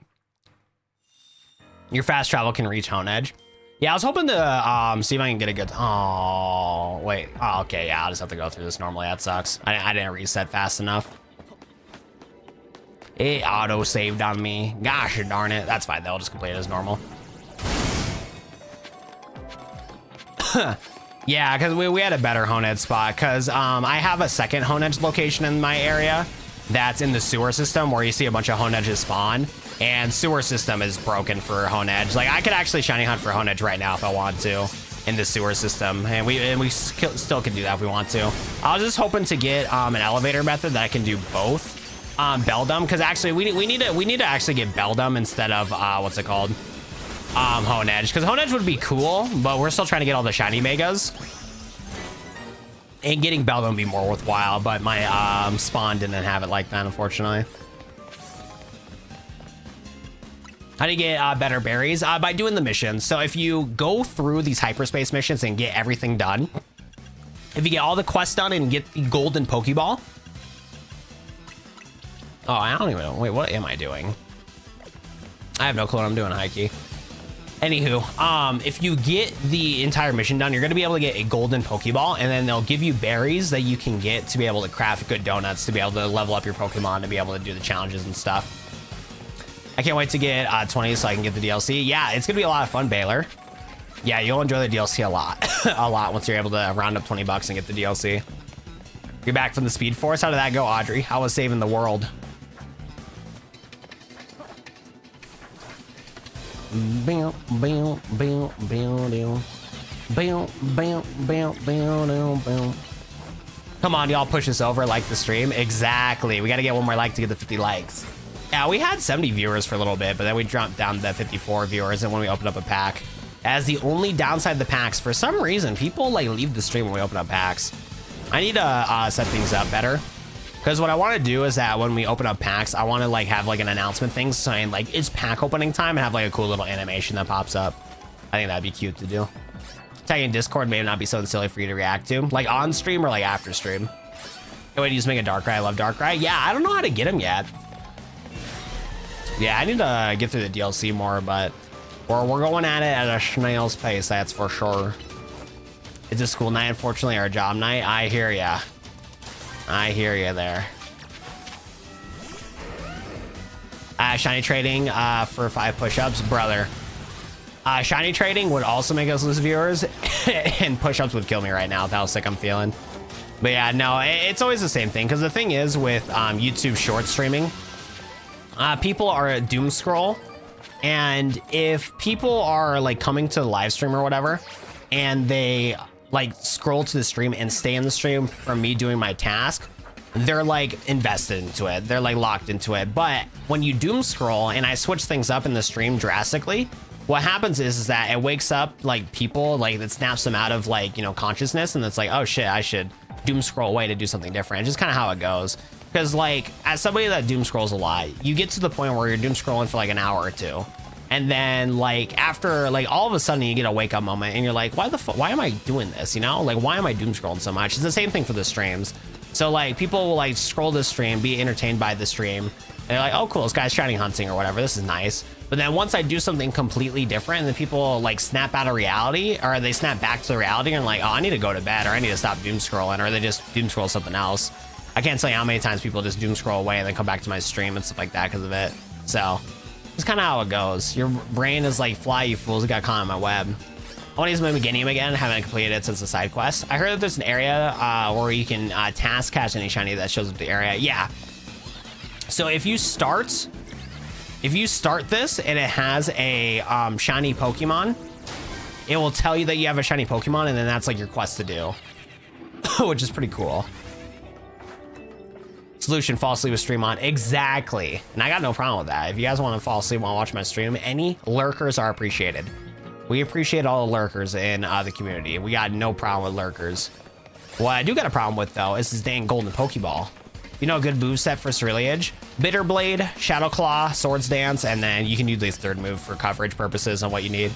Your fast travel can reach Hone Edge. Yeah, I was hoping to see if I can get a good... Oh, wait. Oh, okay, yeah, I'll just have to go through this normally. That sucks. I didn't reset fast enough. It auto-saved on me. Gosh darn it. That's fine, though. I'll just complete it as normal. Yeah, because we had a better Hone Edge spot, because I have a second Hone Edge location in my area that's in the sewer system where you see a bunch of Hone Edges spawn, and sewer system is broken for Hone Edge. Like, I could actually shiny hunt for Hone Edge right now if I want to in the sewer system, and we still can do that if we want to. I was just hoping to get an elevator method that I can do both Beldum, because actually we need to actually get Beldum instead of what's it called? Hone Edge, because Hone Edge would be cool, but we're still trying to get all the shiny megas, and getting Beldum would be more worthwhile, but my spawn didn't have it like that, unfortunately. How do you get better berries? By doing the missions. So if you go through these hyperspace missions and get everything done, if you get all the quests done and get the golden Pokeball. Oh, I don't even know. Wait, what am I doing? I have no clue what I'm doing, Heike. Anywho, if you get the entire mission done, you're going to be able to get a golden Pokeball, and then they'll give you berries that you can get to be able to craft good donuts, to be able to level up your Pokemon, to be able to do the challenges and stuff. I can't wait to get 20 so I can get the DLC. Yeah, it's going to be a lot of fun, Baylor. Yeah, you'll enjoy the DLC a lot. A lot once you're able to round up 20 bucks and get the DLC. You're back from the Speed Force. How did that go, Audrey? How was saving the world? Come on, y'all, push us over, like the stream. Exactly. We got to get one more like to get the 50 likes. Yeah, we had 70 viewers for a little bit, but then we dropped down to 54 viewers, and when we opened up a pack. As the only downside of the packs, for some reason, people like leave the stream when we open up packs. I need to set things up better. Because what I want to do is that when we open up packs, I want to like have like an announcement thing saying like it's pack opening time and have like a cool little animation that pops up. I think that'd be cute to do. Tagging Discord may not be something silly for you to react to, like on stream or like after stream. Hey, wait, you just make a Darkrai. I love Darkrai. Yeah, I don't know how to get him yet. Yeah, I need to get through the DLC more, but we're going at it at a snail's pace, that's for sure. It's a school night, unfortunately, or a job night. I hear ya. I hear you there. Shiny trading for 5 push-ups, brother. Shiny trading would also make us lose viewers, and push-ups would kill me right now with how sick I'm feeling. But yeah, no, it's always the same thing, because the thing is with YouTube short streaming, people are doom scroll, and if people are like coming to the live stream or whatever, and they like scroll to the stream and stay in the stream from me doing my task, they're like invested into it, they're like locked into it. But when you doom scroll and I switch things up in the stream drastically, what happens is that it wakes up like people, like it snaps them out of like, you know, consciousness, and it's like, oh shit, I should doom scroll away to do something different. It's just kind of how it goes. Because like as somebody that doom scrolls a lot, you get to the point where you're doom scrolling for like an hour or two, and then like after like all of a sudden you get a wake up moment and you're like, why am I doing this, you know? Like, why am I doom scrolling so much? It's the same thing for the streams. So like people will like scroll the stream, be entertained by the stream, and they're like, oh cool, this guy's shiny hunting or whatever, this is nice. But then once I do something completely different, then people like snap out of reality, or they snap back to the reality and like, oh, I need to go to bed, or I need to stop doom scrolling, or they just doom scroll something else. I can't tell you how many times people just doom scroll away and then come back to my stream and stuff like that because of it. So it's kind of how it goes. Your brain is like, fly, you fools, got caught on my web. I want to use my beginning again. Haven't completed it since the side quest. I heard that there's an area where you can task catch any shiny that shows up the area. Yeah. So if you start this and it has a shiny Pokemon, it will tell you that you have a shiny Pokemon, and then that's like your quest to do. which is pretty cool. Solution, fall asleep with stream on. Exactly. And I got no problem with that. If you guys want to fall asleep while watching my stream, any lurkers are appreciated. We appreciate all the lurkers in the community. We got no problem with lurkers. What I do got a problem with, though, is this dang golden Pokeball. You know, a good moveset for Cerulean? Bitter Blade, Shadow Claw, Swords Dance, and then you can use the third move for coverage purposes on what you need.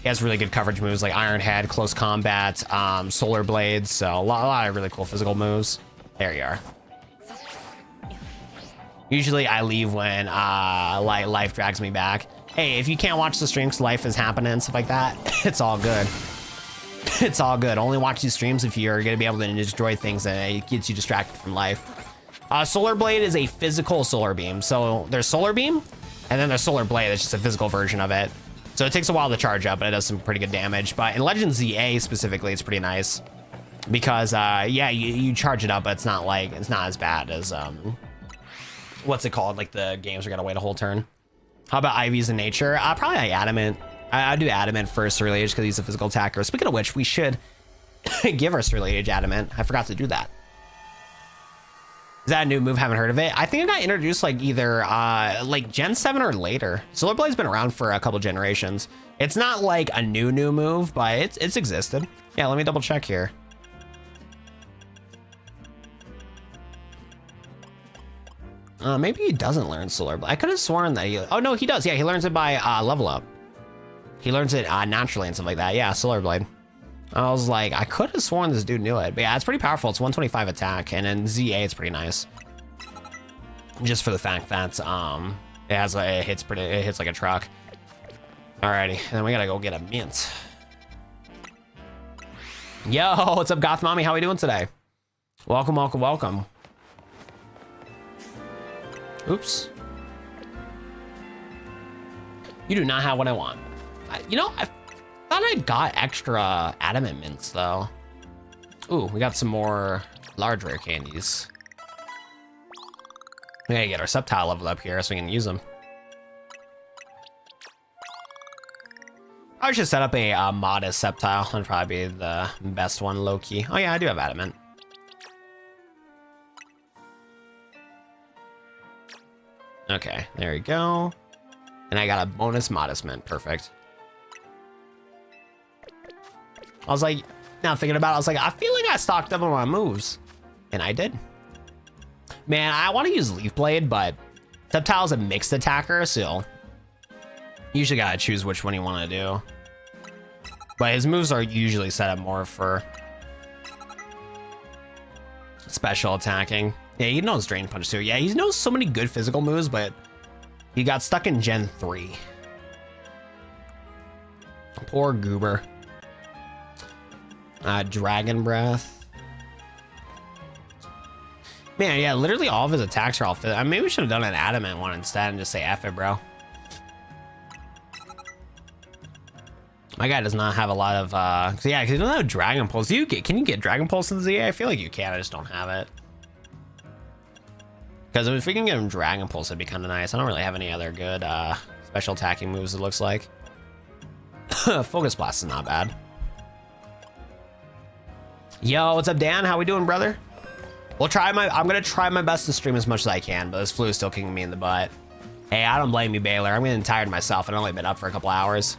He has really good coverage moves like Iron Head, Close Combat, Solar Blades, so a lot of really cool physical moves. There you are. Usually I leave when life drags me back. Hey, if you can't watch the streams, life is happening and stuff like that, it's all good. It's all good. Only watch these streams if you're gonna be able to destroy things and it gets you distracted from life. Solar Blade is a physical Solar Beam. So there's Solar Beam, and then there's Solar Blade, that's just a physical version of it. So it takes a while to charge up, but it does some pretty good damage. But in Legend ZA specifically, it's pretty nice. Because, yeah, you charge it up, but it's not as bad as, what's it called? Like the games are gonna wait a whole turn. How about IVs in nature? Probably like Adamant. I do Adamant for Cerulean because he's a physical attacker. Speaking of which, we should give our Cerulean Adamant. I forgot to do that. Is that a new move? Haven't heard of it. I think it got introduced like either like Gen 7 or later. Solar Blade's been around for a couple generations. It's not like a new move, but it's existed. Yeah, let me double check here. Maybe he doesn't learn Solar Blade. I could have sworn that he... Oh, no, he does. Yeah, he learns it by level up. He learns it naturally and stuff like that. Yeah, Solar Blade. I was like, I could have sworn this dude knew it. But yeah, it's pretty powerful. It's 125 attack. And in ZA, it's pretty nice. Just for the fact that it hits like a truck. Alrighty. And then we gotta go get a mint. Yo, what's up, Goth Mommy? How we doing today? Welcome, welcome, welcome. Oops. You do not have what I want. You know, I thought I got extra adamant mints though. Ooh, we got some more large rare candies. We gotta get our Sceptile leveled up here so we can use them. I should set up a modest Sceptile. That'd probably be the best one, low key. Oh yeah, I do have adamant. Okay, there we go. And I got a bonus modest mint, perfect. I was like, now thinking about it, I was like, I feel like I stocked up on my moves. And I did. Man, I want to use Leaf Blade, but Sceptile's a mixed attacker, so you usually gotta choose which one you want to do. But his moves are usually set up more for special attacking. Yeah, he knows Drain Punch too. Yeah, he knows so many good physical moves, but he got stuck in Gen 3. Poor Goober. Dragon Breath. Man, yeah, literally all of his attacks are all physical. I mean, maybe we should have done an adamant one instead and just say F it, bro. My guy does not have a lot of, yeah, because he doesn't have Dragon Pulse. Can you get Dragon Pulse in ZA? I feel like you can, I just don't have it. Because if we can get him Dragon Pulse, it'd be kind of nice. I don't really have any other good special attacking moves, it looks like. Focus Blast is not bad. Yo, what's up, Dan? How we doing, brother? I'm gonna try my best to stream as much as I can, but this flu is still kicking me in the butt. Hey, I don't blame you, Baylor. I'm getting tired myself, and I've only been up for a couple hours.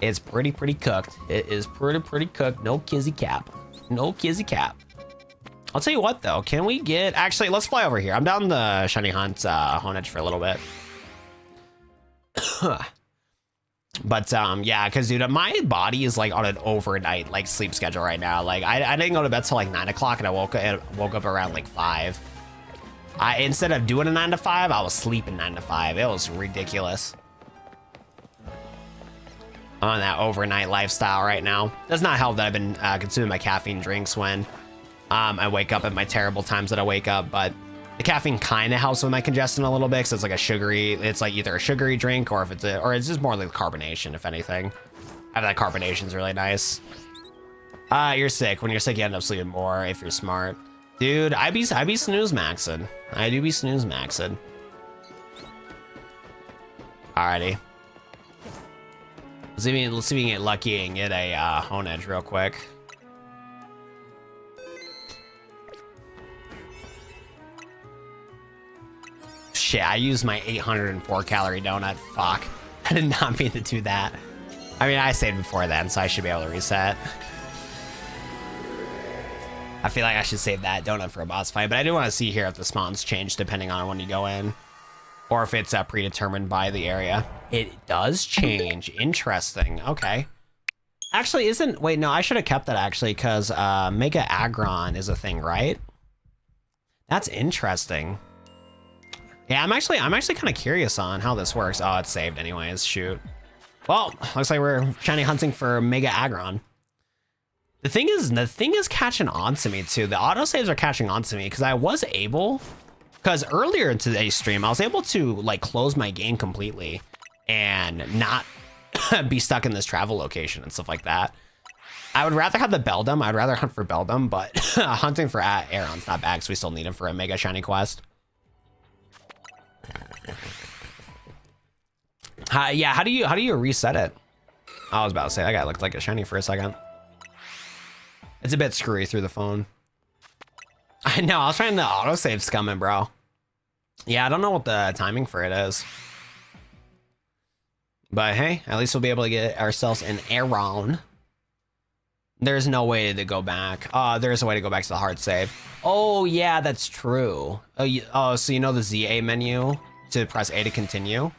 It's pretty cooked. It is pretty cooked. No kizzy cap. No kizzy cap. I'll tell you what, though. Can we get... Actually, let's fly over here. I'm down the Shiny Hunt Honedge for a little bit. But, yeah, because, dude, my body is, like, on an overnight, like, sleep schedule right now. Like, I didn't go to bed till, like, 9 o'clock, and I woke up around, like, 5. Instead of doing a 9 to 5, I was sleeping 9 to 5. It was ridiculous. I'm on that overnight lifestyle right now. Does not help that I've been consuming my caffeine drinks when I wake up at my terrible times that I wake up, but the caffeine kind of helps with my congestion a little bit, because it's like it's like either a sugary drink or it's just more like carbonation, if anything. I have that carbonation's really nice. You're sick. When you're sick, you end up sleeping more if you're smart. Dude, I be snooze maxing. I do be snooze maxing. Alrighty. Let's see if we can get lucky and get a Honedge real quick. shit, I used my 804 calorie donut. Fuck. I did not mean to do that. I mean, I saved before then, so I should be able to reset. I feel like I should save that donut for a boss fight, but I do want to see here if the spawns change depending on when you go in, or if it's predetermined by the area. It does change. Interesting. Okay. Actually, isn't... Wait, no, I should have kept that, actually, because Mega Aggron is a thing, right? That's interesting. Yeah, I'm actually kind of curious on how this works. Oh, it's saved anyways. Shoot. Well, looks like we're shiny hunting for Mega Aggron. The thing is catching on to me too. The autosaves are catching on to me because I was able, because earlier in today's stream, I was able to like close my game completely and not be stuck in this travel location and stuff like that. I would rather have the Beldum. I'd rather hunt for Beldum, but hunting for Aeron's not bad because we still need him for a Mega Shiny quest. Yeah, how do you reset it? I was about to say that guy looked like a shiny for a second. It's a bit screwy through the phone. I know, I was trying to autosave scumming, bro. Yeah, I don't know what the timing for it is. But hey, at least we'll be able to get ourselves an Aeron. There's no way to go back. There's a way to go back to the hard save. Oh yeah, that's true. Oh, so you know the ZA menu to press A to continue?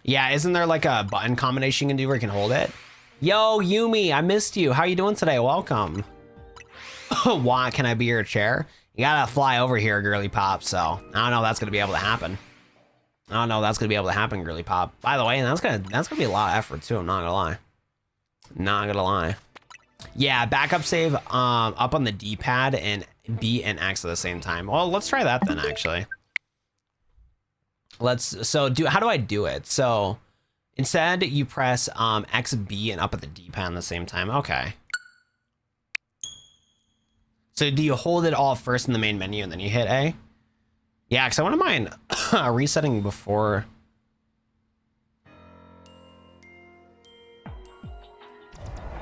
Yeah, isn't there like a button combination you can do where you can hold it? Yo, Yumi, I missed you. How you doing today? Welcome. Why can I be your chair? You gotta fly over here, girly pop. So I don't know if that's gonna be able to happen. I don't know if that's gonna be able to happen, girly pop. By the way, that's gonna be a lot of effort too. I'm not gonna lie. Not gonna lie. Yeah, backup save up on the D-pad and B and X at the same time. Well, let's try that then. Actually, how do I do it? So instead, you press X, B, and up at the D-pad at the same time. Okay. So do you hold it all first in the main menu and then you hit A? Yeah, because I wouldn't mind resetting before.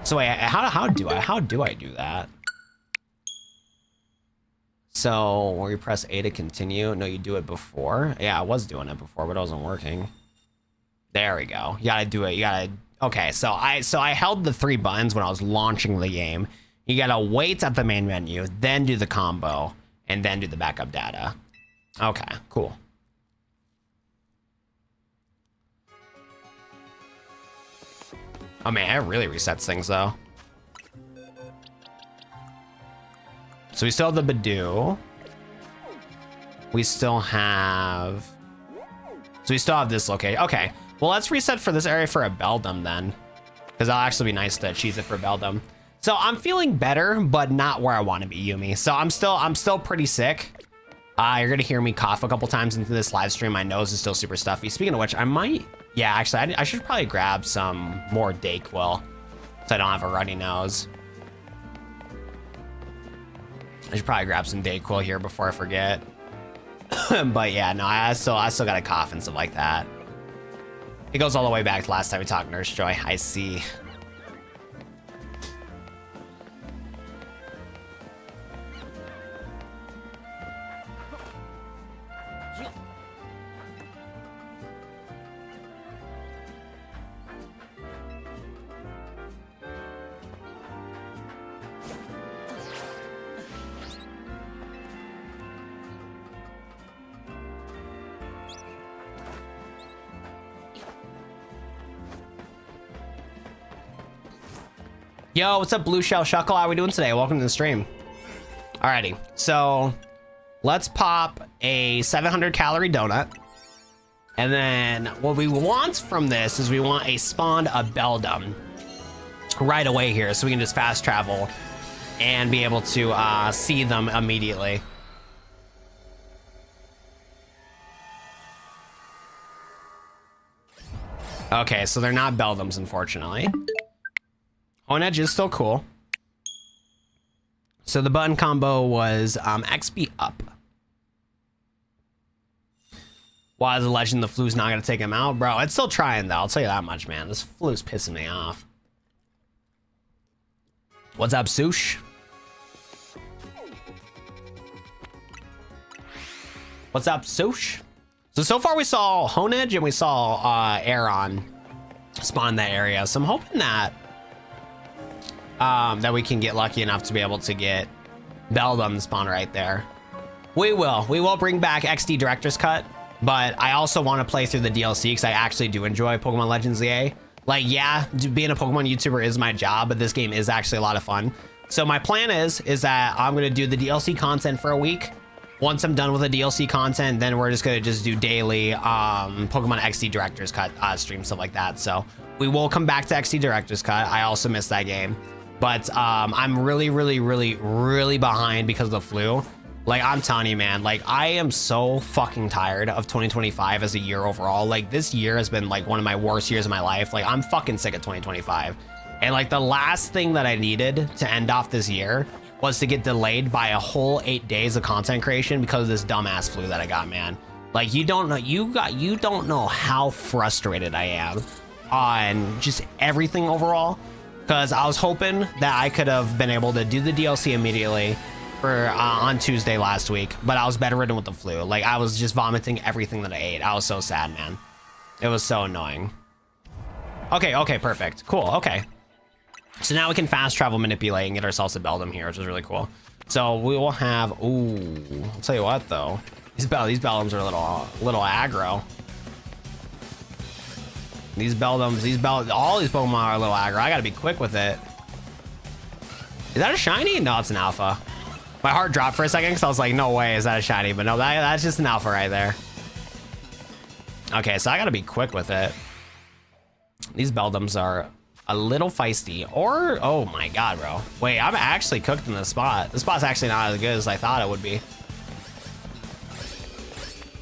So wait, how do I do that? So where you press A to continue? No, you do it before. Yeah, I was doing it before, but it wasn't working. There we go. You gotta do it. You gotta. Okay, so I held the 3 buttons when I was launching the game. You gotta wait at the main menu, then do the combo, and then do the backup data. Okay, cool. Oh man, it really resets things though. So we still have the Badoo. We still have. So we still have this location. Okay, well let's reset for this area for a Beldum then, because that'll actually be nice to cheese it for Beldum. So I'm feeling better, but not where I want to be, Yumi. So I'm still pretty sick. You're gonna hear me cough a couple times into this live stream. My nose is still super stuffy. Speaking of which, I might. Yeah, actually, I should probably grab some more Dayquil so I don't have a runny nose. I should probably grab some Dayquil here before I forget. But yeah, no, I still got a cough and stuff like that. It goes all the way back to last time we talked, Nurse Joy. I see. Yo, what's up, Blue Shell Shuckle? How are we doing today? Welcome to the stream. Alrighty, so let's pop a 700 calorie donut. And then what we want from this is we want a spawned a Beldum right away here so we can just fast travel and be able to see them immediately. Okay, so they're not Beldums, unfortunately. Honedge is still cool. So the button combo was XP up. Why is the legend the flu's not gonna take him out? Bro, it's still trying though, I'll tell you that much, man. This flu's pissing me off. What's up, Sush? What's up, Soch? So far we saw Honedge and we saw Aeron spawn in that area. So I'm hoping that that we can get lucky enough to be able to get Beldum spawn right there. We will bring back XD Director's Cut, but I also want to play through the DLC because I actually do enjoy Pokemon Legends EA. Like, yeah, being a Pokemon YouTuber is my job, but this game is actually a lot of fun. So my plan is that I'm going to do the DLC content for a week. Once I'm done with the DLC content, then we're just going to do daily Pokemon XD Director's Cut streams, stuff like that. So we will come back to XD Director's Cut. I also missed that game. But I'm really behind because of the flu. Like, I'm telling you, man, like, I am so fucking tired of 2025 as a year overall. Like, this year has been like one of my worst years of my life. Like, I'm fucking sick of 2025. And like, the last thing that I needed to end off this year was to get delayed by a whole 8 days of content creation because of this dumbass flu that I got, man. Like, you don't know how frustrated I am on just everything overall. Because I was hoping that I could have been able to do the DLC immediately for on Tuesday last week, but I was bedridden with the flu. Like, I was just vomiting everything that I ate. I was so sad, man. It was so annoying. Okay, perfect. Cool, okay. So now we can fast travel, manipulate, and get ourselves a Beldum here, which is really cool. So we will have, ooh, I'll tell you what though. These Beldums are a little aggro. All these Pokemon are a little aggro. I gotta be quick with it. Is that a shiny? No, it's an alpha. My heart dropped for a second because I was like, no way, is that a shiny? But no, that's just an alpha right there. Okay, so I gotta be quick with it. These Beldums are a little feisty. Or, oh my god, bro. Wait, I'm actually cooked in this spot. This spot's actually not as good as I thought it would be.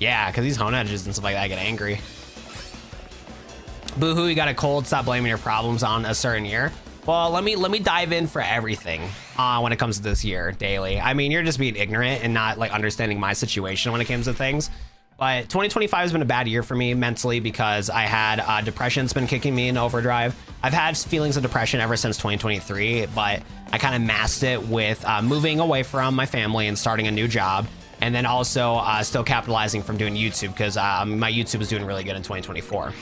Yeah, because these Honedges and stuff like that get angry. Boohoo, you got a cold. Stop blaming your problems on a certain year. Well, let me dive in for everything when it comes to this year daily. I mean, you're just being ignorant and not like understanding my situation when it comes to things. But 2025 has been a bad year for me mentally because I had depression's been kicking me in overdrive. I've had feelings of depression ever since 2023, but I kind of masked it with moving away from my family and starting a new job. And then also still capitalizing from doing YouTube because my YouTube was doing really good in 2024.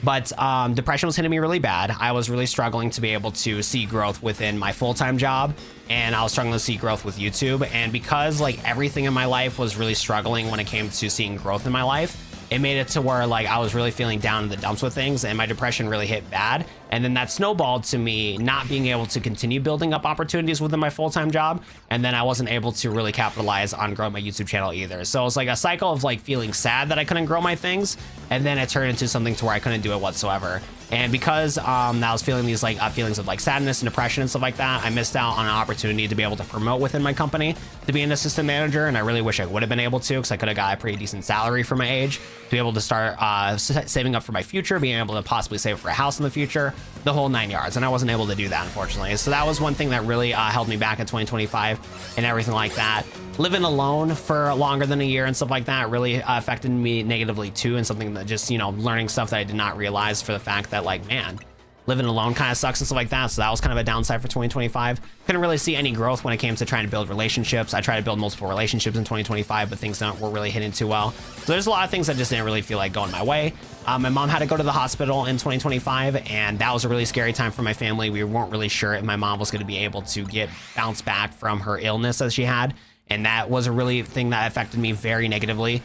But depression was hitting me really bad. I was really struggling to be able to see growth within my full-time job, and I was struggling to see growth with YouTube. And because like everything in my life was really struggling when it came to seeing growth in my life, it made it to where like I was really feeling down in the dumps with things, and my depression really hit bad. And then that snowballed to me not being able to continue building up opportunities within my full-time job. And then I wasn't able to really capitalize on growing my YouTube channel either. So it's like a cycle of like feeling sad that I couldn't grow my things. And then it turned into something to where I couldn't do it whatsoever. And because I was feeling these like feelings of like sadness and depression and stuff like that, I missed out on an opportunity to be able to promote within my company to be an assistant manager. And I really wish I would have been able to, because I could have got a pretty decent salary for my age to be able to start saving up for my future, being able to possibly save for a house in the future, the whole 9 yards. And I wasn't able to do that, unfortunately. So that was one thing that really held me back in 2025 and everything like that. Living alone for longer than a year and stuff like that really affected me negatively too, and something that just, you know, learning stuff that I did not realize, for the fact that like, man, living alone kind of sucks and stuff like that. So that was kind of a downside for 2025. Couldn't really see any growth when it came to trying to build relationships. I tried to build multiple relationships in 2025, but things weren't really hitting too well. So there's a lot of things that just didn't really feel like going my way. My mom had to go to the hospital in 2025, and that was a really scary time for my family. We weren't really sure if my mom was going to be able to bounce back from her illness that she had. And that was a really thing that affected me very negatively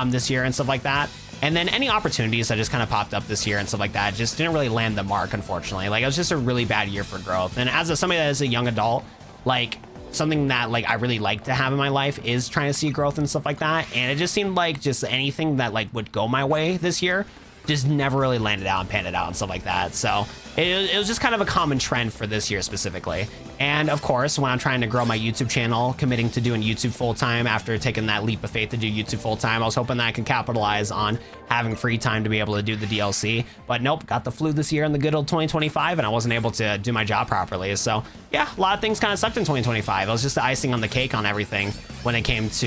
this year and stuff like that. And then any opportunities that just kind of popped up this year and stuff like that just didn't really land the mark, unfortunately. Like, it was just a really bad year for growth. And as somebody that is a young adult, like, something that like I really like to have in my life is trying to see growth and stuff like that. And it just seemed like just anything that like would go my way this year just never really landed out and panned it out and stuff like that. So it was just kind of a common trend for this year specifically. And of course, when I'm trying to grow my YouTube channel, committing to doing YouTube full-time after taking that leap of faith to do YouTube full-time, I was hoping that I could capitalize on having free time to be able to do the DLC. But nope, got the flu this year in the good old 2025, and I wasn't able to do my job properly. So yeah, a lot of things kind of sucked in 2025. It was just the icing on the cake on everything when it came to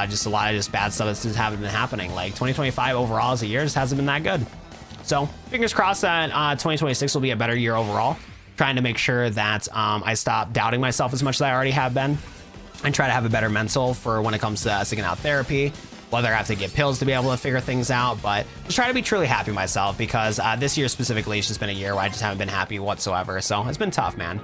just a lot of just bad stuff that just haven't been happening. Like 2025 overall as a year just hasn't been that good. So fingers crossed that 2026 will be a better year overall. Trying to make sure that I stop doubting myself as much as I already have been, and try to have a better mental for when it comes to seeking out therapy whether I have to get pills to be able to figure things out, but just try to be truly happy myself, because this year specifically, it's just been a year where I just haven't been happy whatsoever. So it's been tough, man.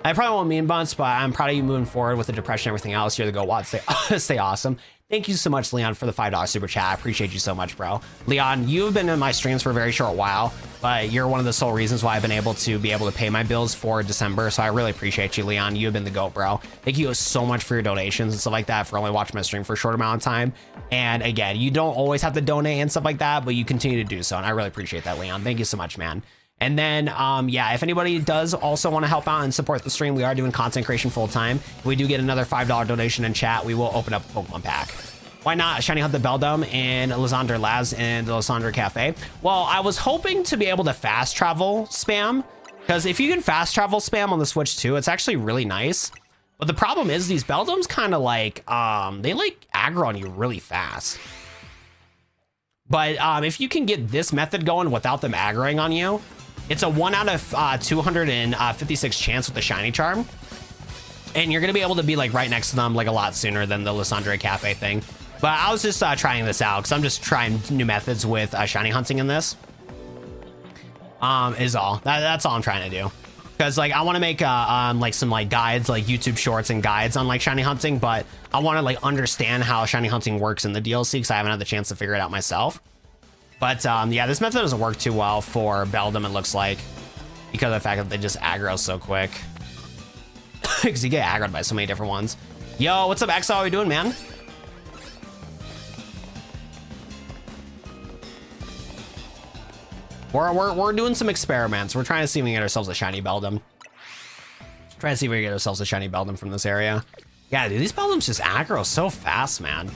I probably won't mean bunch, but I'm proud of you moving forward with the depression and everything else. You're the go Watt. Stay awesome. Thank you so much, Leon, for the $5 super chat. I appreciate you so much, bro. Leon, you've been in my streams for a very short while, but you're one of the sole reasons why I've been able to pay my bills for December. So I really appreciate you, Leon. You've been the GOAT, bro. Thank you so much for your donations and stuff like that, for only watching my stream for a short amount of time. And again, you don't always have to donate and stuff like that, but you continue to do so. And I really appreciate that, Leon. Thank you so much, man. And then, yeah, if anybody does also want to help out and support the stream, we are doing content creation full time. If we do get another $5 donation in chat, we will open up a Pokemon pack. Why not shiny hunt the Beldum and Lysandre Labs and the Lysandre Cafe? Well, I was hoping to be able to fast travel spam, because if you can fast travel spam on the Switch too, it's actually really nice. But the problem is these Beldums kind of like, they like aggro on you really fast. But if you can get this method going without them aggroing on you, it's a 1 out of 256 chance with the shiny charm. And you're going to be able to be like right next to them like a lot sooner than the Lysandre Cafe thing. But I was just trying this out because I'm just trying new methods with shiny hunting in this. Is all. That's all I'm trying to do. Because like I want to make like some like guides, like YouTube shorts and guides on like shiny hunting, but I want to like understand how shiny hunting works in the DLC because I haven't had the chance to figure it out myself. But yeah, this method doesn't work too well for Beldum, it looks like, because of the fact that they just aggro so quick. Because you get aggroed by so many different ones. Yo, what's up, XO? How are you doing, man? We're doing some experiments. We're trying to see if we can get ourselves a shiny Beldum. Trying to see if we can get ourselves a shiny Beldum from this area. Yeah, dude, these Beldums just aggro so fast, man.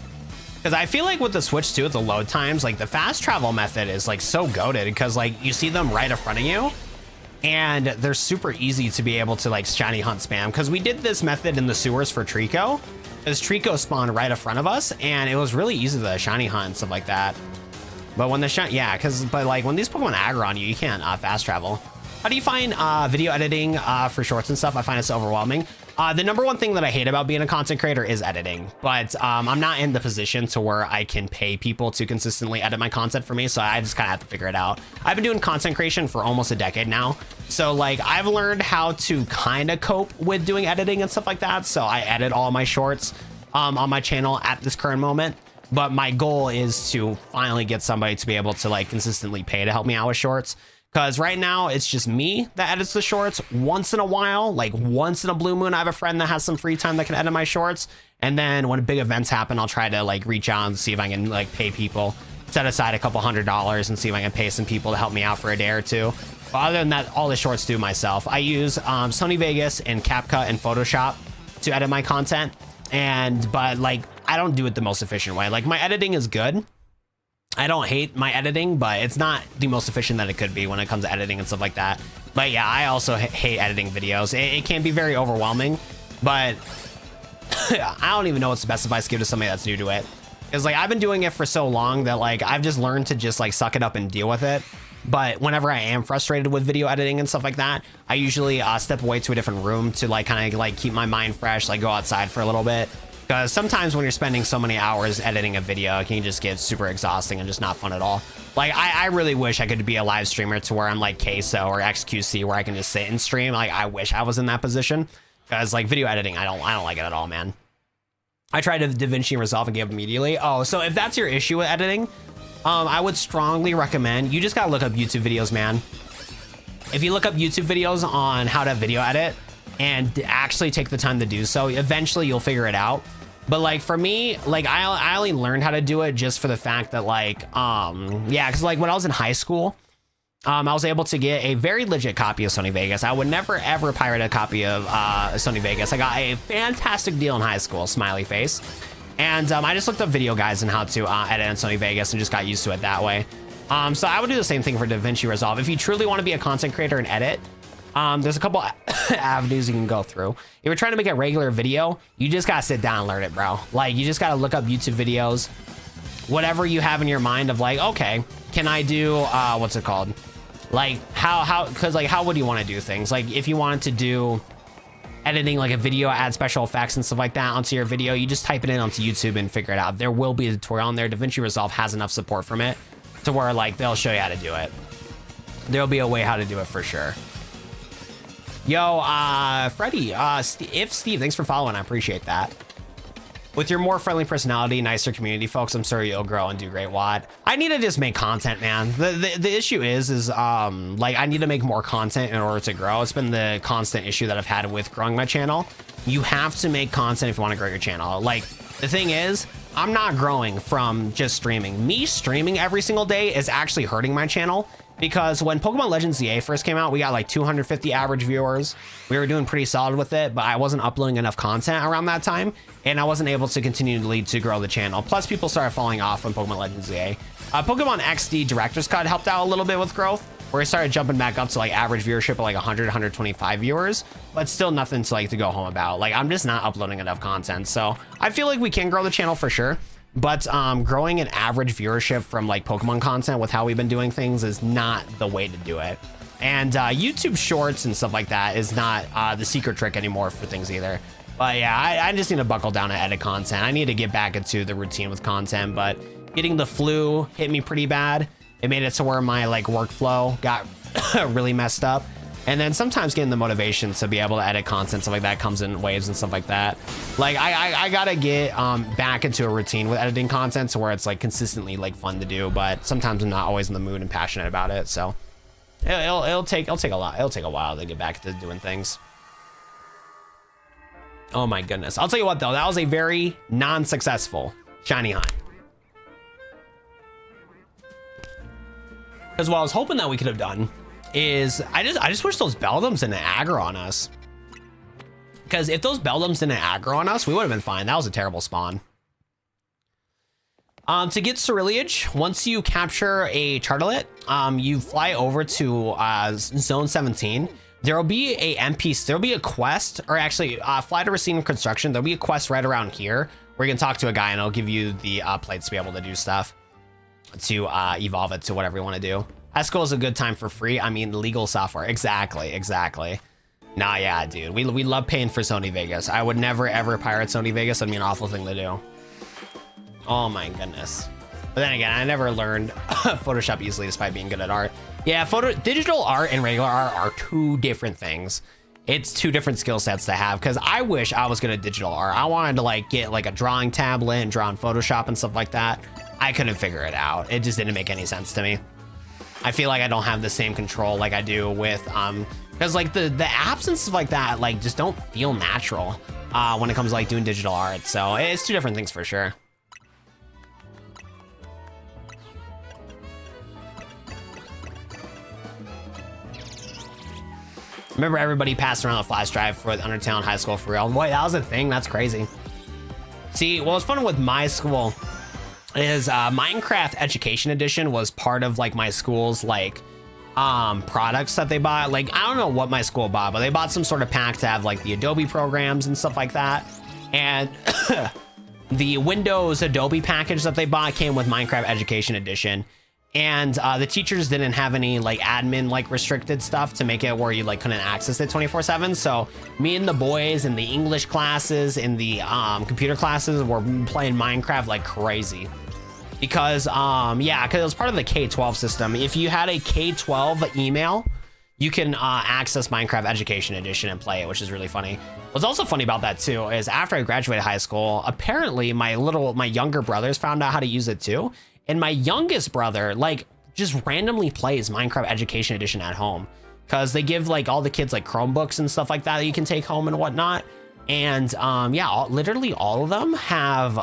Because I feel like with the Switch too, with the load times, like the fast travel method is like so goated, because like you see them right in front of you and they're super easy to be able to like shiny hunt spam. Because we did this method in the sewers for Trico, because Trico spawned right in front of us and it was really easy to shiny hunt and stuff like that. But when the yeah, but like when these Pokemon aggro on you, you can't fast travel. How do you find video editing for shorts and stuff? I find it so overwhelming. The number one thing that I hate about being a content creator is editing, but I'm not in the position to where I can pay people to consistently edit my content for me, so I just kind of have to figure it out. I've been doing content creation for almost a decade now, so like I've learned how to kind of cope with doing editing and stuff like that, so I edit all my shorts on my channel at this current moment. But my goal is to finally get somebody to be able to like consistently pay to help me out with shorts. Because right now it's just me that edits the shorts. Once in a while, like once in a blue moon, I have a friend that has some free time that can edit my shorts. And then when big events happen, I'll try to like reach out and see if I can like pay people, set aside a couple $100 and see if I can pay some people to help me out for a day or two. But other than that, all the shorts do myself. I use Sony Vegas and CapCut and Photoshop to edit my content. But like, I don't do it the most efficient way. Like my editing is good. I don't hate my editing, but it's not the most efficient that it could be when it comes to editing and stuff like that. But yeah, I also hate editing videos. It can be very overwhelming, but I don't even know what to best advice to give to somebody that's new to it. Because like I've been doing it for so long that like I've just learned to just like suck it up and deal with it. But whenever I am frustrated with video editing and stuff like that, I usually step away to a different room to like kind of like keep my mind fresh, like go outside for a little bit. Because sometimes when you're spending so many hours editing a video, it can just get super exhausting and just not fun at all. Like I really wish I could be a live streamer to where I'm like Queso or XQC, where I can just sit and stream. Like I wish I was in that position, because like video editing, I don't like it at all, man. I tried to DaVinci Resolve and gave up immediately. Oh, so if that's your issue with editing, I would strongly recommend, you just gotta look up YouTube videos, man. If you look up YouTube videos on how to video edit and actually take the time to do so, eventually you'll figure it out. But like for me, like I only learned how to do it just for the fact that like, yeah, because like when I was in high school, I was able to get a very legit copy of Sony Vegas. I would never ever pirate a copy of Sony Vegas. I got a fantastic deal in high school, smiley face. And I just looked up video guides and how to edit in Sony Vegas and just got used to it that way. So I would do the same thing for DaVinci Resolve. If you truly want to be a content creator and edit, there's a couple avenues you can go through. If you're trying to make a regular video, you just gotta sit down and learn it, bro. Like you just gotta look up YouTube videos, whatever you have in your mind of like, okay, can I do what's it called? Like how because like how would you want to do things? Like if you wanted to do editing like a video, add special effects and stuff like that onto your video, you just type it in onto YouTube and figure it out. There will be a tutorial on there. DaVinci Resolve has enough support from it to where like they'll show you how to do it. There'll be a way how to do it for sure. Yo, Freddie, if Steve, thanks for following. I appreciate that. With your more friendly personality, nicer community, folks, I'm sure you'll grow and do great, Watt. I need to just make content, man. The issue is like I need to make more content in order to grow. It's been the constant issue that I've had with growing my channel. You have to make content if you want to grow your channel. Like the thing is, I'm not growing from just streaming. Me streaming every single day is actually hurting my channel. Because when Pokemon Legends ZA first came out, we got like 250 average viewers. We were doing pretty solid with it, but I wasn't uploading enough content around that time, and I wasn't able to continually to grow the channel. Plus, people started falling off on Pokemon Legends ZA. Pokemon XD Director's Cut helped out a little bit with growth, where it started jumping back up to like average viewership of like 100, 125 viewers, but still nothing to like to go home about. Like I'm just not uploading enough content, so I feel like we can grow the channel for sure. But growing an average viewership from like Pokemon content with how we've been doing things is not the way to do it. And YouTube shorts and stuff like that is not the secret trick anymore for things either. But yeah, I just need to buckle down and edit content. I need to get back into the routine with content, but getting the flu hit me pretty bad. It made it to where my like workflow got really messed up. And then sometimes getting the motivation to be able to edit content, stuff like that comes in waves and stuff like that. Like I gotta get back into a routine with editing content to where it's like consistently like fun to do, but sometimes I'm not always in the mood and passionate about it. So it'll take a while to get back to doing things. Oh my goodness. I'll tell you what though, that was a very non-successful shiny high. Because what I was hoping that we could have done is I just wish those Beldums didn't aggro on us. Because if those Beldums didn't aggro on us, we would have been fine. That was a terrible spawn. To get Ceruleage, once you capture a Chartlet, you fly over to Zone 17. There'll be a NPC, there'll be a quest, or actually fly to Racine Construction. There'll be a quest right around here where you can talk to a guy and it'll give you the plates to be able to do stuff, to evolve it to whatever you want to do. Esco is a good time for free. I mean, legal software. Exactly. Nah, yeah, dude. We love paying for Sony Vegas. I would never, ever pirate Sony Vegas. That'd be an awful thing to do. Oh, my goodness. But then again, I never learned Photoshop easily despite being good at art. Yeah, digital art and regular art are two different things. It's two different skill sets to have, because I wish I was good at digital art. I wanted to like get like a drawing tablet and draw in Photoshop and stuff like that. I couldn't figure it out. It just didn't make any sense to me. I feel like I don't have the same control like I do with because like the apps and stuff like that like just don't feel natural when it comes to like doing digital art. So it's two different things for sure. Remember everybody passing around a flash drive for the Undertale in high school for real? Boy, that was a thing. That's crazy. See, what was fun with my school is Minecraft Education Edition was part of like my school's like products that they bought. Like I don't know what my school bought, but they bought some sort of pack to have like the Adobe programs and stuff like that. And the Windows Adobe package that they bought came with Minecraft Education Edition. And the teachers didn't have any like admin like restricted stuff to make it where you like couldn't access it 24/7. So me and the boys in the English classes, in the computer classes, were playing Minecraft like crazy. Because yeah, because it was part of the K-12 system. If you had a K-12 email, you can access Minecraft Education Edition and play it, which is really funny. What's also funny about that too is after I graduated high school, apparently my younger brothers found out how to use it too. And my youngest brother like just randomly plays Minecraft Education Edition at home, because they give like all the kids like Chromebooks and stuff like that you can take home and whatnot. And yeah, literally all of them have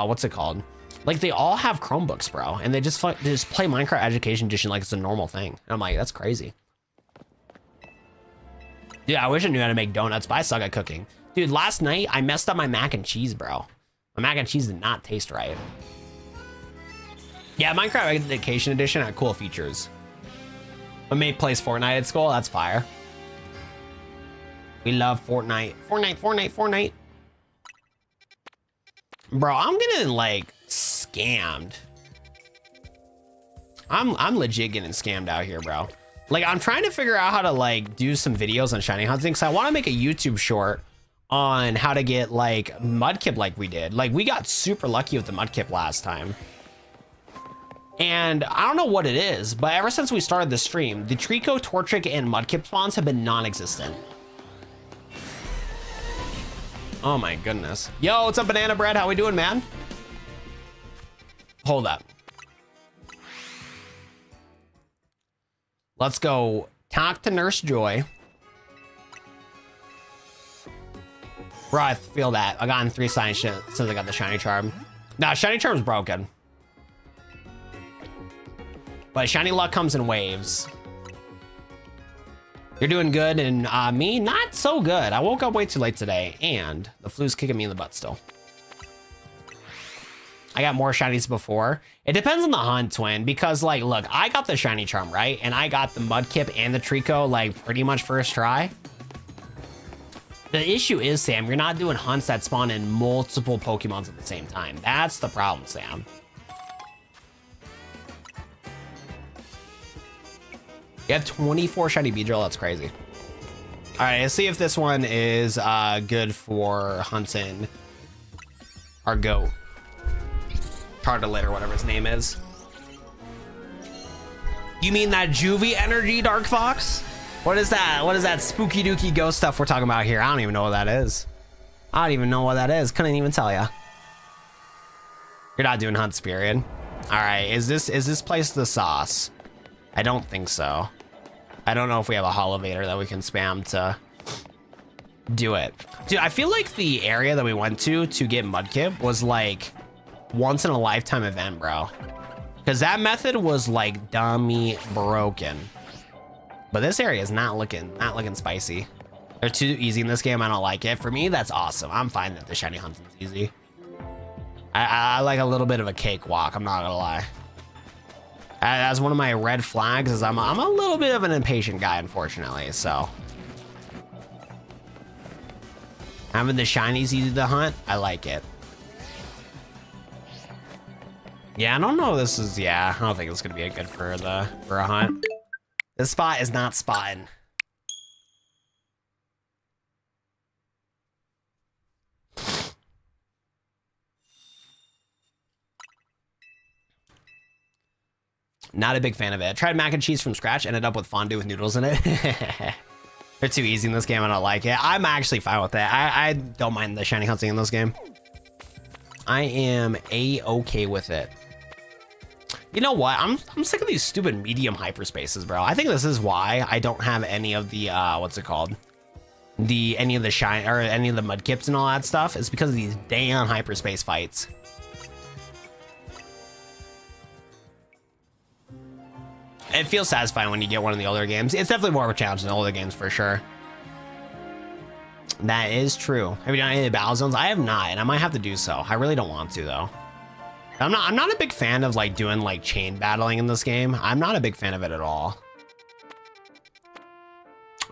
what's it called? Like they all have Chromebooks, bro, and they just play Minecraft Education Edition like it's a normal thing. And I'm like, that's crazy. Dude, I wish I knew how to make donuts, but I suck at cooking. Dude, last night I messed up my mac and cheese, bro. My mac and cheese did not taste right. Yeah, Minecraft Education Edition had cool features. My mate plays Fortnite at school. That's fire. We love Fortnite. Fortnite. Bro, I'm getting like scammed. I'm legit getting scammed out here, bro. Like I'm trying to figure out how to like do some videos on shiny hunting, because I want to make a YouTube short on how to get like Mudkip like we did. Like we got super lucky with the Mudkip last time. And I don't know what it is, but ever since we started the stream, the Trico, Torchic, and Mudkip spawns have been non-existent. Oh my goodness. Yo, what's up, Banana Bread? How we doing, man? Hold up. Let's go talk to Nurse Joy. Bro, I feel that. I gotten 3 signs since I got the Shiny Charm. Nah, Shiny Charm's broken. But Shiny Luck comes in waves. You're doing good, and me, not so good. I woke up way too late today, and the flu's kicking me in the butt still. I got more shinies before. It depends on the hunt, Twin, because like, look, I got the Shiny Charm, right? And I got the Mudkip and the Trico like pretty much first try. The issue is, Sam, you're not doing hunts that spawn in multiple Pokemons at the same time. That's the problem, Sam. You have 24 shiny Beedrill, that's crazy. All right, let's see if this one is good for hunting our goat. Cartilate or whatever his name is. You mean that Juvie energy, Dark Fox? What is that? What is that spooky dooky ghost stuff we're talking about here? I don't even know what that is. I don't even know what that is. Couldn't even tell ya. You're not doing hunts, period. All right, is this place the sauce? I don't think so. I don't know if we have a Holovator that we can spam to do it. Dude, I feel like the area that we went to get Mudkip was like once in a lifetime event, bro. Because that method was like dummy broken. But this area is not looking spicy. They're too easy in this game. I don't like it. For me, that's awesome. I'm fine that the shiny hunting's easy. I like a little bit of a cakewalk. I'm not gonna lie. As one of my red flags is I'm a little bit of an impatient guy, unfortunately. So having the shinies easy to hunt, I like it. Yeah, I don't know. This is I don't think it's gonna be good for a hunt. This spot is not spotting. Not a big fan of it. I tried mac and cheese from scratch, ended up with fondue with noodles in it. They're too easy in this game. I don't like it. I'm actually fine with that. I don't mind the shiny hunting in this game. I am A-okay with it. You know what? I'm sick of these stupid medium hyperspaces, bro. I think this is why I don't have any of the what's it called? Any of the shine or any of the Mudkips and all that stuff. It's because of these damn hyperspace fights. It feels satisfying when you get one of the older games. It's definitely more of a challenge than the older games for sure. That is true. Have you done any of the battle zones? I have not, and I might have to do so. I really don't want to though. I'm not a big fan of like doing like chain battling in this game. I'm not a big fan of it at all.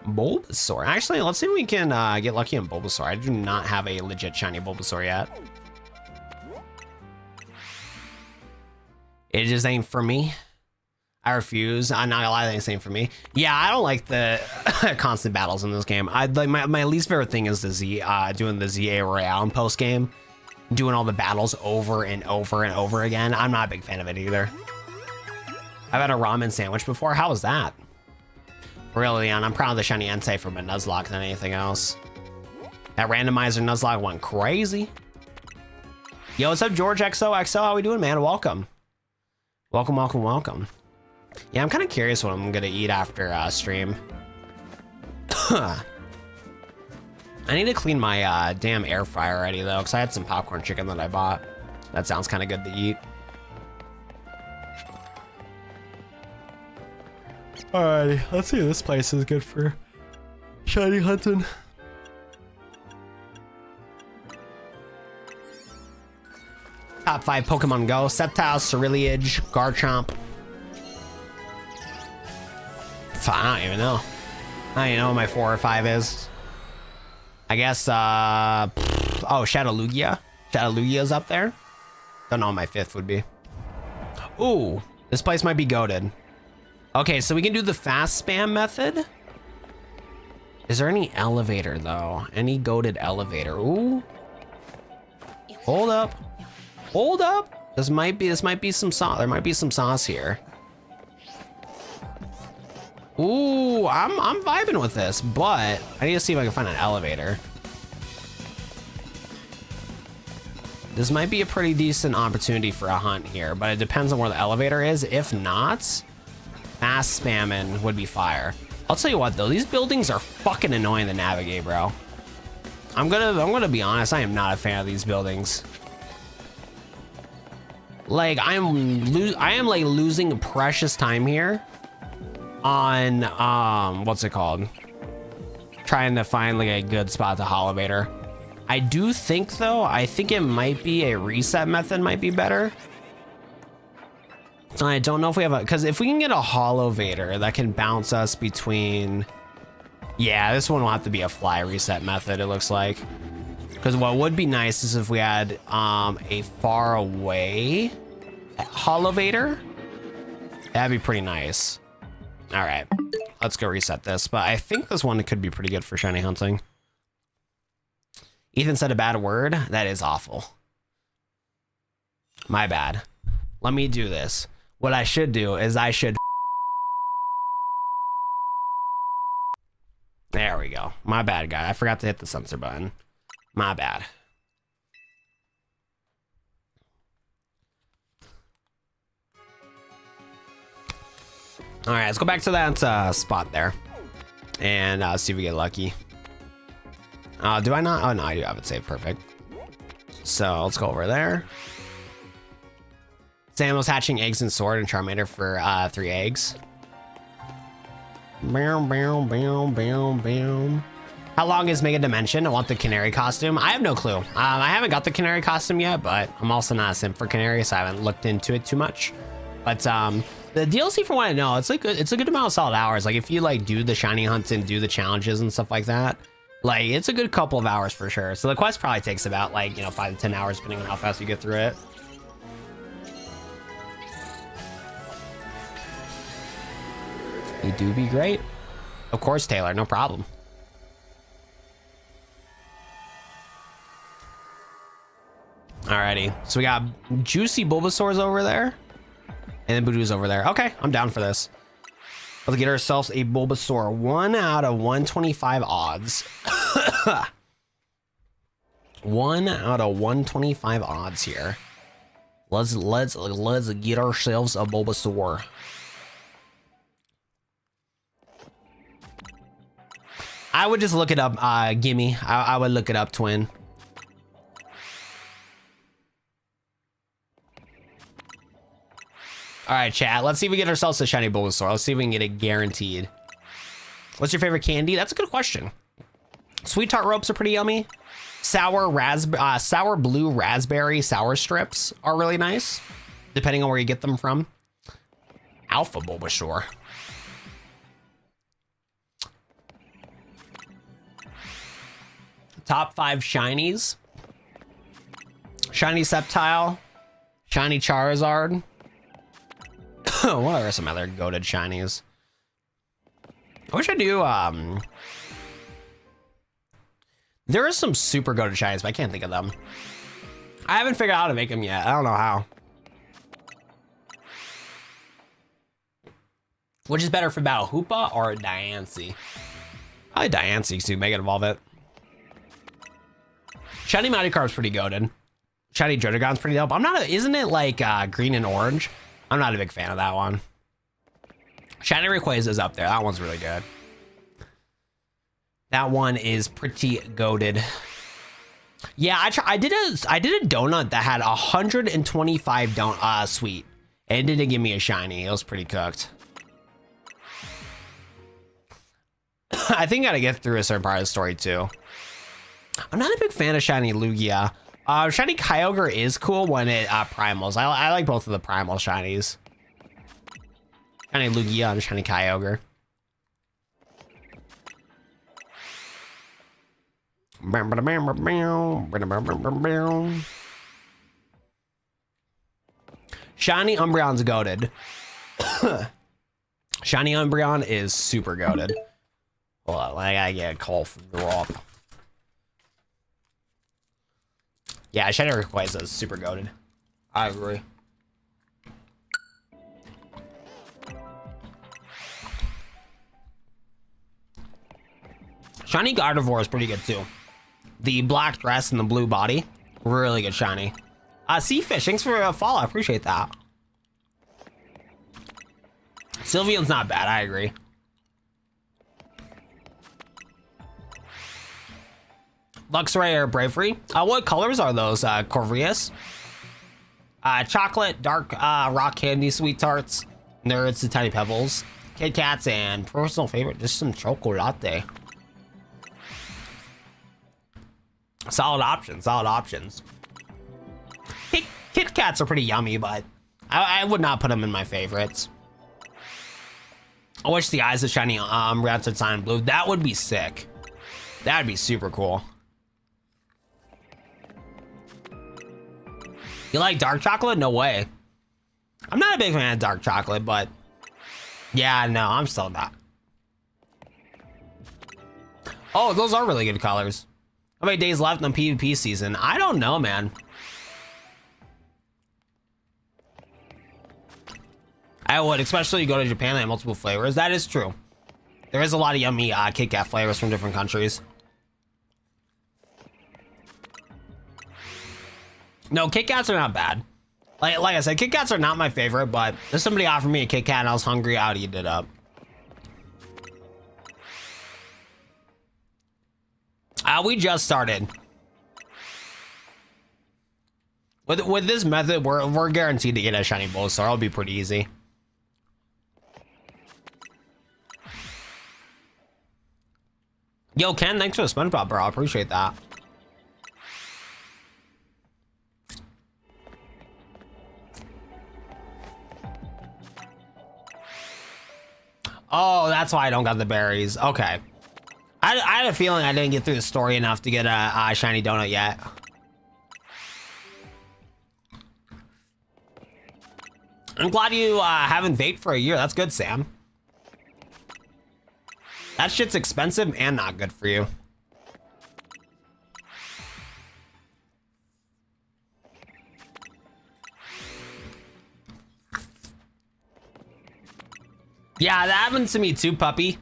Bulbasaur. Actually, let's see if we can get lucky on Bulbasaur. I do not have a legit shiny Bulbasaur yet. It just ain't for me. I refuse. I'm not gonna lie, that ain't the same for me. Yeah, I don't like the constant battles in this game. I like my least favorite thing is the doing the ZA Royale in post game, doing all the battles over and over and over again. I'm not a big fan of it either. I've had a ramen sandwich before. How was that? Really, Leon, I'm proud of the shiny Entei for my Nuzlocke than anything else. That randomizer Nuzlocke went crazy. Yo, what's up, George XOXO? How we doing, man? Welcome. Welcome, welcome, welcome. Yeah, I'm kind of curious what I'm gonna eat after stream. I need to clean my damn air fryer already though, because I had some popcorn chicken that I bought. That sounds kind of good to eat. Alrighty, let's see if this place is good for shiny hunting. Top 5 Pokemon Go: Sceptile, Cerulean, Garchomp. I don't even know. I don't even know what my 4 or 5 is. I guess, oh, Shadowlugia. Shadowlugia's up there. Don't know what my 5th would be. Ooh, this place might be goated. Okay, so we can do the fast spam method. Is there any elevator though? Any goated elevator? Ooh. Hold up. Hold up. This might be some sauce. There might be some sauce here. Ooh, I'm vibing with this, but I need to see if I can find an elevator. This might be a pretty decent opportunity for a hunt here, but it depends on where the elevator is. If not, mass spamming would be fire. I'll tell you what though, these buildings are fucking annoying to navigate, bro. I'm gonna be honest, I am not a fan of these buildings. Like I am like losing precious time here on what's it called? Trying to find like a good spot to elevator. I do think though, I think it might be a reset method might be better. I don't know if we have a, because if we can get a holovator that can bounce us between, yeah, this one will have to be a fly reset method, it looks like. Because what would be nice is if we had a far away holovator. That'd be pretty nice. All right, let's go reset this. But I think this one could be pretty good for shiny hunting. Ethan said a bad word. That is awful. My bad. Let me do this. What I should do is I should. There we go. My bad, guy. I forgot to hit the censor button. My bad. All right, let's go back to that spot there and see if we get lucky. Do I not? Oh, no, I do have it saved. Perfect. So let's go over there. Samuel's hatching eggs and sword and Charmander for 3 eggs. Bam, bam, bam, bam, bam. How long is Mega Dimension? I want the Canary costume. I have no clue. I haven't got the Canary costume yet, but I'm also not a simp for Canary, so I haven't looked into it too much. But the DLC, from what I know, it's a good amount of solid hours. Like if you like do the shiny hunts and do the challenges and stuff like that, like it's a good couple of hours for sure. So the quest probably takes about like, you know, 5 to 10 hours depending on how fast you get through it. You do be great. Of course, Taylor, no problem. Alrighty, so we got juicy Bulbasaur's over there, and then Budu's over there. Okay, I'm down for this. Let's get ourselves a Bulbasaur. 1 out of 125 odds. 1 out of 125 odds here. Let's get ourselves a Bulbasaur. I would just look it up, Gimme. I would look it up, twin. All right, chat. Let's see if we get ourselves a shiny Bulbasaur. Let's see if we can get it guaranteed. What's your favorite candy? That's a good question. Sweet tart ropes are pretty yummy. Sour blue raspberry sour strips are really nice, depending on where you get them from. Alpha Bulbasaur. Top 5 shinies. Shiny Sceptile. Shiny Charizard. What are some other goated shinies? I wish I knew. There are some super goated shinies, but I can't think of them. I haven't figured out how to make them yet. I don't know how. Which is better for Battle Hoopa or Diancie? Probably Diancie, so Mega Evolve it. Shiny Magikarp's pretty goated. Shiny Jotagon's pretty dope. Isn't it like green and orange? I'm not a big fan of that one. Shiny Rayquaza's up there. That one's really good. That one is pretty goated. Yeah, I did a donut that had 125 sweet. And it didn't give me a shiny. It was pretty cooked. I think I gotta get through a certain part of the story too. I'm not a big fan of shiny Lugia. Shiny Kyogre is cool when it primals. I like both of the primal shinies. Shiny Lugia and shiny Kyogre. Shiny Umbreon's goated. Shiny Umbreon is super goated. Hold on, I gotta get a call from Rob. Yeah, shiny Rayquaza is super goated. I agree. Shiny Gardevoir is pretty good too. The black dress and the blue body, really good shiny. Seafish, thanks for a follow. I appreciate that. Sylveon's not bad. I agree. Luxray or Bravery. What colors are those, Corvius? Chocolate, dark rock candy, sweet tarts, nerds, and tiny pebbles, Kit Kats, and personal favorite, just some chocolate. Solid options, solid options. Kit Kats are pretty yummy, but I would not put them in my favorites. I wish the eyes of shiny Rancid Sign Blue. That would be sick. That'd be super cool. You like dark chocolate? No way. I'm not a big fan of dark chocolate, but yeah, no, I'm still not. Oh, those are really good colors. How many days left in the PvP season? I don't know, man. I would, especially go to Japan and have multiple flavors. That is true. There is a lot of yummy Kit Kat flavors from different countries. No, Kit Kats are not bad. Like I said, Kit Kats are not my favorite, but if somebody offered me a Kit Kat and I was hungry, I'd eat it up. We just started. With this method, we're guaranteed to get a shiny Bulbasaur. It'll be pretty easy. Yo, Ken, thanks for the SpongeBob, bro. I appreciate that. Oh, that's why I don't got the berries. Okay. I had a feeling I didn't get through the story enough to get a shiny donut yet. I'm glad you haven't vaped for a year. That's good, Sam. That shit's expensive and not good for you. Yeah, that happened to me too, puppy.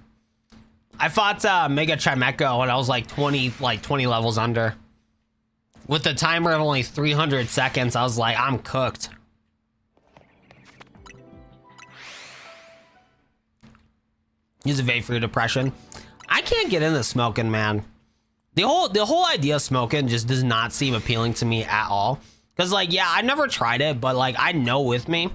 I fought Mega Chimecho when I was like 20 levels under. With the timer of only 300 seconds, I was like, I'm cooked. Use a vape for your depression. I can't get into smoking, man. The whole idea of smoking just does not seem appealing to me at all. Cause like, yeah, I've never tried it, but like, I know with me,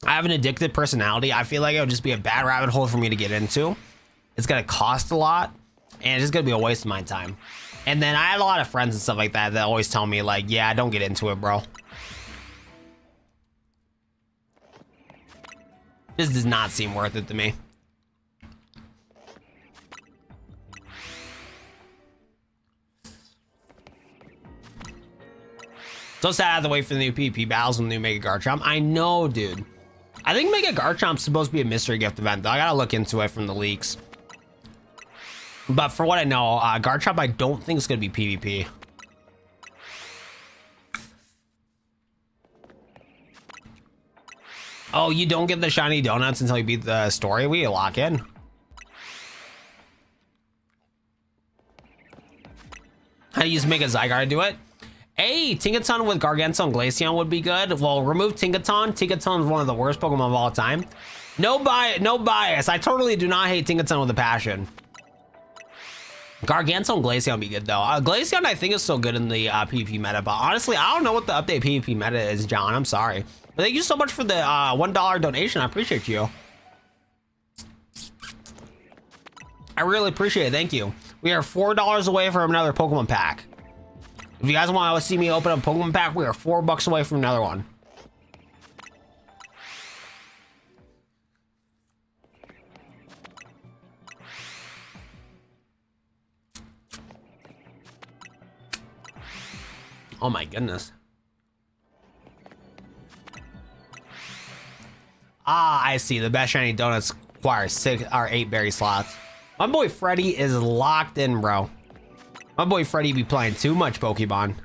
I have an addictive personality. I feel like it would just be a bad rabbit hole for me to get into. It's gonna cost a lot, and it's just gonna be a waste of my time. And then I had a lot of friends and stuff like that that always tell me like, yeah, don't get into it, bro. This does not seem worth it to me. So sad I have to wait for the new PvP battles and the new Mega Garchomp. I know, dude. I think Mega Garchomp's supposed to be a mystery gift event, though. I gotta look into it from the leaks. But for what I know, Garchomp I don't think is gonna be PvP. Oh, you don't get the shiny donuts until you beat the story? We lock in. How do you use Mega Zygarde to do it? Hey, Tinkaton with Gargantuan Glaceon would be good. Well, remove Tinkaton. Tinkaton is one of the worst Pokemon of all time. No bias. I totally do not hate Tinkaton with a passion. Gargantuan Glaceon would be good, though. Glaceon, I think, is so good in the PvP meta, but honestly, I don't know what the update PvP meta is, John. I'm sorry. But thank you so much for the $1 donation. I appreciate you. I really appreciate it. Thank you. We are $4 away from another Pokemon pack. If you guys want to see me open up a Pokemon pack, we are $4 away from another one. Oh my goodness. Ah, I see. The best shiny donuts Acquire 6 or 8 berry slots. My boy Freddy is locked in, bro. My boy Freddy be playing too much Pokemon.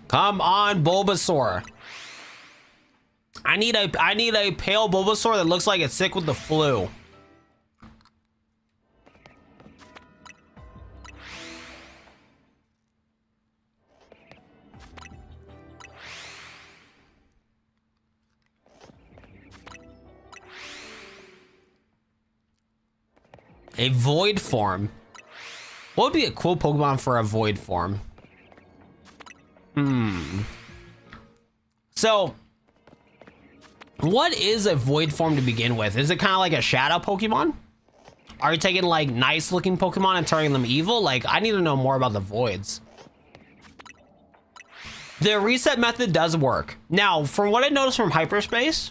Come on, Bulbasaur. I need a pale Bulbasaur that looks like it's sick with the flu. A void form. What would be a cool Pokemon for a void form? So, what is a void form to begin with? Is it kind of like a shadow Pokemon? Are you taking like nice looking Pokemon and turning them evil? Like, I need to know more about the voids. The reset method does work. Now, from what I noticed from hyperspace,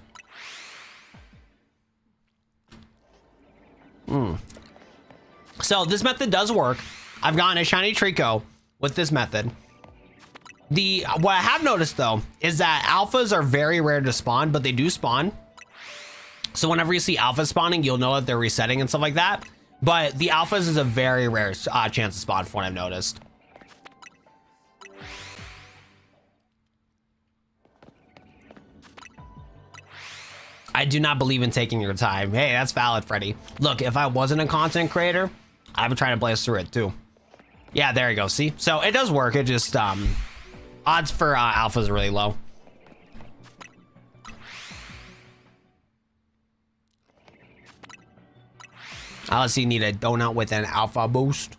so this method does work. I've gotten a shiny Trico with this method. What I have noticed though is that alphas are very rare to spawn, but they do spawn. So whenever you see alpha spawning, you'll know that they're resetting and stuff like that. But the alphas is a very rare chance to spawn from what I've noticed. I do not believe in taking your time. Hey, that's valid, Freddy. Look, if I wasn't a content creator, I would try to blaze through it too. Yeah, there you go. See? So it does work. It just, odds for alphas are really low. Let's see, need a donut with an alpha boost.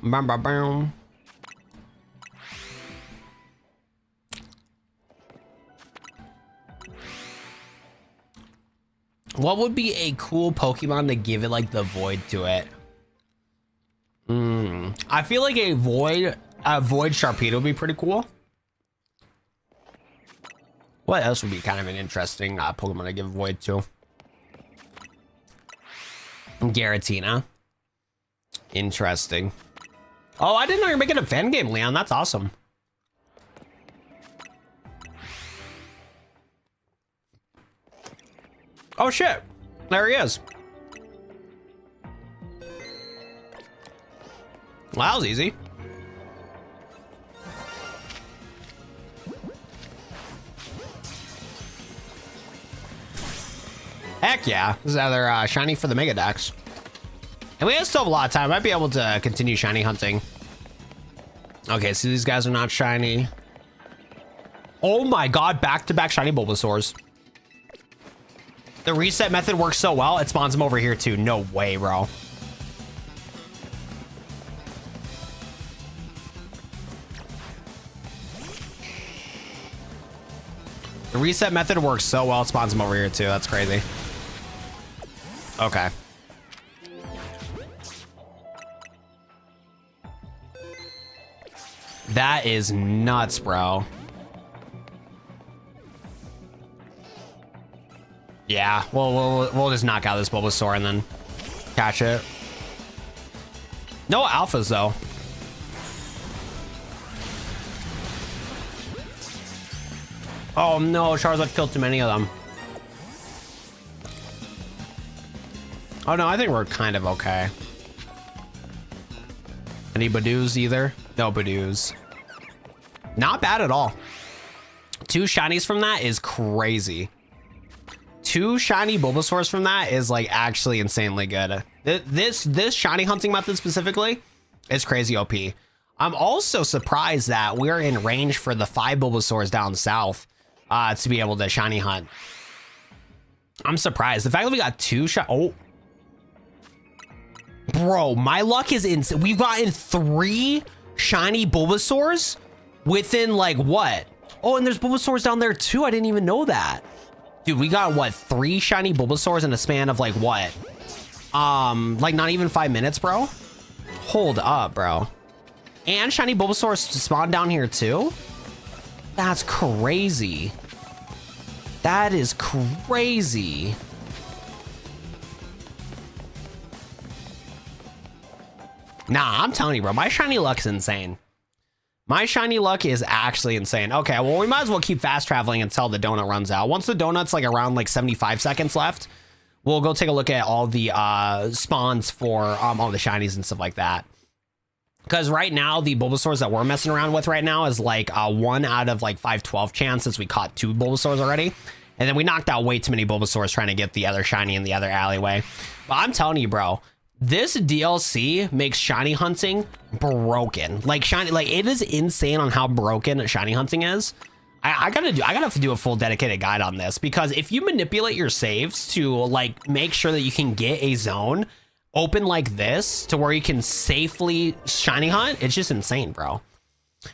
Bam, bam, bam. What would be a cool Pokemon to give it like the void to it? I feel like a void Sharpedo would be pretty cool. What else would be kind of an interesting Pokemon to give void to? Giratina. Interesting. Oh, I didn't know you're making a fan game, Leon. That's awesome. Oh shit, there he is. Well, that was easy. Heck yeah, this is another shiny for the Mega Dex. And we still have a lot of time. I might be able to continue shiny hunting. Okay, so these guys are not shiny. Oh my god, back-to-back shiny Bulbasaurs. The reset method works so well, it spawns them over here too. No way, bro. The reset method works so well, it spawns them over here too. That's crazy. Okay. That is nuts, bro. Yeah, we'll just knock out this Bulbasaur and then catch it. No alphas though. Oh no, Charizard killed too many of them. Oh no, I think we're kind of okay. Any Badoos either? No Badoos. Not bad at all. 2 shinies from that is crazy. 2 shiny Bulbasaurs from that is like actually insanely good. This shiny hunting method specifically is crazy OP. I'm also surprised that we're in range for the 5 Bulbasaurs down south to be able to shiny hunt. I'm surprised. The fact that we got 2 oh. Bro, my luck is insane. We've gotten 3 shiny Bulbasaurs within like what? Oh, and there's Bulbasaurs down there too. I didn't even know that. Dude, we got what, 3 shiny Bulbasaurs in a span of like what? Like not even 5 minutes, bro? Hold up, bro. And shiny Bulbasaurs spawn down here too? That's crazy. That is crazy. Nah, I'm telling you, bro, my shiny luck is insane. My shiny luck is actually insane. Okay, well, we might as well keep fast traveling until the donut runs out. Once the donut's like around like 75 seconds left, we'll go take a look at all the spawns for all the shinies and stuff like that. Because right now, the Bulbasaurs that we're messing around with right now is like a 1 out of like 512 chance, since we caught 2 Bulbasaurs already. And then we knocked out way too many Bulbasaurs trying to get the other shiny in the other alleyway. But I'm telling you, bro, this DLC makes shiny hunting broken. Like it is insane on how broken shiny hunting is. I gotta do a full dedicated guide on this, because if you manipulate your saves to like make sure that you can get a zone open like this to where you can safely shiny hunt, it's just insane, bro.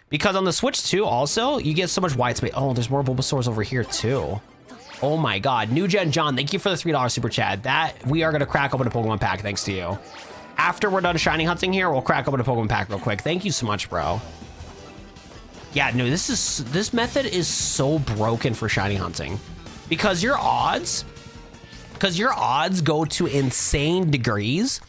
Because on the Switch too, also, you get so much white space. Oh, there's more Bulbasaurs over here too. Oh my God. New Gen John, thank you for the $3 super chat. That we are gonna crack open a Pokemon pack thanks to you. After we're done shiny hunting here, we'll crack open a Pokemon pack real quick. Thank you so much, bro. Yeah, no, this method is so broken for shiny hunting, because your odds go to insane degrees.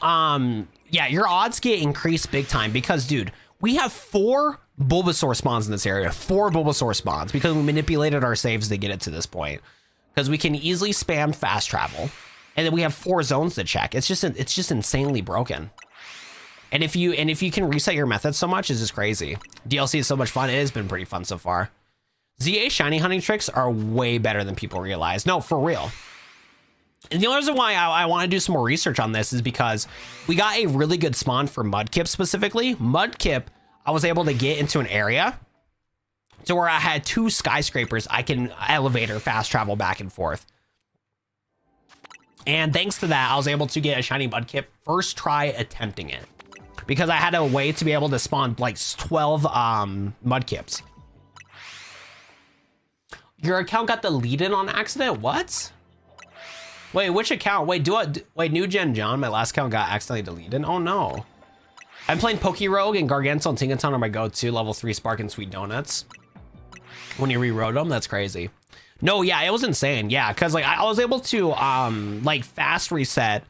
Yeah, your odds get increased big time, because dude, we have 4 Bulbasaur spawns in this area, 4 Bulbasaur spawns, because we manipulated our saves to get it to this point, because we can easily spam fast travel, and then we have 4 zones to check. It's just insanely broken. And if you can reset your methods so much, it's just crazy. DLC is so much fun. It has been pretty fun so far. ZA shiny hunting tricks are way better than people realize. No, for real. And the only reason why I want to do some more research on this is because we got a really good spawn for Mudkip specifically. Mudkip, I was able to get into an area to where I had 2 skyscrapers I can elevator fast travel back and forth. And thanks to that, I was able to get a shiny Mudkip first try attempting it, because I had a way to be able to spawn like 12 Mudkips. Your account got deleted on accident? What? Wait, which account? Wait, wait, New Gen John, my last account got accidentally deleted? Oh no. I'm playing Pokerogue, and Gargantuan and Tinkaton are my go-to level 3 Spark and Sweet Donuts. When you rewrote them, that's crazy. No, yeah, it was insane. Yeah, because like I was able to like fast reset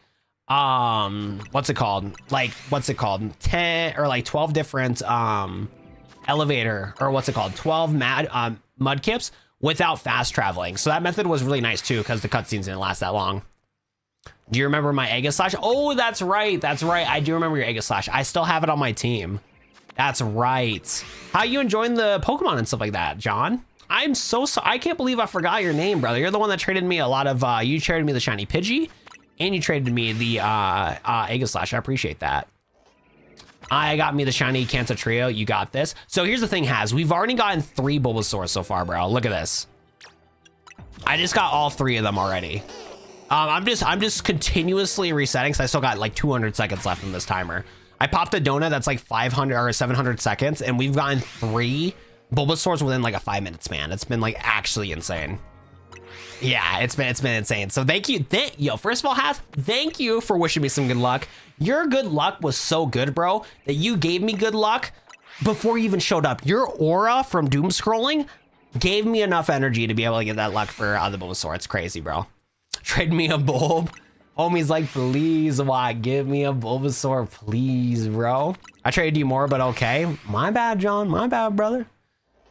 what's it called? 10 or like 12 different elevator, or what's it called? 12 Mudkips without fast traveling. So that method was really nice too, because the cutscenes didn't last that long. Do you remember my Aegislash? Oh, that's right. That's right. I do remember your Aegislash. I still have it on my team. That's right. How you enjoying the Pokemon and stuff like that, John? I'm so I can't believe I forgot your name, brother. You're the one that traded me a lot of, you traded me the shiny Pidgey, and you traded me the Aegislash. I appreciate that. I got me the shiny Kanto Trio. You got this. So here's the thing, Haz. We've already gotten 3 Bulbasaurs so far, bro. Look at this. I just got all 3 of them already. I'm just continuously resetting, so I still got like 200 seconds left in this timer. I popped a donut that's like 500 or 700 seconds, and we've gotten 3 Bulbasaurs within like a 5-minute span. It's been like actually insane. Yeah, it's been insane. So thank you. Yo, first of all, Haz, thank you for wishing me some good luck. Your good luck was so good, bro, that you gave me good luck before you even showed up. Your aura from doom scrolling gave me enough energy to be able to get that luck for the Bulbasaur. It's crazy, bro. Trade me a bulb. Homie's like, please, why? Give me a Bulbasaur, please, bro. I traded you more, but okay. My bad, John. My bad, brother.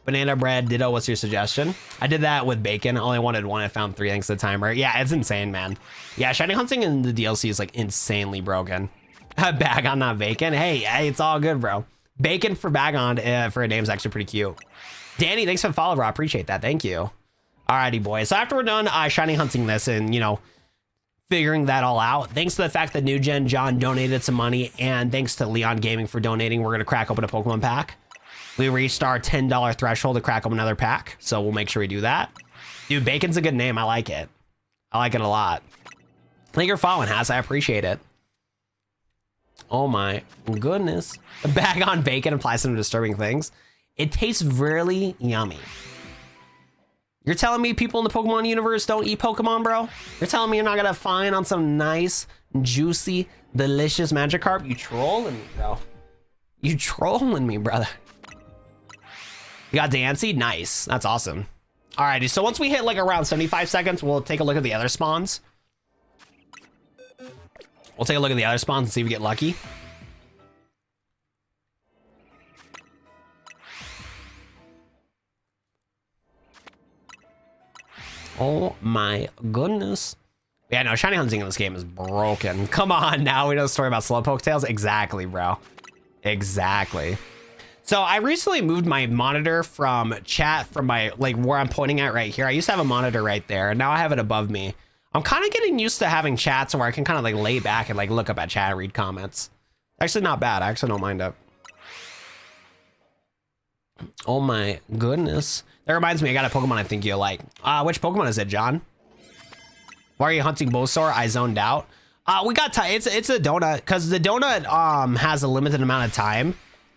Banana bread, ditto, what's your suggestion? I did that with bacon. I only wanted 1. I found 3 thanks to the timer. Yeah, it's insane, man. Yeah, shiny hunting in the DLC is like insanely broken. Bagon, not bacon. Hey, it's all good, bro. Bacon for Bagon for a name is actually pretty cute. Danny, thanks for the follow, bro. I appreciate that. Thank you. Alrighty, boys. So after we're done shiny hunting this and, you know, figuring that all out, thanks to the fact that New Gen John donated some money, and thanks to Leon Gaming for donating, we're going to crack open a Pokemon pack. We reached our $10 threshold to crack open another pack, so we'll make sure we do that. Dude, Bacon's a good name. I like it. I like it a lot. Thank you for following, Haz. I appreciate it. Oh my goodness. A bag on bacon applies some disturbing things. It tastes really yummy. You're telling me people in the Pokemon universe don't eat Pokemon, bro? You're telling me you're not gonna find on some nice, juicy, delicious Magikarp? You trolling me, bro. You trolling me, brother. You got Dancy? Nice. That's awesome. Alrighty, so once we hit like around 75 seconds, we'll take a look at the other spawns. We'll take a look at the other spawns and see if we get lucky. Oh my goodness. Yeah, no, shiny hunting in this game is broken. Come on now, we know the story about Slowpoke tails. Exactly, bro. Exactly. So I recently moved my monitor from chat from my, like where I'm pointing at right here. I used to have a monitor right there, and now I have it above me. I'm kind of getting used to having chats where I can kind of like lay back and like look up at chat and read comments. Actually not bad. I actually don't mind it. Oh my goodness. That reminds me, I got a Pokemon I think you'll like. Which Pokemon is it, John? Why are you hunting Bulbasaur? I zoned out. We got it's a donut, because the donut has a limited amount of time,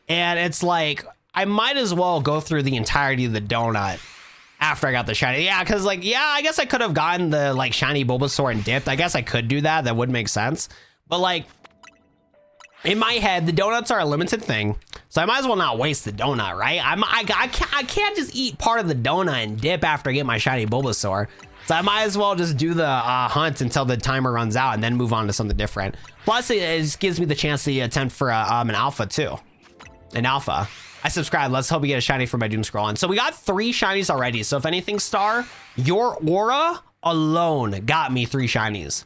and it's like I might as well go through the entirety of the donut after I got the shiny. Yeah, because like, yeah, I guess I could have gotten the like shiny Bulbasaur and dipped. I guess I could do that. That would make sense. But like in my head, the donuts are a limited thing, so I might as well not waste the donut, right? I can't just eat part of the donut and dip after I get my shiny Bulbasaur. So I might as well just do the hunt until the timer runs out and then move on to something different. Plus, it gives me the chance to attempt for an alpha too. An alpha. I subscribe. Let's hope we get a shiny for my doom scrolling. So we got 3 shinies already. So if anything, Star, your aura alone got me 3 shinies.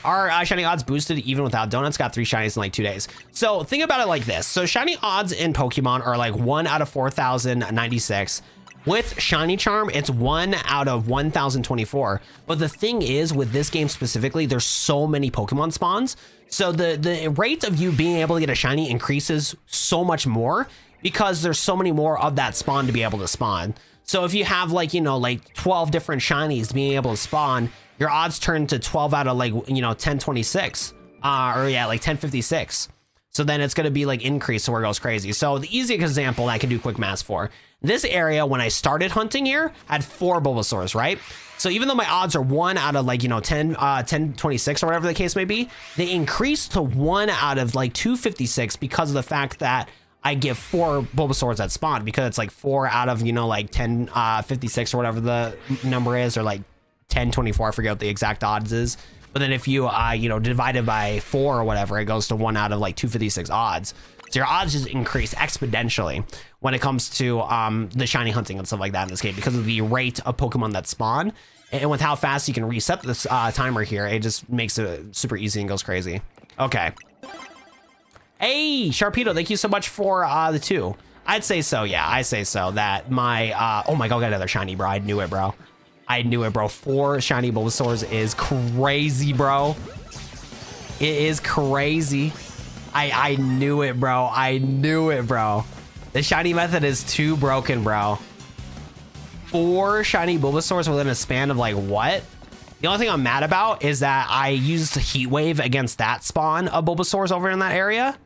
Our shiny odds boosted even without donuts. Got 3 shinies in like 2 days. So think about it like this. So shiny odds in Pokemon are like 1 out of 4,096. With Shiny Charm, it's 1 out of 1,024. But the thing is, with this game specifically, there's so many Pokemon spawns. So the rate of you being able to get a shiny increases so much more because there's so many more of that spawn to be able to spawn. So if you have like, you know, like 12 different shinies being able to spawn, your odds turn to 12 out of like, you know, 1026. Or yeah, like 1056. So then it's going to be like increase to where it goes crazy. So the easiest example I can do quick math for, this area when I started hunting here had 4 Bulbasaurs, right? So even though my odds are 1 out of like, you know, 1026 or whatever the case may be, they increased to 1 out of like 256 because of the fact that I get 4 Bulbasaurs that spawn, because it's like 4 out of, you know, like 1056 or whatever the number is, or like 1024, I forget what the exact odds is. But then if you, you know, divide it by 4 or whatever, it goes to 1 out of like 256 odds. So your odds just increase exponentially when it comes to the shiny hunting and stuff like that in this game, because of the rate of Pokemon that spawn. And with how fast you can reset this timer here, it just makes it super easy and goes crazy. Okay. Hey, Sharpedo, thank you so much for the 2. I'd say so, yeah, I say so. That my, oh my god, I got another shiny, bro. I knew it, bro. I knew it, bro. 4 shiny Bulbasaurs is crazy, bro. It is crazy. I knew it, bro. I knew it, bro. The shiny method is too broken, bro. 4 shiny Bulbasaurs within a span of like what? The only thing I'm mad about is that I used Heat Wave against that spawn of Bulbasaurs over in that area.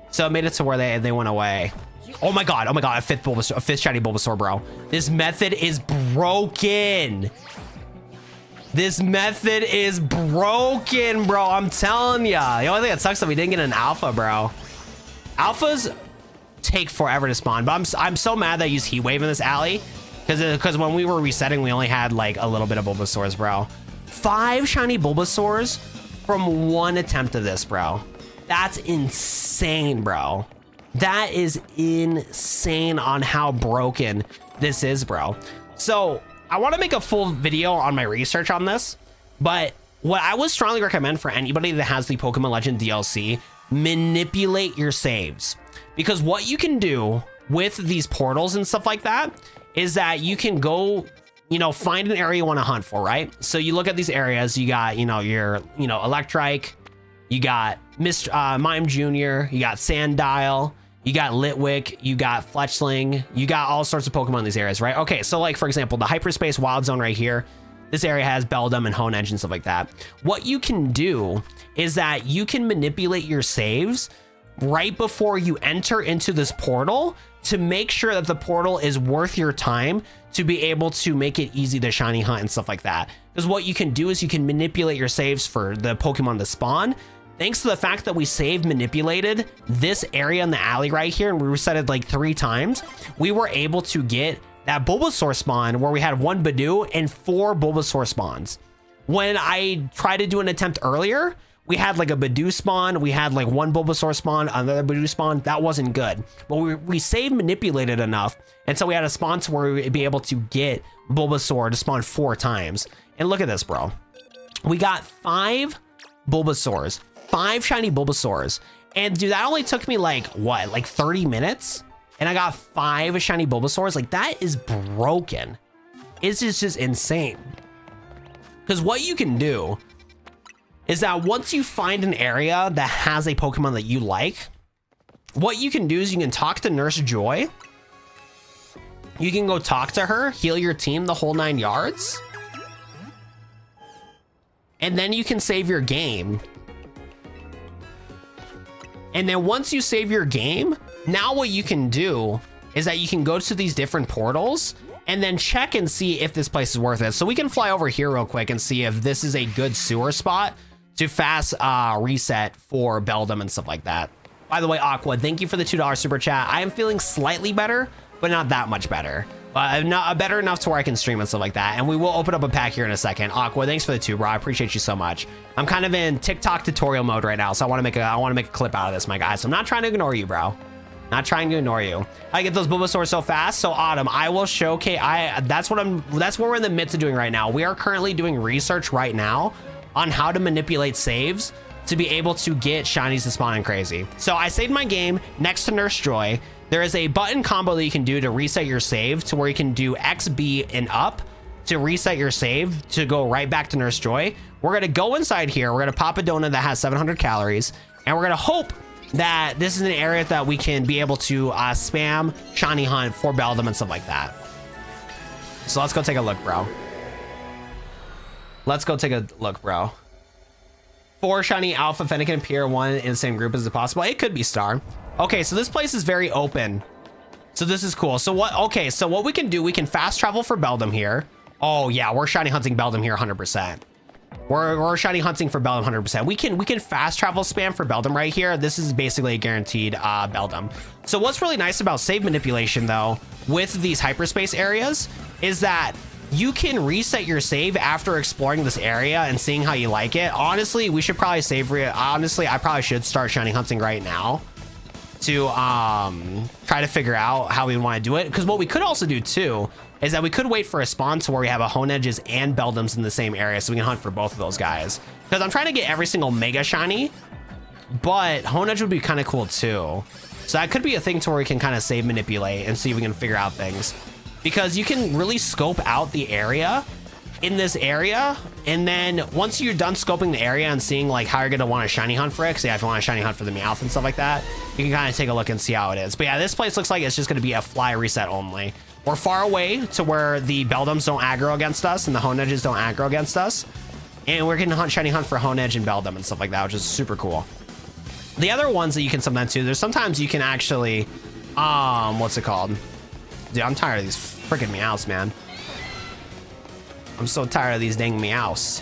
So it made it to where they went away. Oh my god, a 5th Bulbasaur, a 5th shiny Bulbasaur, bro. This method is broken. This method is broken, bro. I'm telling ya. The only thing that sucks is that we didn't get an alpha, bro. Alphas take forever to spawn, but I'm so mad that I used Heat Wave in this alley, because when we were resetting, we only had like a little bit of Bulbasaurs, bro. 5 shiny Bulbasaurs from 1 attempt of this, bro. That's insane, bro. That is insane on how broken this is, bro. So I want to make a full video on my research on this, but what I would strongly recommend for anybody that has the Pokemon Legend DLC, manipulate your saves. Because what you can do with these portals and stuff like that is that you can go, you know, find an area you want to hunt for, right? So you look at these areas, you got, you know, your, you know, Electrike, you got Mime Jr., you got Sandile, you got Litwick, you got Fletchling, you got all sorts of Pokemon in these areas, right? Okay, so like, for example, the Hyperspace Wild Zone right here, this area has Beldum and Honedge and stuff like that. What you can do is that you can manipulate your saves right before you enter into this portal to make sure that the portal is worth your time to be able to make it easy to shiny hunt and stuff like that. Because what you can do is you can manipulate your saves for the Pokemon to spawn. Thanks to the fact that we save manipulated this area in the alley right here, and we reset it like 3 times, we were able to get that Bulbasaur spawn where we had 1 Badoo and 4 Bulbasaur spawns. When I tried to do an attempt earlier, we had like a Beldum spawn, we had like one Bulbasaur spawn, another Beldum spawn. That wasn't good. But we save manipulated enough, and so we had a spawn to where we'd be able to get Bulbasaur to spawn 4 times. And look at this, bro. We got 5 Bulbasaurs, 5 shiny Bulbasaurs. And dude, that only took me like, what, like 30 minutes? And I got 5 shiny Bulbasaurs. Like, that is broken. It's just insane. Because what you can do is that once you find an area that has a Pokemon that you like, what you can do is you can talk to Nurse Joy. You can go talk to her, heal your team the whole 9 yards. And then you can save your game. And then once you save your game, now what you can do is that you can go to these different portals and then check and see if this place is worth it. So we can fly over here real quick and see if this is a good sewer spot to fast reset for Beldum and stuff like that. By the way, Aqua, thank you for the $2 super chat. I am feeling slightly better, but not that much better. Not better enough to where I can stream and stuff like that. And we will open up a pack here in a second. Aqua, thanks for the 2, bro. I appreciate you so much. I'm kind of in TikTok tutorial mode right now, so I want to make a clip out of this, my guys. So I'm not trying to ignore you, bro. Not trying to ignore you. I get those Bulbasaurs so fast. So Autumn, I will showcase. That's what we're in the midst of doing right now. We are currently doing research right now on how to manipulate saves to be able to get shinies to spawn in crazy. So I saved my game next to Nurse Joy. There is a button combo that you can do to reset your save to where you can do X, B, and up to reset your save to go right back to Nurse Joy. We're gonna go inside here. We're gonna pop a donut that has 700 calories, and we're gonna hope that this is an area that we can be able to spam shiny hunt for Beldum and stuff like that. So let's go take a look, bro. Let's go take a look, bro. 4 shiny Alpha Fennekin appear 1 in the same group. Is it possible? It could be Star. Okay, so this place is very open. So this is cool. So what we can do, we can fast travel for Beldum here. Oh yeah, we're shiny hunting Beldum here 100%. We're shiny hunting for Beldum 100%. We can fast travel spam for Beldum right here. This is basically a guaranteed Beldum. So what's really nice about save manipulation though, with these hyperspace areas, is that you can reset your save after exploring this area and seeing how you like it. Honestly, we should probably save. Honestly, I probably should start shiny hunting right now to try to figure out how we want to do it. Because what we could also do too is that we could wait for a spawn to where we have a Honedges and Beldums in the same area, so we can hunt for both of those guys. Because I'm trying to get every single mega shiny, but Honedge would be kind of cool too. So that could be a thing to where we can kind of save manipulate and see if we can figure out things. Because you can really scope out the area in this area, and then once you're done scoping the area and seeing like how you're gonna want to shiny hunt for it, because yeah, if you want to shiny hunt for the Meowth and stuff like that, you can kind of take a look and see how it is. But yeah, this place looks like it's just gonna be a fly reset only. We're far away to where the Beldums don't aggro against us and the Honedges don't aggro against us, and we're gonna shiny hunt for Honedge and Beldum and stuff like that, which is super cool. The other ones that you can sometimes do, there's sometimes you can actually what's it called? Dude, I'm tired of these freaking Meowths, man. I'm so tired of these dang Meowths.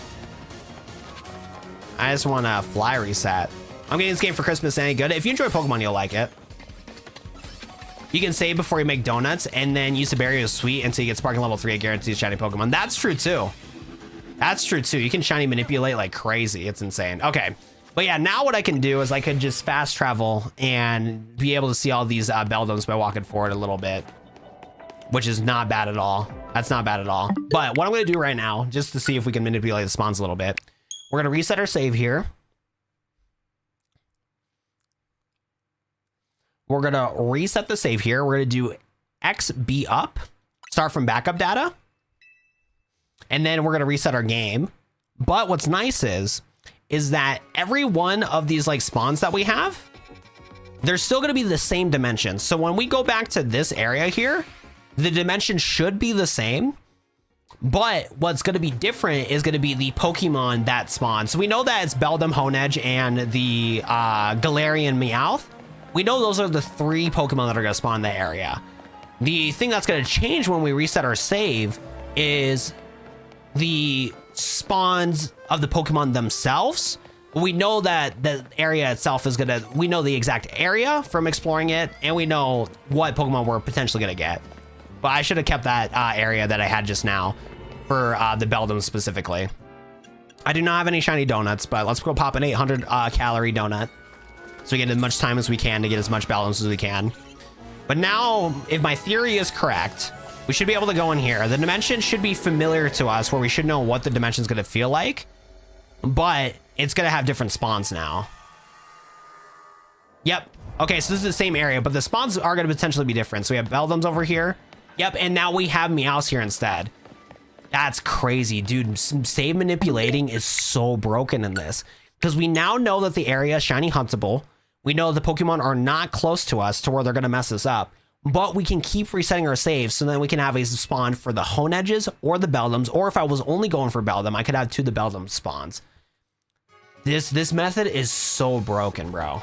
I just want to fly reset. I'm getting this game for Christmas. Any good? If you enjoy Pokemon, you'll like it. You can save before you make donuts and then use the berry of sweet until you get Sparking level 3. It guarantees shiny Pokemon. That's true too. That's true too. You can shiny manipulate like crazy. It's insane. Okay. But yeah, now what I can do is I could just fast travel and be able to see all these Beldums by walking forward a little bit, which is not bad at all. That's not bad at all. But what I'm going to do right now, just to see if we can manipulate the spawns a little bit, we're going to reset our save here. We're going to reset the save here. We're going to do XB up, start from backup data, and then we're going to reset our game. But what's nice is that every one of these like spawns that we have, they're still going to be the same dimensions. So when we go back to this area here, the dimension should be the same, but what's going to be different is going to be the Pokemon that spawn. So we know that it's Beldum, Honedge, and the Galarian Meowth. We know those are the 3 Pokemon that are going to spawn in the area. The thing that's going to change when we reset our save is the spawns of the Pokemon themselves. We know that the area itself is gonna, we know the exact area from exploring it, and we know what Pokemon we're potentially gonna get. But I should have kept that area that I had just now for the Beldum specifically. I do not have any shiny donuts, but let's go pop an 800 calorie donut so we get as much time as we can to get as much balance as we can. But now, if my theory is correct, we should be able to go in here. The dimension should be familiar to us, where we should know what the dimension is going to feel like, but it's going to have different spawns now. Yep. Okay, so this is the same area, but the spawns are going to potentially be different. So we have Beldums over here. Yep, and now we have Meows here instead. That's crazy, dude. Save manipulating is so broken in this, because we now know that the area is shiny huntable. We know the Pokemon are not close to us to where they're going to mess us up, but we can keep resetting our saves, so then we can have a spawn for the Honedges or the Beldums, or if I was only going for Beldum, I could have 2 of the Beldum spawns. This method is so broken, bro.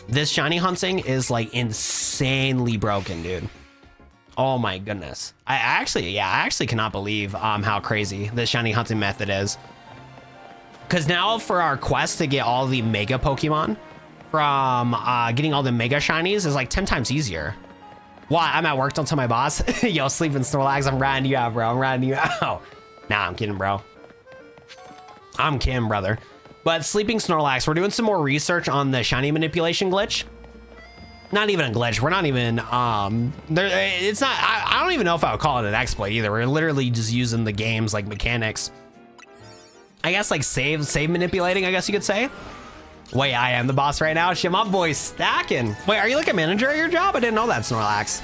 This shiny hunting is like insanely broken, dude. Oh my goodness. I actually cannot believe how crazy this shiny hunting method is. Because now for our quest to get all the Mega Pokemon from getting all the Mega Shinies is like 10 times easier. Why? I'm at work, don't tell my boss. Yo, sleeping Snorlax, I'm riding you out, bro. I'm riding you out. Nah, I'm kidding, bro. I'm kidding, brother. But sleeping Snorlax, we're doing some more research on the shiny manipulation glitch. Not even a glitch. We're not even, it's not, I don't even know if I would call it an exploit either. We're literally just using the game's like mechanics. I guess like save manipulating, I guess you could say. Wait, I am the boss right now? Shit, my boy's stacking. Wait, are you like a manager at your job? I didn't know that, Snorlax.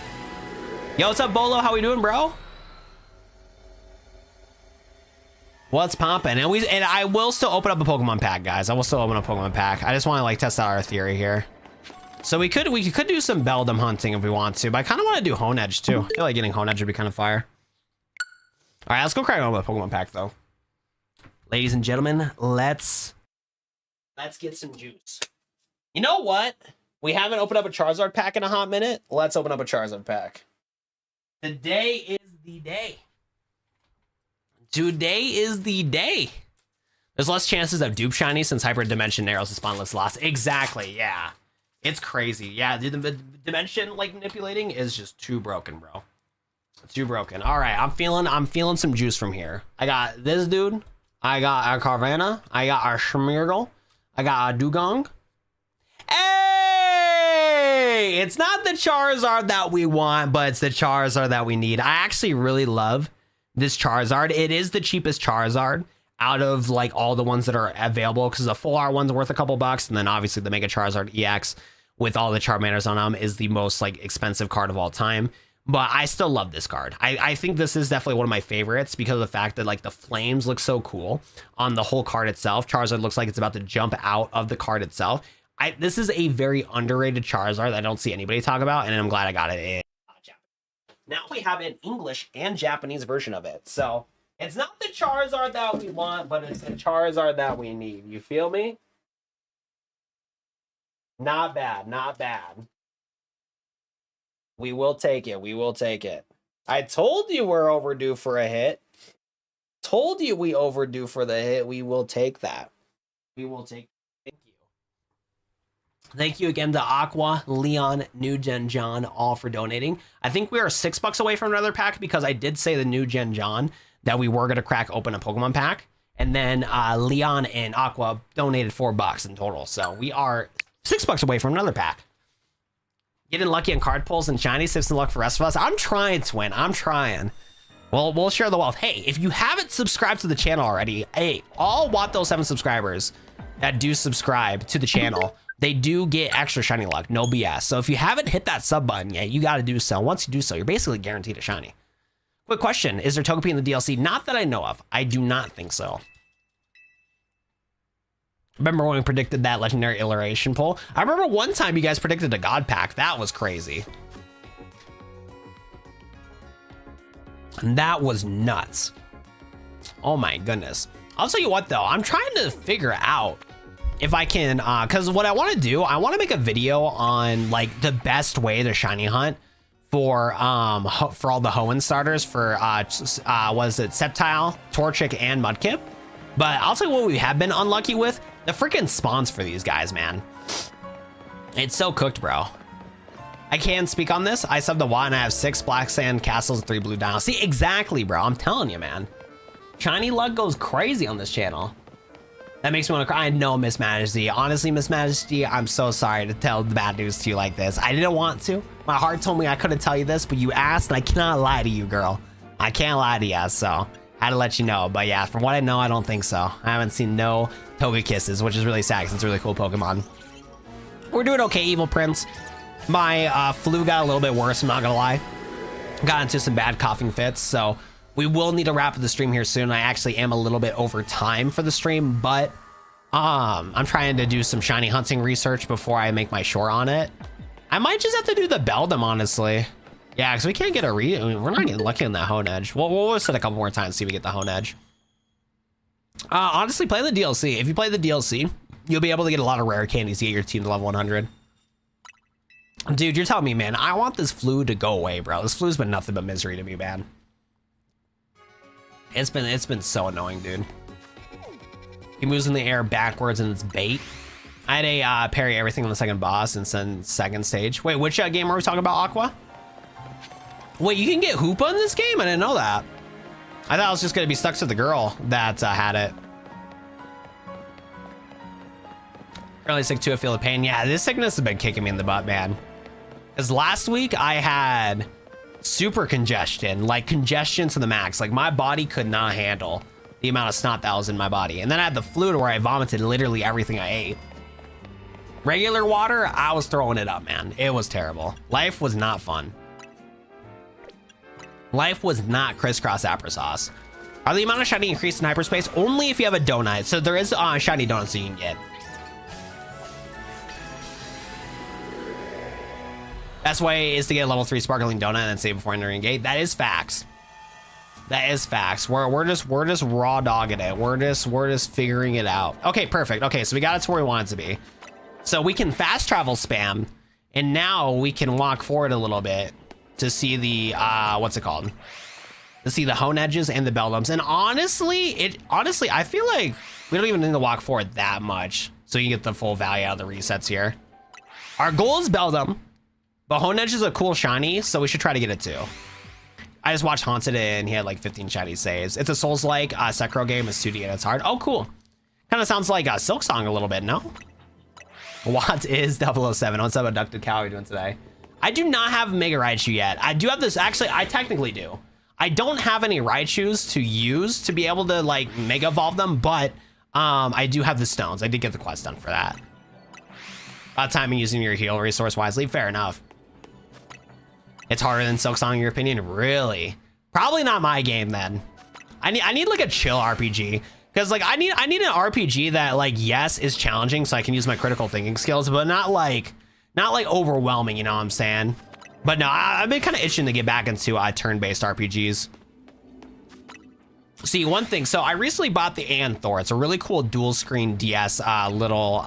Yo, what's up, Bolo? How we doing, bro? What's poppin'? And I will still open up a Pokemon pack, guys. I will still open up a Pokemon pack. I just want to like test out our theory here. So we could do some Beldum hunting if we want to, but I kind of want to do Honedge too. I feel like getting Honedge would be kind of fire. All right, let's go crack open a Pokemon pack though. Ladies and gentlemen, let's get some juice. You know what? We haven't opened up a Charizard pack in a hot minute. Let's open up a Charizard pack. Today is the day. Today is the day. There's less chances of dupe shiny since Hybrid Dimension narrows the spawnless loss. Exactly, yeah. It's crazy. Yeah, dude, the dimension like manipulating is just too broken, bro. It's too broken. All right, I'm feeling some juice from here. I got this dude. I got our Carvanha. I got our Schmirgle. I got our Dugong. Hey! It's not the Charizard that we want, but it's the Charizard that we need. I actually really love this Charizard. It is the cheapest Charizard out of like all the ones that are available, because the full art one's worth a couple bucks, and then obviously the Mega Charizard EX with all the Charmanders on them is the most like expensive card of all time. But I still love this card. I think this is definitely one of my favorites because of the fact that like the flames look so cool on the whole card itself. Charizard looks like it's about to jump out of the card itself. This is a very underrated Charizard that I don't see anybody talk about, and I'm glad I got it in Japanese. Now we have an English and Japanese version of it. So it's not the Charizard that we want, but it's the Charizard that we need. You feel me? Not bad, not bad. We will take it. We will take it. I told you we're overdue for a hit. Told you we overdue for the hit. We will take that. We will take. Thank you. Thank you again to Aqua, Leon, New Gen John, all for donating. I think we are $6 away from another pack because I did say the New Gen John that we were going to crack open a Pokemon pack. And then Leon and Aqua donated $4 in total. So we are $6 away from another pack. Getting lucky on card pulls and shiny, sips and luck for the rest of us. I'm trying, Twin. I'm trying. Well, we'll share the wealth. Hey, if you haven't subscribed to the channel already, hey, all Watto 7 subscribers that do subscribe to the channel, they do get extra shiny luck. No BS. So if you haven't hit that sub button yet, you got to do so. Once you do so, you're basically guaranteed a shiny. Quick question. Is there Togepi in the DLC? Not that I know of. I do not think so. Remember when we predicted that legendary iteration pull? I remember one time you guys predicted a God Pack. That was crazy. And that was nuts. Oh my goodness. I'll tell you what though, I'm trying to figure out if I can, because what I want to do, I want to make a video on like the best way to shiny hunt for all the Hoenn starters for was it Sceptile, Torchic, and Mudkip. But I'll tell you what we have been unlucky with. The freaking spawns for these guys, man. It's so cooked, bro. I can speak on this. I subbed the WA and I have 6 black sand castles and 3 blue dinos. See, exactly, bro. I'm telling you, man. Shiny luck goes crazy on this channel. That makes me want to cry. I know, Miss Majesty. Honestly, Miss Majesty, I'm so sorry to tell the bad news to you like this. I didn't want to. My heart told me I couldn't tell you this, but you asked, and I cannot lie to you, girl. I can't lie to you, so had to let you know. But yeah, from what I know, I don't think so. I haven't seen no Toga Kisses, which is really sad because it's a really cool Pokemon. We're doing okay, Evil Prince. My flu got a little bit worse, I'm not gonna lie. Got into some bad coughing fits, so we will need to wrap up the stream here soon. I actually am a little bit over time for the stream, but I'm trying to do some shiny hunting research before I make my short on it. I might just have to do the Beldum, honestly. Yeah, because we can't get a we're not getting lucky on that Honedge. We'll set a couple more times, see if we get the Honedge. Honestly, play the DLC. If you play the DLC, you'll be able to get a lot of rare candies to get your team to level 100. Dude, you're telling me, man, I want this flu to go away, bro. This flu's been nothing but misery to me, man. It's been so annoying, dude. He moves in the air backwards and it's bait. I had a parry everything on the second boss and then second stage. Wait, which game are we talking about, Aqua? Wait, you can get Hoopa in this game? I didn't know that. I thought I was just gonna be stuck to the girl that had it. Currently sick too, I feel the pain. Yeah, this sickness has been kicking me in the butt, man. Because last week I had super congestion, like congestion to the max. Like my body could not handle the amount of snot that was in my body. And then I had the flu to where I vomited literally everything I ate. Regular water, I was throwing it up, man. It was terrible. Life was not fun. Life was not crisscross applesauce. Are the amount of shiny increased in hyperspace? Only if you have a donut. So there is shiny donuts you can get. Best way is to get a level 3 sparkling donut and then save before entering gate. That is facts. That is facts. We're just raw dogging it. We're just figuring it out. Okay, perfect. Okay, so we got it to where we want it to be. So we can fast travel spam, and now we can walk forward a little bit to see the what's it called? To see the Honedges and the Beldums. And honestly, I feel like we don't even need to walk forward that much so you can get the full value out of the resets here. Our goal is Beldum. But Honedge is a cool shiny, so we should try to get it too. I just watched Haunted and he had like 15 shiny saves. It's a Souls-like Sekiro game. It's 2D and it's hard. Oh, cool. Kind of sounds like a Silk Song a little bit, no? What is 007? What's up, Abducted Cow? How are you doing today? I do not have Mega Raichu yet. I do have this. Actually, I technically do. I don't have any Raichus to use to be able to like Mega Evolve them, but I do have the stones. I did get the quest done for that. Timing using your heal resource wisely. Fair enough. It's harder than Silk Song in your opinion? Really? Probably not my game then. I need like a chill RPG. Because like I need an RPG that like yes is challenging so I can use my critical thinking skills, but not like overwhelming, you know what I'm saying? But no, I've been kind of itching to get back into turn-based RPGs. See, one thing, so I recently bought the Anthor. It's a really cool dual screen DS little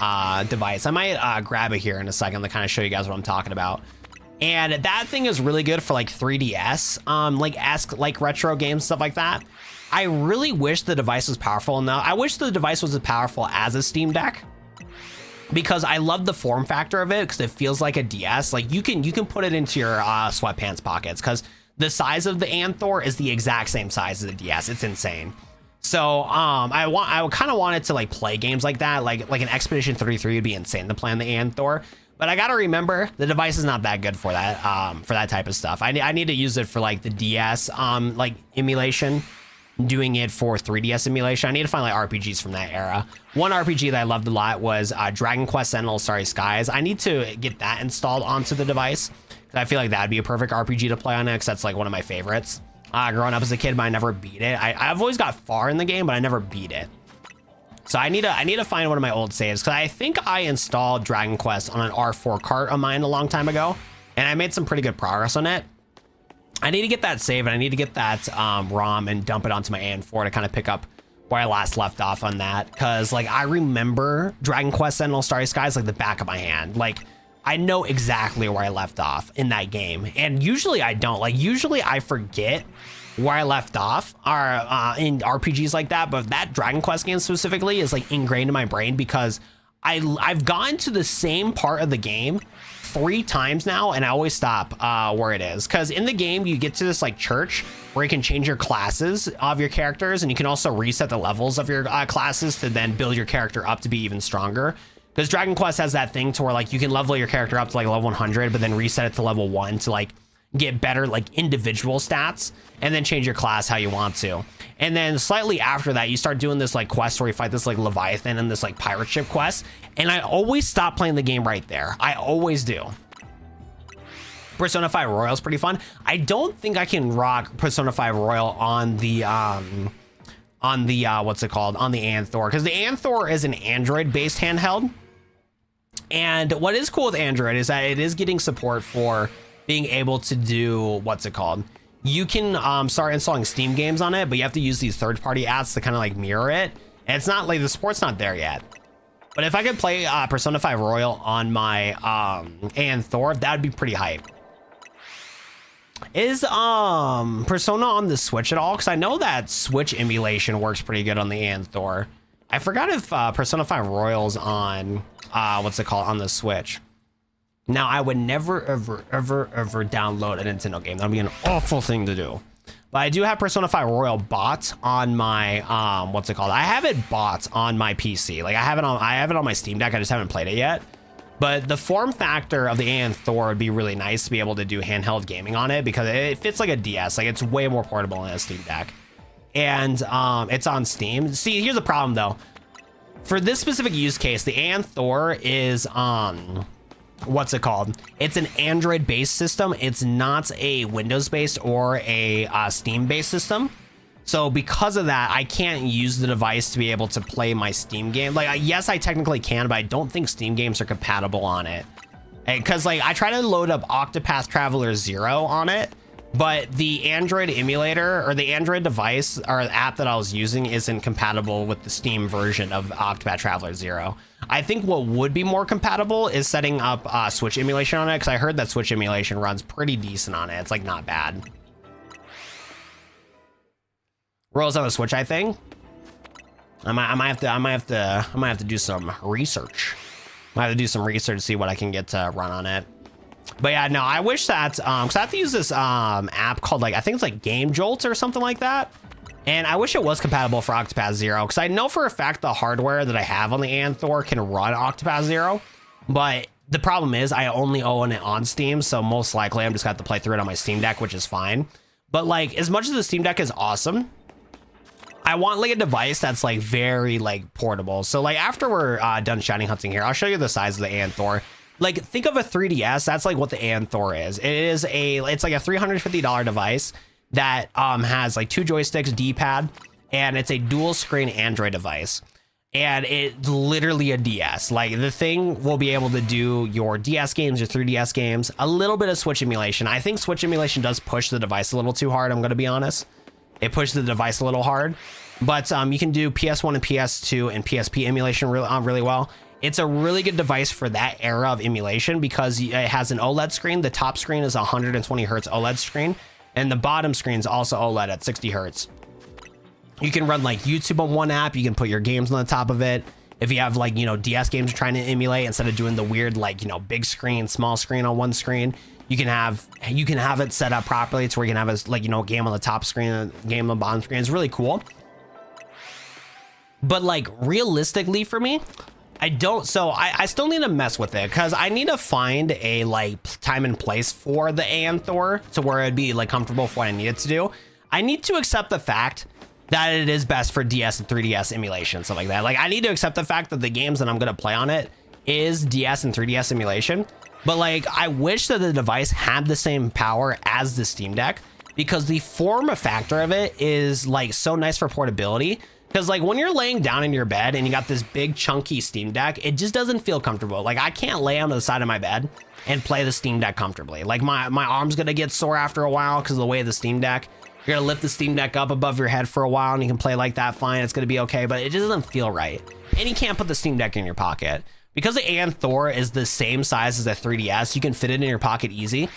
device. I might grab it here in a second to kind of show you guys what I'm talking about. And that thing is really good for like 3DS, like retro games, stuff like that. I really wish the device was powerful enough. I wish the device was as powerful as a Steam Deck, because I love the form factor of it because it feels like a DS. Like you can put it into your sweatpants pockets because the size of the Anthor is the exact same size as the DS. It's insane. So I kind of wanted to like play games like that, like an Expedition 33 would be insane to play on the Anthor. But I gotta remember the device is not that good for that type of stuff. I need to use it for like the DS like emulation, doing it for 3DS emulation. I need to find like RPGs from that era. One RPG that I loved a lot was Dragon Quest Sentinel Starry Skies. I need to get that installed onto the device. I feel like that'd be a perfect RPG to play on it because that's like one of my favorites. Growing up as a kid, but I never beat it. I've always got far in the game, but I never beat it. So I need to find one of my old saves because I think I installed Dragon Quest on an R4 cart of mine a long time ago, and I made some pretty good progress on it. I need to get that save and I need to get that ROM and dump it onto my AN4 to kind of pick up where I last left off on that, because like I remember Dragon Quest Sentinel Starry Skies like the back of my hand. Like I know exactly where I left off in that game, and usually I don't. Like usually I forget where I left off in RPGs like that, but that Dragon Quest game specifically is like ingrained in my brain because I've gotten to the same part of the game 3 times now, and I always stop where it is, because in the game you get to this like church where you can change your classes of your characters, and you can also reset the levels of your classes to then build your character up to be even stronger. Because Dragon Quest has that thing to where like you can level your character up to like level 100, but then reset it to level 1 to like get better like individual stats, and then change your class how you want to. And then slightly after that, you start doing this like quest where you fight this like Leviathan and this like pirate ship quest. And I always stop playing the game right there. I always do. Persona 5 Royal is pretty fun. I don't think I can rock Persona 5 Royal on the what's it called, on the Anthor, because the Anthor is an Android based handheld. And what is cool with Android is that it is getting support for being able to do, what's it called, you can start installing Steam games on it, but you have to use these third-party apps to kind of like mirror it. And it's not like the support's not there yet. But if I could play Persona 5 Royal on my Anthor, that would be pretty hype. Is Persona on the Switch at all? Because I know that Switch emulation works pretty good on the Anthor. I forgot if Persona 5 Royal's on what's it called, on the Switch. Now, I would never, ever, ever, ever download a Nintendo game. That'd be an awful thing to do. But I do have Persona 5 Royal bought on my, what's it called? I have it bought on my PC. Like I have it on my Steam Deck. I just haven't played it yet. But the form factor of the Anthor would be really nice to be able to do handheld gaming on it, because it fits like a DS. Like it's way more portable than a Steam Deck. And it's on Steam. See, here's the problem though. For this specific use case, the Anthor is what's it called? It's an Android based system. It's not a Windows based or a Steam based system. So because of that, I can't use the device to be able to play my Steam game. Like, yes, I technically can, but I don't think Steam games are compatible on it. Because like I try to load up Octopath Traveler 0 on it, but the Android emulator or the Android device or app that I was using isn't compatible with the Steam version of Octopath Traveler 0. I think what would be more compatible is setting up Switch emulation on it, because I heard that Switch emulation runs pretty decent on it. It's like not bad. Rolls on the Switch, I think. I might have to do some research. I have to do some research to see what I can get to run on it. But yeah, no, I wish that because I have to use this app called, like, I think it's like Game Jolt or something like that. And I wish it was compatible for Octopath 0, because I know for a fact the hardware that I have on the Anthor can run Octopath 0. But the problem is I only own it on Steam, so most likely I'm just going to have to play through it on my Steam Deck, which is fine. But like, as much as the Steam Deck is awesome, I want like a device that's like very like portable. So like after we're done shiny hunting here, I'll show you the size of the Anthor. Like think of a 3DS. That's like what the Anthor is. It's like a $350 device that has like 2 joysticks, D-pad, and it's a dual screen Android device. And it's literally a DS. Like the thing will be able to do your DS games, your 3DS games, a little bit of Switch emulation. I think Switch emulation does push the device a little too hard, I'm going to be honest. It pushes the device a little hard, but you can do PS1 and PS2 and PSP emulation really well. It's a really good device for that era of emulation because it has an OLED screen. The top screen is a 120 hertz OLED screen, and the bottom screen is also OLED at 60 hertz. You can run like YouTube on one app. You can put your games on the top of it. If you have like, you know, DS games you're trying to emulate, instead of doing the weird, like, you know, big screen, small screen on one screen, you can have it set up properly to where you can have a, like, you know, game on the top screen, a game on the bottom screen. It's really cool. But like realistically for me, I still need to mess with it, because I need to find a like time and place for the Anthor to where it'd be like comfortable for what I need it to do. I need to accept the fact that it is best for DS and 3DS emulation, stuff like that. Like I need to accept the fact that the games that I'm going to play on it is DS and 3DS emulation. But like, I wish that the device had the same power as the Steam Deck, because the form factor of it is like so nice for portability. Because like when you're laying down in your bed and you got this big chunky Steam Deck, it just doesn't feel comfortable. Like I can't lay on the side of my bed and play the Steam Deck comfortably. Like my arm's gonna get sore after a while because of the way of the Steam Deck. You're gonna lift the Steam Deck up above your head for a while and you can play like that fine. It's gonna be okay, but it just doesn't feel right. And you can't put the Steam Deck in your pocket. Because the Anthor is the same size as the 3DS, you can fit it in your pocket easy.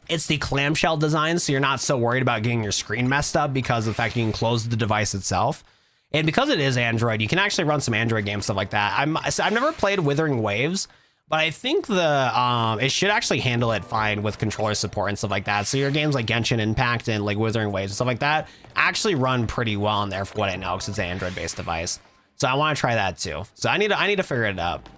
It's the clamshell design, so you're not so worried about getting your screen messed up because of the fact you can close the device itself. And because it is Android, you can actually run some Android games, stuff like that. I've never played Withering Waves, But I think the it should actually handle it fine with controller support and stuff like that. So your games like Genshin Impact and like Wuthering Waves and stuff like that actually run pretty well in there for what I know, because it's an Android-based device. So I want to try that too. So I need to figure it out.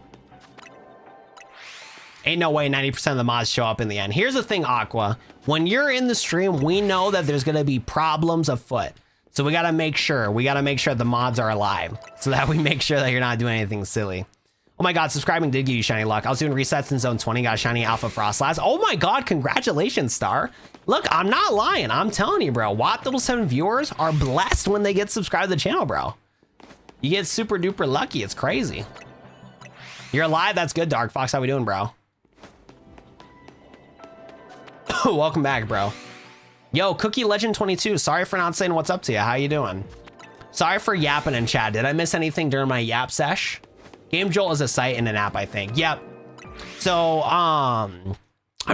Ain't no way 90% of the mods show up in the end. Here's the thing, Aqua. When you're in the stream, we know that there's gonna be problems afoot. So we gotta make sure the mods are alive, so that we make sure that you're not doing anything silly. Oh my God, subscribing did give you shiny luck. I was doing resets in zone 20, got a shiny Alpha Frost last. Oh my God, congratulations, Star. Look, I'm not lying. I'm telling you, bro. Watt7 viewers are blessed when they get subscribed to the channel, bro. You get super duper lucky. It's crazy. You're alive. That's good, Dark Fox. How we doing, bro? Welcome back, bro. Yo, Cookie Legend 22. Sorry for not saying what's up to you. How you doing? Sorry for yapping in chat. Did I miss anything during my yap sesh? Game Jolt is a site and an app, I think. Yep. So, I'm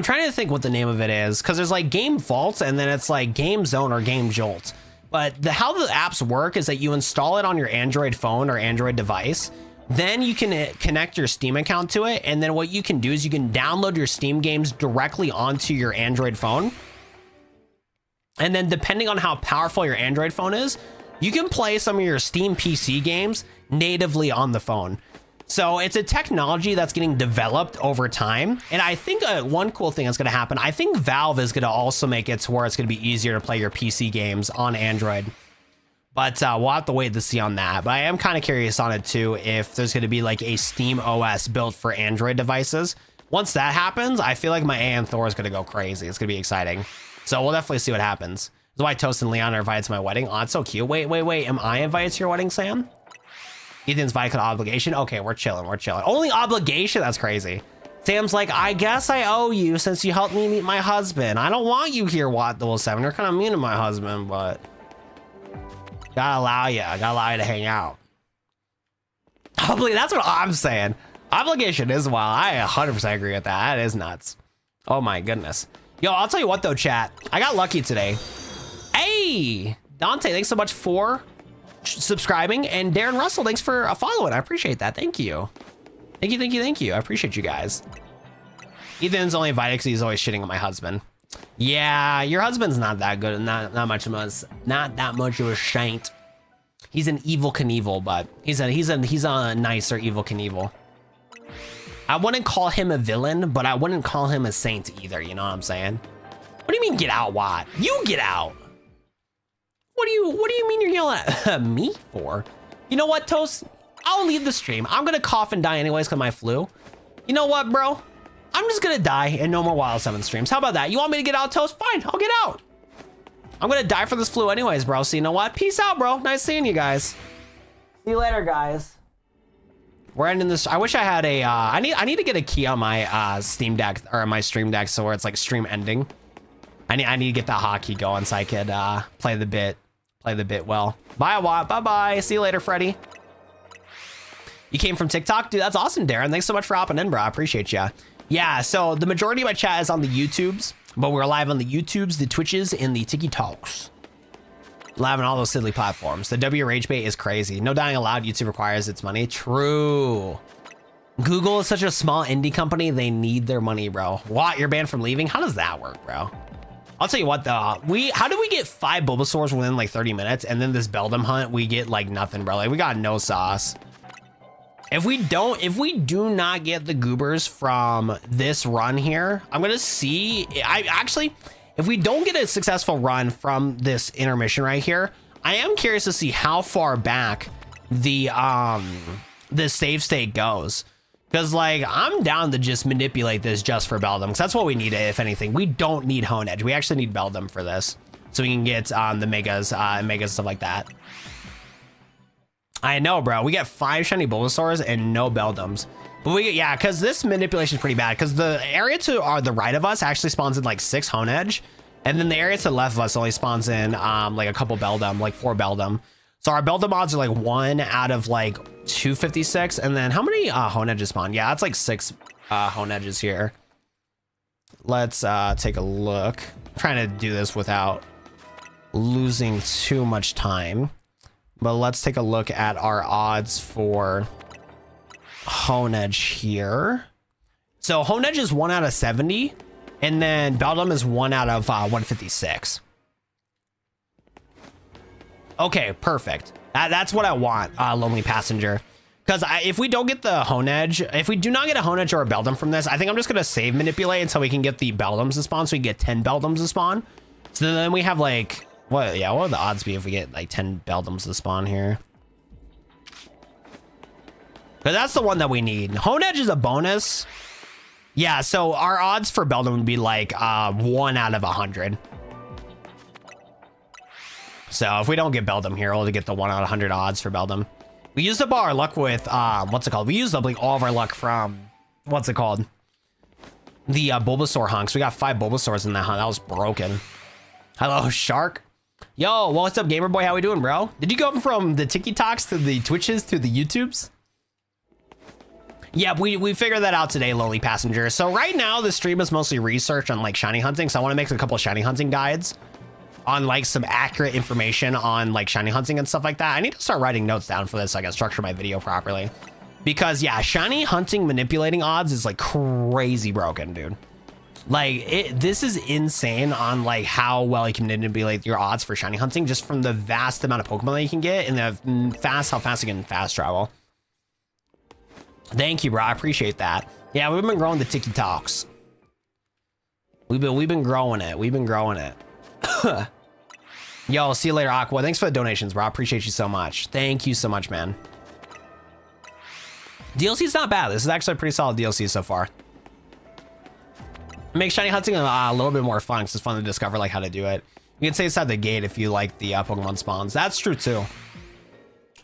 trying to think what the name of it is, because there's like Game Vault and then it's like Game Zone or Game Jolt. But how the apps work is that you install it on your Android phone or Android device. Then you can connect your Steam account to it. And then what you can do is you can download your Steam games directly onto your Android phone. And then depending on how powerful your Android phone is, you can play some of your Steam PC games natively on the phone. So it's a technology that's getting developed over time. And I think one cool thing that's going to happen, I think Valve is going to also make it to where it's going to be easier to play your PC games on Android. But we'll have to wait to see on that. But I am kind of curious on it too, if there's going to be like a Steam OS built for Android devices. Once that happens, I feel like my AM Thor is going to go crazy. It's going to be exciting. So we'll definitely see what happens. That's why Toast and Leon are invited to my wedding. Oh, it's so cute. Wait. Am I invited to your wedding, Sam? Ethan's Vital obligation. Okay, we're chilling. Only obligation? That's crazy. Sam's like, I guess I owe you since you helped me meet my husband. I don't want you here, Watt7. You're kind of mean to my husband, but gotta allow you to hang out. That's what I'm saying. Obligation is wild. I 100% agree with that. That is nuts. Oh my goodness. Yo, I'll tell you what though, chat. I got lucky today. Hey, Dante, thanks so much for subscribing, and Darren Russell, thanks for following. I appreciate that. Thank you. Thank you. I appreciate you guys. Ethan's only invited because he's always shitting on my husband. Yeah, your husband's not that good. Not that much of a saint. He's an evil Knievel, but he's a nicer evil Knievel. I wouldn't call him a villain, but I wouldn't call him a saint either. You know what I'm saying? What do you mean get out, Watt? You get out. What do you mean you're yelling at me for? You know what, Toast? I'll leave the stream. I'm gonna cough and die anyways because of my flu. You know what, bro? I'm just gonna die and no more Watt7 streams. How about that? You want me to get out, Toast? Fine, I'll get out. I'm gonna die for this flu anyways, bro. So you know what? Peace out, bro. Nice seeing you guys. See you later, guys. We're ending this. I wish I had a, I need to get a key on my Steam Deck or my Stream Deck so where it's like stream ending. I need to get that hotkey going so I could play the bit well. Bye, Watt. Bye. See you later, Freddy. You came from TikTok? Dude, that's awesome, Darren. Thanks so much for hopping in, bro. I appreciate you. Yeah, so the majority of my chat is on the YouTubes, but we're live on the YouTubes, the Twitches, and the TikToks. Live on all those silly platforms. The W Rage Bait is crazy. No dying allowed. YouTube requires its money. True. Google is such a small indie company. They need their money, bro. What? You're banned from leaving? How does that work, bro? I'll tell you what, though. How do we get 5 Bulbasaurs within like 30 minutes? And then this Beldum hunt, we get like nothing, bro. Like we got no sauce. If we do not get the goobers from this run here, I'm gonna see. If we don't get a successful run from this intermission right here, I am curious to see how far back the save state goes. Because like I'm down to just manipulate this just for Beldum, because that's what we need. If anything, we don't need Hone Edge. We actually need Beldum for this, so we can get the megas stuff like that. I know, bro. We get 5 shiny Bulbasaurs and no Beldums. But we get, yeah, because this manipulation is pretty bad. Because the area to the right of us actually spawns in like 6 Hone Edge, and then the area to the left of us only spawns in like a couple Beldum, like 4 Beldum. So our Beldum odds are like 1 out of like 256. And then how many Hone Edges spawn? Yeah, that's like 6 Hone Edges here. Let's take a look. I'm trying to do this without losing too much time. But let's take a look at our odds for Hone Edge here. So Honedge is 1 out of 70, and then Beldum is 1 out of 156. Okay, perfect. That's what I want, Lonely Passenger. Because if we don't get the Honedge, if we do not get a Honedge or a Beldum from this, I think I'm just going to save manipulate until we can get the Beldums to spawn, so we can get 10 Beldums to spawn. So then we have like, what would the odds be if we get like 10 Beldums to spawn here? But that's the one that we need. Honedge is a bonus. Yeah, so our odds for Beldum would be like 1 out of 100. So if we don't get Beldum here, we'll get the 1 out of 100 odds for Beldum. We used up all our luck with, what's it called? We used up like all of our luck from, what's it called? The Bulbasaur hunks. We got 5 Bulbasaurs in that hunt. That was broken. Hello, Shark. Yo, what's up, Gamer Boy? How we doing, bro? Did you go from the TikToks to the Twitches to the YouTubes? Yeah, we figured that out today, Lonely Passenger. So right now, the stream is mostly research on like shiny hunting. So I want to make a couple of shiny hunting guides on like some accurate information on like shiny hunting and stuff like that. I need to start writing notes down for this so I can structure my video properly. Because yeah, shiny hunting manipulating odds is like crazy broken, dude. Like this is insane on like how well you can manipulate your odds for shiny hunting just from the vast amount of Pokemon that you can get and the how fast you can fast travel. Thank you, bro. I appreciate that. Yeah, we've been growing the TikToks. We've been growing it. We've been growing it. Yo, see you later, Aqua. Thanks for the donations, bro. I appreciate you so much. Thank you so much, man. DLC's not bad. This is actually a pretty solid DLC so far. It makes shiny hunting a little bit more fun because it's fun to discover like how to do it. You can say it's at the gate if you like the Pokemon spawns. That's true too.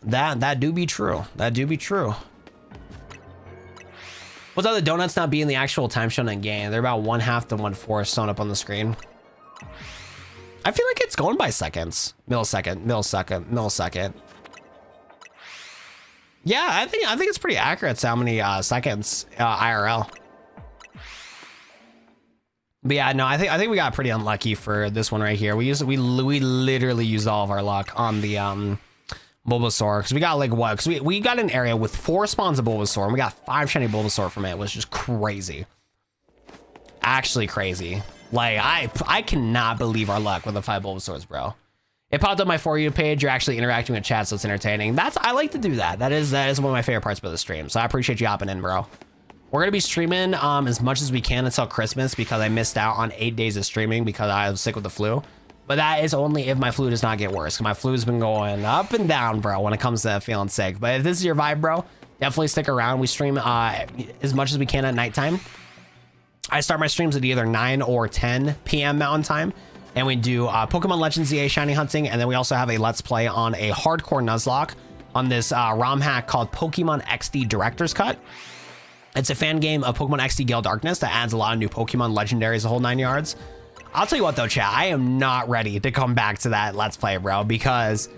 That do be true. That do be true. What's other donuts not being the actual time shown in game? They're about 1/2 to 1/4 shown up on the screen. I feel like it's going by seconds. Millisecond. Yeah, I think it's pretty accurate to how many seconds IRL. But yeah, no, I think we got pretty unlucky for this one right here. We literally used all of our luck on the Bulbasaur because we got like what? Because we got an area with 4 spawns of Bulbasaur and we got 5 shiny Bulbasaur from it, which is crazy. Actually crazy. Like I cannot believe our luck with the 5 Bulbasaurs, bro. It popped up my For You page. You're actually interacting with chat, so it's entertaining. I like to do that. That is one of my favorite parts about the stream. So I appreciate you hopping in, bro. We're gonna be streaming as much as we can until Christmas because I missed out on 8 days of streaming because I was sick with the flu. But that is only if my flu does not get worse. Because my flu's been going up and down, bro, when it comes to feeling sick. But if this is your vibe, bro, definitely stick around. We stream as much as we can at nighttime. I start my streams at either 9 or 10 p.m. Mountain Time. And we do Pokemon Legends ZA shiny hunting. And then we also have a Let's Play on a hardcore Nuzlocke on this ROM hack called Pokemon XD Director's Cut. It's a fan game of Pokemon XD Gale Darkness that adds a lot of new Pokemon legendaries, the whole 9 yards. I'll tell you what though, chat, I am not ready to come back to that Let's Play, bro, because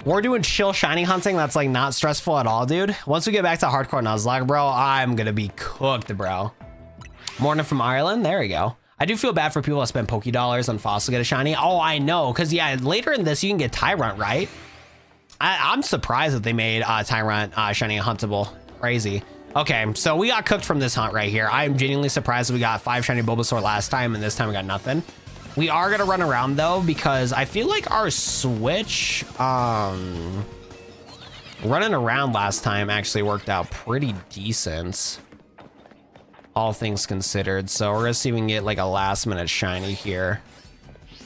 we're doing chill shiny hunting that's like not stressful at all, dude. Once we get back to hardcore Nuzlocke, bro, I'm gonna be cooked, bro. Morning from Ireland, there we go. I do feel bad for people that spend Poké Dollars on Fossil to get a shiny. Oh, I know, because yeah, later in this you can get Tyrant, right? I'm surprised that they made Tyrant shiny huntable. Crazy. Okay, so we got cooked from this hunt right here. I am genuinely surprised that we got 5 shiny Bulbasaur last time, and this time we got nothing. We are gonna run around though, because I feel like our switch, running around last time actually worked out pretty decent, all things considered. So we're gonna see if we can get like a last minute shiny here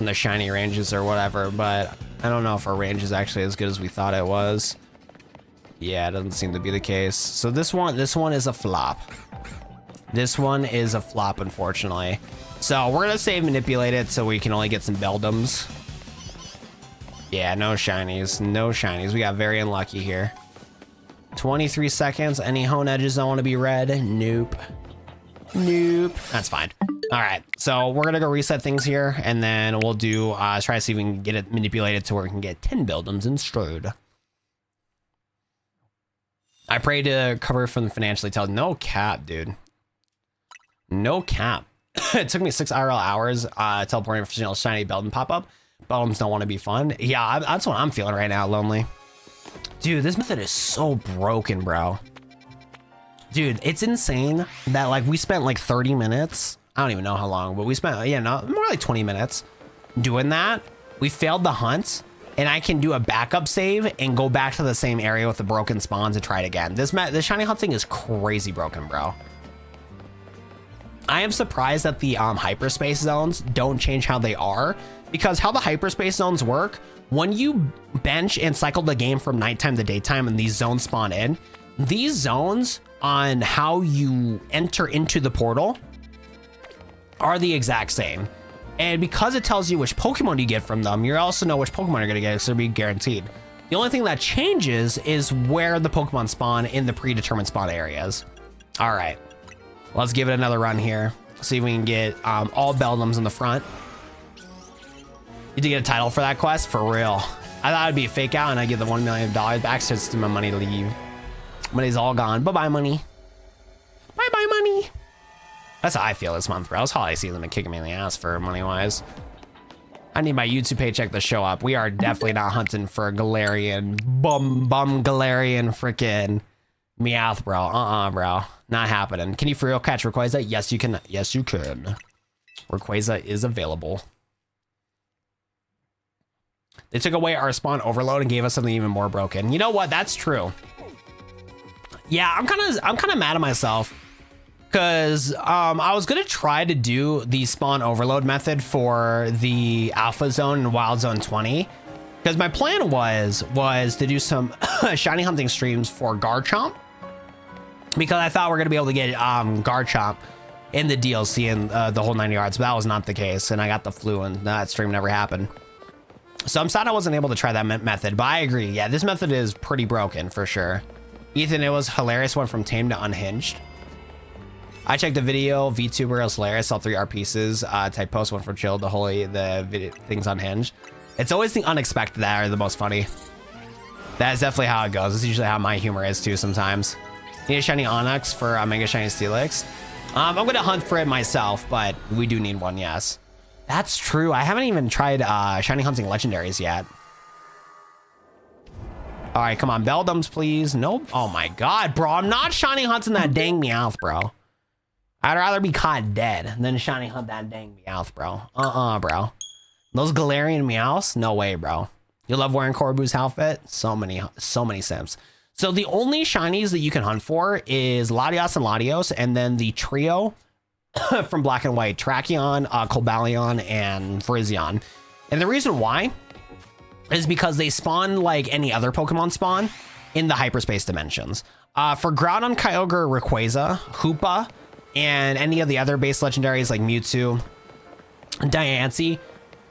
in the shiny ranges or whatever, but I don't know if our range is actually as good as we thought it was. Yeah, it doesn't seem to be the case. So this one is a flop. This one is a flop, unfortunately. So we're gonna save manipulate it so we can only get some Beldums. Yeah, no shinies, no shinies. We got very unlucky here. 23 seconds. Any Honedges don't want to be red? Nope. Nope. That's fine. All right, so we're gonna go reset things here, and then we'll do try to see if we can get it manipulated to where we can get 10 Beldums instead. I pray to cover from financially tell. No cap, dude. No cap. It took me 6 IRL hours teleporting for shiny Beldum pop up. Beldums don't want to be fun. Yeah, that's what I'm feeling right now, Lonely. Dude, this method is so broken, bro. Dude, it's insane that like we spent like 30 minutes. I don't even know how long, but we spent, yeah, no, more like 20 minutes doing that. We failed the hunt, and I can do a backup save and go back to the same area with the broken spawns and try it again. This shiny hunting is crazy broken, bro. I am surprised that the hyperspace zones don't change how they are, because how the hyperspace zones work, when you bench and cycle the game from nighttime to daytime and these zones spawn in, these zones on how you enter into the portal are the exact same. And because it tells you which Pokemon you get from them, you also know which Pokemon you're gonna get, so it'll be guaranteed. The only thing that changes is where the Pokemon spawn in the predetermined spawn areas. All right, let's give it another run here. See if we can get all Beldums in the front. You did get a title for that quest? For real. I thought it'd be a fake out and I'd get the $1 million back, so it's my money to leave. Money's all gone. Bye-bye, money. Bye-bye, money. That's how I feel this month, bro. It's holiday season and kicking me in the ass for money-wise. I need my YouTube paycheck to show up. We are definitely not hunting for Galarian, bum Galarian freaking Meowth, bro. Bro. Not happening. Can you for real catch Rayquaza? Yes, you can. Yes, you can. Rayquaza is available. They took away our spawn overload and gave us something even more broken. You know what? That's true. Yeah, I'm kind of mad at myself. Because I was going to try to do the spawn overload method for the Alpha Zone and Wild Zone 20. Because my plan was to do some shiny hunting streams for Garchomp. Because I thought we are going to be able to get Garchomp in the DLC and the whole 9 yards. But that was not the case. And I got the flu and that stream never happened. So I'm sad I wasn't able to try that method. But I agree. Yeah, this method is pretty broken for sure. Ethan, it was hilarious. Went from tame to unhinged. I checked the video, VTuber, it was hilarious, all 3 art pieces, type post, one for chill, the video, things unhinged. It's always the unexpected that are the most funny. That is definitely how it goes. It's usually how my humor is too sometimes. Need a shiny Onyx for Mega Shiny Steelix. I'm gonna hunt for it myself, but we do need one, yes. That's true, I haven't even tried shiny hunting legendaries yet. All right, come on, Beldums, please. Nope, oh my God, bro, I'm not shiny hunting that dang Meowth, bro. I'd rather be caught dead than shiny hunt that dang Meowth, bro. Bro. Those Galarian Meowths? No way, bro. You love wearing Corbu's outfit? So many simps. So the only shinies that you can hunt for is Latios and Latios, and then the trio from Black and White, Tracheon, Cobalion, and Virizion. And the reason why is because they spawn like any other Pokemon spawn in the hyperspace dimensions. For Groudon, Kyogre, Rayquaza, Hoopa, and any of the other base legendaries like Mewtwo, Diancie,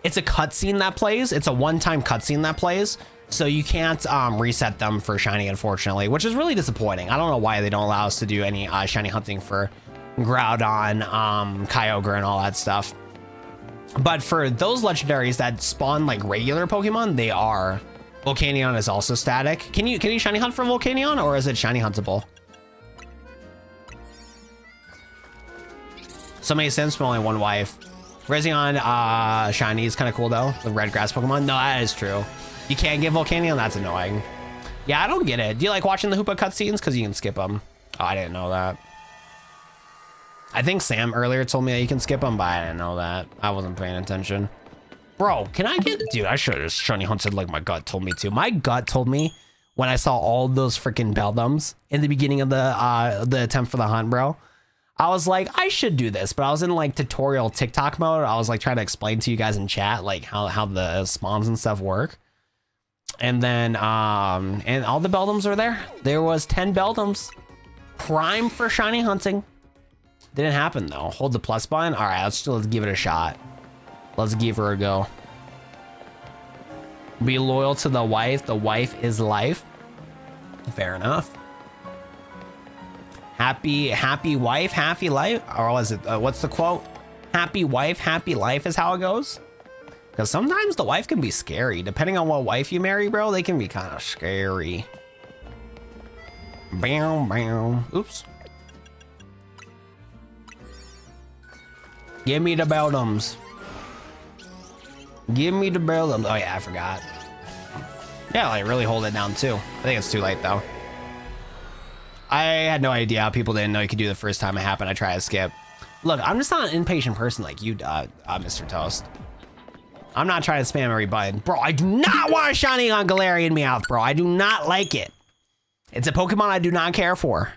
it's a cutscene that plays. It's a one-time cutscene that plays, so you can't reset them for shiny, unfortunately, which is really disappointing. I don't know why they don't allow us to do any shiny hunting for Groudon, Kyogre, and all that stuff. But for those legendaries that spawn like regular Pokemon, they are. Volcanion is also static. Can you shiny hunt for Volcanion, or is it shiny huntable? So many sims, but only one wife. Virizion shiny is kind of cool though. The red grass Pokemon. No, that is true. You can't get Volcanion. That's annoying. Yeah, I don't get it. Do you like watching the Hoopa cutscenes? Because you can skip them. Oh, I didn't know that. I think Sam earlier told me that you can skip them, but I didn't know that. I wasn't paying attention. Bro, can I get... Dude, I should have shiny hunted like my gut told me to. My gut told me when I saw all those freaking Beldums in the beginning of the attempt for the hunt, bro. I was like, I should do this, but I was in like tutorial TikTok mode. I was like trying to explain to you guys in chat like how the spawns and stuff work. And then and all the Beldums are there. There was 10 Beldums. Prime for shiny hunting. Didn't happen though. Hold the plus button. All right, let's give it a shot. Let's give her a go. Be loyal to the wife. The wife is life. Fair enough. Happy wife, happy life, or was it? What's the quote? Happy wife, happy life is how it goes. Because sometimes the wife can be scary. Depending on what wife you marry, bro, they can be kind of scary. Bam, bam. Oops. Give me the Beldums. Give me the Beldums. Oh yeah, I forgot. Yeah, like really hold it down too. I think it's too late though. I had no idea how people didn't know you could do the first time it happened. I try to skip. Look, I'm just not an impatient person like you, Mr. Toast. I'm not trying to spam every button. Bro, I do not want a shiny on Galarian Meowth, bro. I do not like it. It's a Pokemon I do not care for.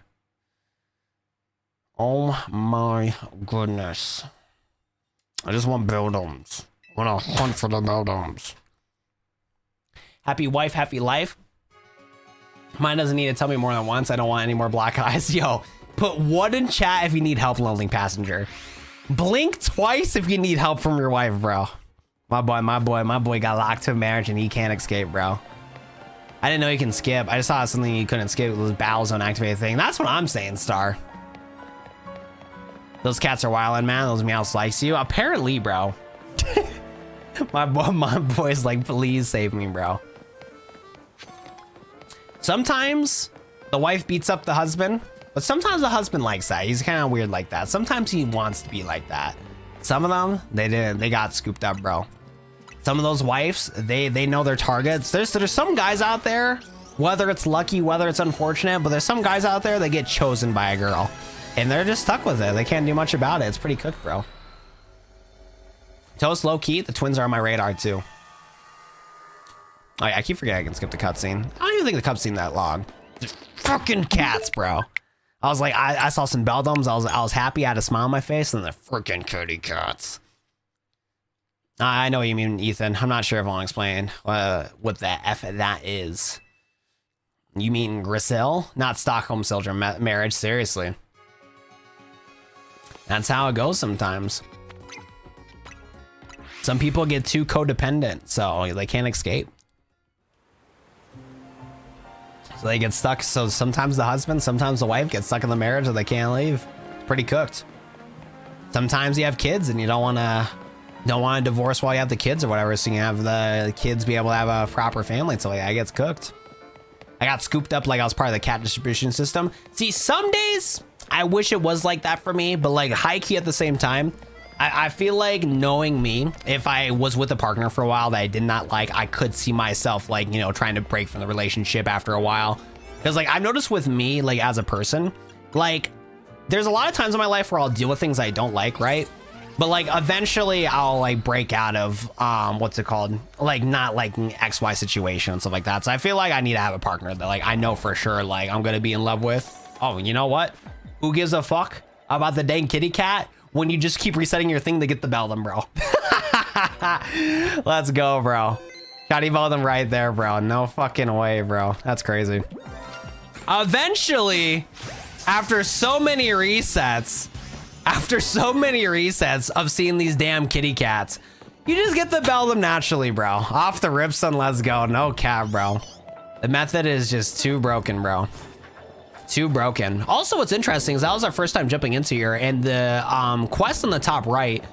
Oh my goodness. I just want Beldums. I want to hunt for the Beldums. Happy wife, happy life. Mine doesn't need to tell me more than once. I don't want any more black eyes. Yo, put one in chat if you need help, lonely passenger. Blink twice if you need help from your wife, bro. My boy got locked to a marriage and he can't escape, bro. I didn't know you can skip. I just saw something you couldn't skip. It was battle zone activated thing. That's what I'm saying, Star. Those cats are wildin', man. Those meows likes you. Apparently, bro. my boy's like, please save me, bro. Sometimes the wife beats up the husband, but sometimes the husband likes that. He's kind of weird like that. Sometimes he wants to be like that. Some of them, they didn't. They got scooped up, bro. Some of those wives, they know their targets. There's some guys out there, whether it's lucky, whether it's unfortunate, but there's some guys out there that get chosen by a girl, and they're just stuck with it. They can't do much about it. It's pretty cooked, bro. Toast, low key, the twins are on my radar too. Oh, yeah, I keep forgetting I can skip the cutscene. I don't even think the cutscene that long. Just fucking cats, bro. I was like, I saw some Beldums. I was happy. I had a smile on my face, and the freaking kitty cats. I know what you mean, Ethan. I'm not sure if I want to explain what the F that is. You mean Griselle? Not Stockholm Syndrome marriage, seriously. That's how it goes sometimes. Some people get too codependent, so they can't escape. So they get stuck. So sometimes the husband, sometimes the wife gets stuck in the marriage and they can't leave. It's pretty cooked. Sometimes you have kids and you don't want to divorce while you have the kids or whatever, so you can have the kids be able to have a proper family. So yeah, it gets cooked. I got scooped up like I was part of the cat distribution system. See, some days I wish it was like that for me, but like high key at the same time, I feel like, knowing me, if I was with a partner for a while that I did not like, I could see myself like, you know, trying to break from the relationship after a while. Because like I've noticed with me, like as a person, like there's a lot of times in my life where I'll deal with things I don't like, right? But like eventually I'll like break out of what's it called, like not liking XY situation and stuff like that. So I feel like I need to have a partner that like I know for sure like I'm gonna be in love with. Oh, you know what? Who gives a fuck about the dang kitty cat when you just keep resetting your thing to get the Beldum, bro? Let's go, bro. Got Beldum right there, bro. No fucking way, bro. That's crazy. Eventually, after so many resets of seeing these damn kitty cats, you just get the Beldum naturally, bro. Off the rips and let's go. No cap, bro. The method is just too broken, bro. Too broken. Also, what's interesting is that was our first time jumping into here, and the quest on the top right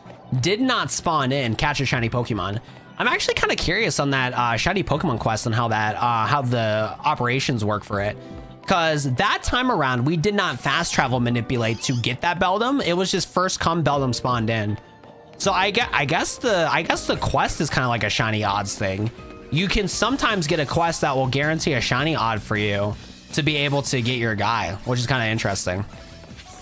did not spawn in catch a shiny Pokemon. I'm actually kind of curious on that shiny Pokemon quest and how that how the operations work for it. Because that time around, we did not fast travel manipulate to get that Beldum. It was just first come Beldum spawned in. So I guess the quest is kind of like a shiny odds thing. You can sometimes get a quest that will guarantee a shiny odd for you to be able to get your guy, which is kind of interesting.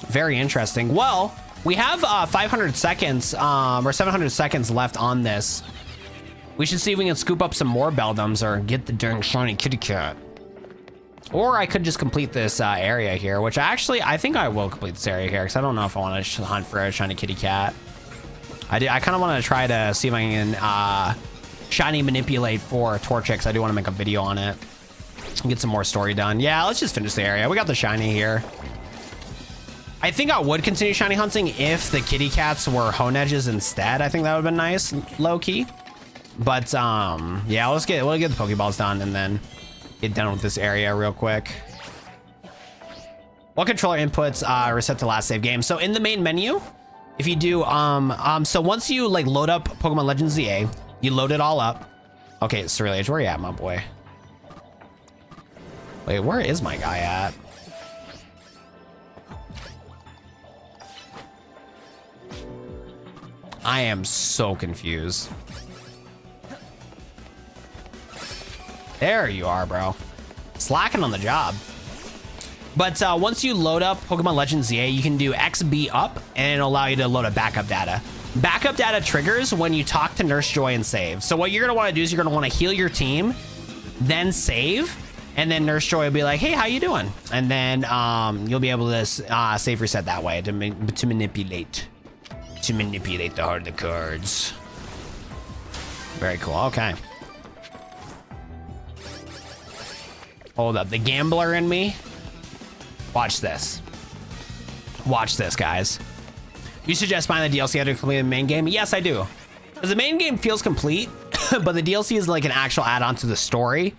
Very interesting. Well, we have 500 seconds or 700 seconds left on this. We should see if we can scoop up some more Beldums or get the dang shiny kitty cat. Or I could just complete this area here, which I think I will complete this area here because I don't know if I want to hunt for a shiny kitty cat. I kind of want to try to see if I can shiny manipulate for Torchic. I do want to make a video on it. Get some more story done. Yeah, let's just finish the area. We got the shiny here. I think I would continue shiny hunting if the kitty cats were Honedges instead. I think that would have been nice, low key. But yeah, we'll get the Pokeballs done and then get done with this area real quick. What controller inputs reset to last save game? So in the main menu, if you do so once you like load up Pokemon Legends ZA, you load it all up. Okay, Cerealiage, where you at, my boy? Wait, where is my guy at? I am so confused. There you are, bro. Slacking on the job. But once you load up Pokemon Legends ZA, you can do XB up and it'll allow you to load up backup data. Backup data triggers when you talk to Nurse Joy and save. So what you're gonna wanna do is you're gonna wanna heal your team, then save, and then Nurse Joy will be like, hey, how you doing? And then you'll be able to save reset that way to manipulate the heart of the cards. Very cool, okay. Hold up, the gambler in me. Watch this. Watch this, guys. You suggest buying the DLC after completing the main game? Yes, I do. Because the main game feels complete, but the DLC is like an actual add-on to the story.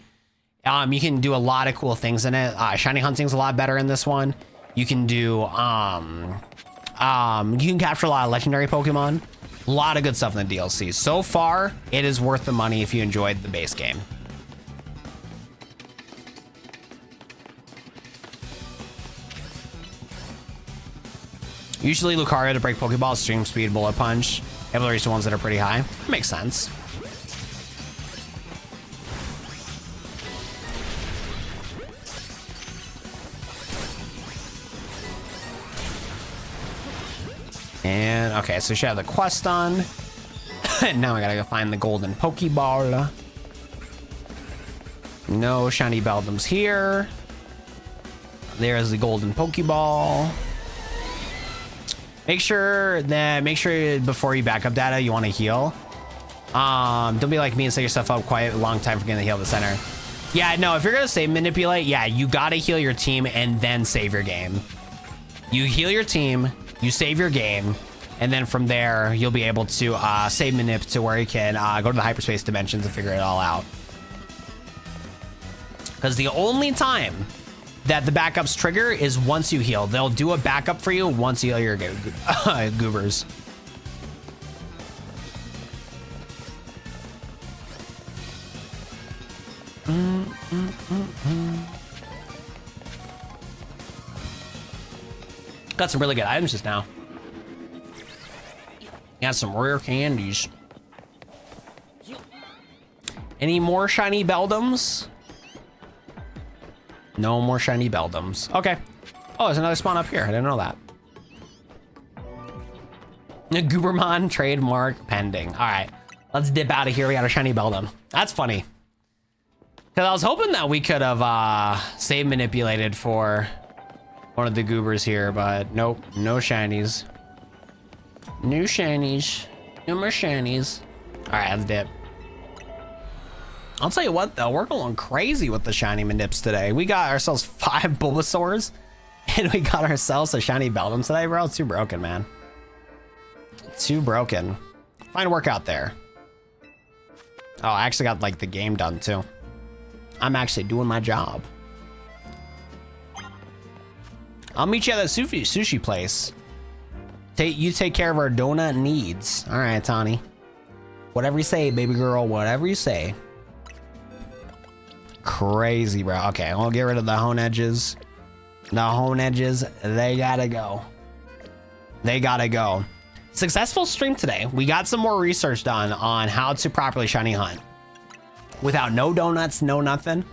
You can do a lot of cool things in it. Shiny hunting's a lot better in this one. You can do, you can capture a lot of legendary Pokemon. A lot of good stuff in the DLC. So far, it is worth the money if you enjoyed the base game. Usually Lucario to break Pokeballs, Stream Speed, Bullet Punch. Able to reach the ones that are pretty high. Makes sense. And okay, so she had the quest done. Now I gotta go find the golden Pokeball. No shiny Beldums here. There's the golden Pokeball. Make sure before you back up data, you want to heal. Don't be like me and set yourself up quite a long time for getting the heal at the center. Yeah, no, if you're gonna save manipulate, yeah, you gotta heal your team and then save your game. You heal your team, you save your game, and then from there you'll be able to save manip to where you can go to the hyperspace dimensions and figure it all out. Because the only time that the backups trigger is once you heal. They'll do a backup for you once you heal your goobers. Got some really good items just now. Got some rare candies. Any more shiny Beldums? No more shiny Beldums. Okay. Oh, there's another spawn up here. I didn't know that. A Goobermon trademark pending. All right, let's dip out of here. We got a shiny Beldum. That's funny. Because I was hoping that we could have save manipulated for one of the goobers here, but nope, no shinies. No shinies. No more shinies. All right, let's dip. I'll tell you what, though, we're going crazy with the shiny manips today. We got ourselves 5 Bulbasaurs, and we got ourselves a shiny Beldum today, bro. It's too broken, man. Too broken. Fine workout there. Oh, I actually got, like, the game done, too. I'm actually doing my job. I'll meet you at that sushi place. You take care of our donut needs. All right, Tawny. Whatever you say, baby girl. Whatever you say. Crazy, bro. Okay, I'll get rid of the hone edges. The hone edges, they gotta go. They gotta go. Successful stream today. We got some more research done on how to properly shiny hunt. Without no donuts, no nothing.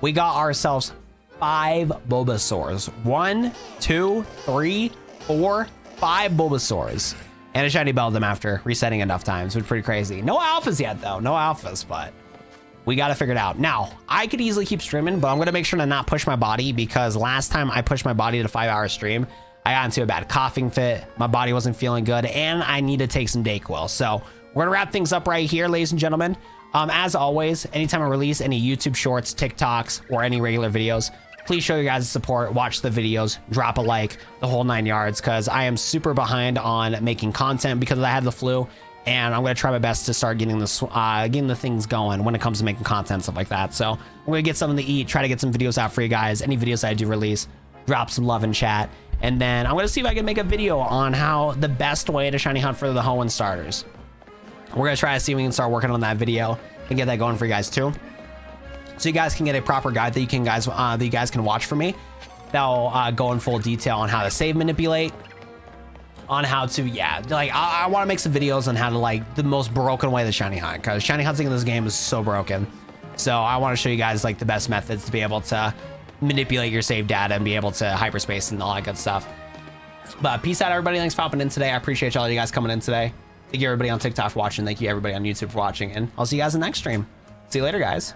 We got ourselves 5 Bulbasaurs. 1, 2, 3, 4, 5 Bulbasaurs. And a shiny Beldum after resetting enough times. It's pretty crazy. No alphas yet, though. No alphas, but we got to figure it out. Now, I could easily keep streaming, but I'm going to make sure to not push my body, because last time I pushed my body to a 5-hour stream, I got into a bad coughing fit. My body wasn't feeling good, and I need to take some Dayquil. So we're going to wrap things up right here, ladies and gentlemen. As always, anytime I release any YouTube shorts, TikToks, or any regular videos, please show your guys' support, watch the videos, drop a like, the whole 9 yards, because I am super behind on making content because I had the flu. And I'm going to try my best to start getting the things going when it comes to making content, stuff like that. So I'm going to get something to eat, try to get some videos out for you guys. Any videos I do release, drop some love in chat. And then I'm going to see if I can make a video on how the best way to shiny hunt for the Hoenn starters. We're going to try to see if we can start working on that video and get that going for you guys too. So you guys can get a proper guide that you guys can watch for me. That'll go in full detail on how to save manipulate. On how to, yeah, like I want to make some videos on how to, like, the most broken way to shiny hunt, because shiny hunting in this game is so broken. So I want to show you guys, like, the best methods to be able to manipulate your saved data and be able to hyperspace and all that good stuff. But peace out, everybody. Thanks for popping in today. I appreciate all you guys coming in today. Thank you everybody on TikTok for watching. Thank you everybody on YouTube for watching, and I'll see you guys in the next stream. See you later, guys.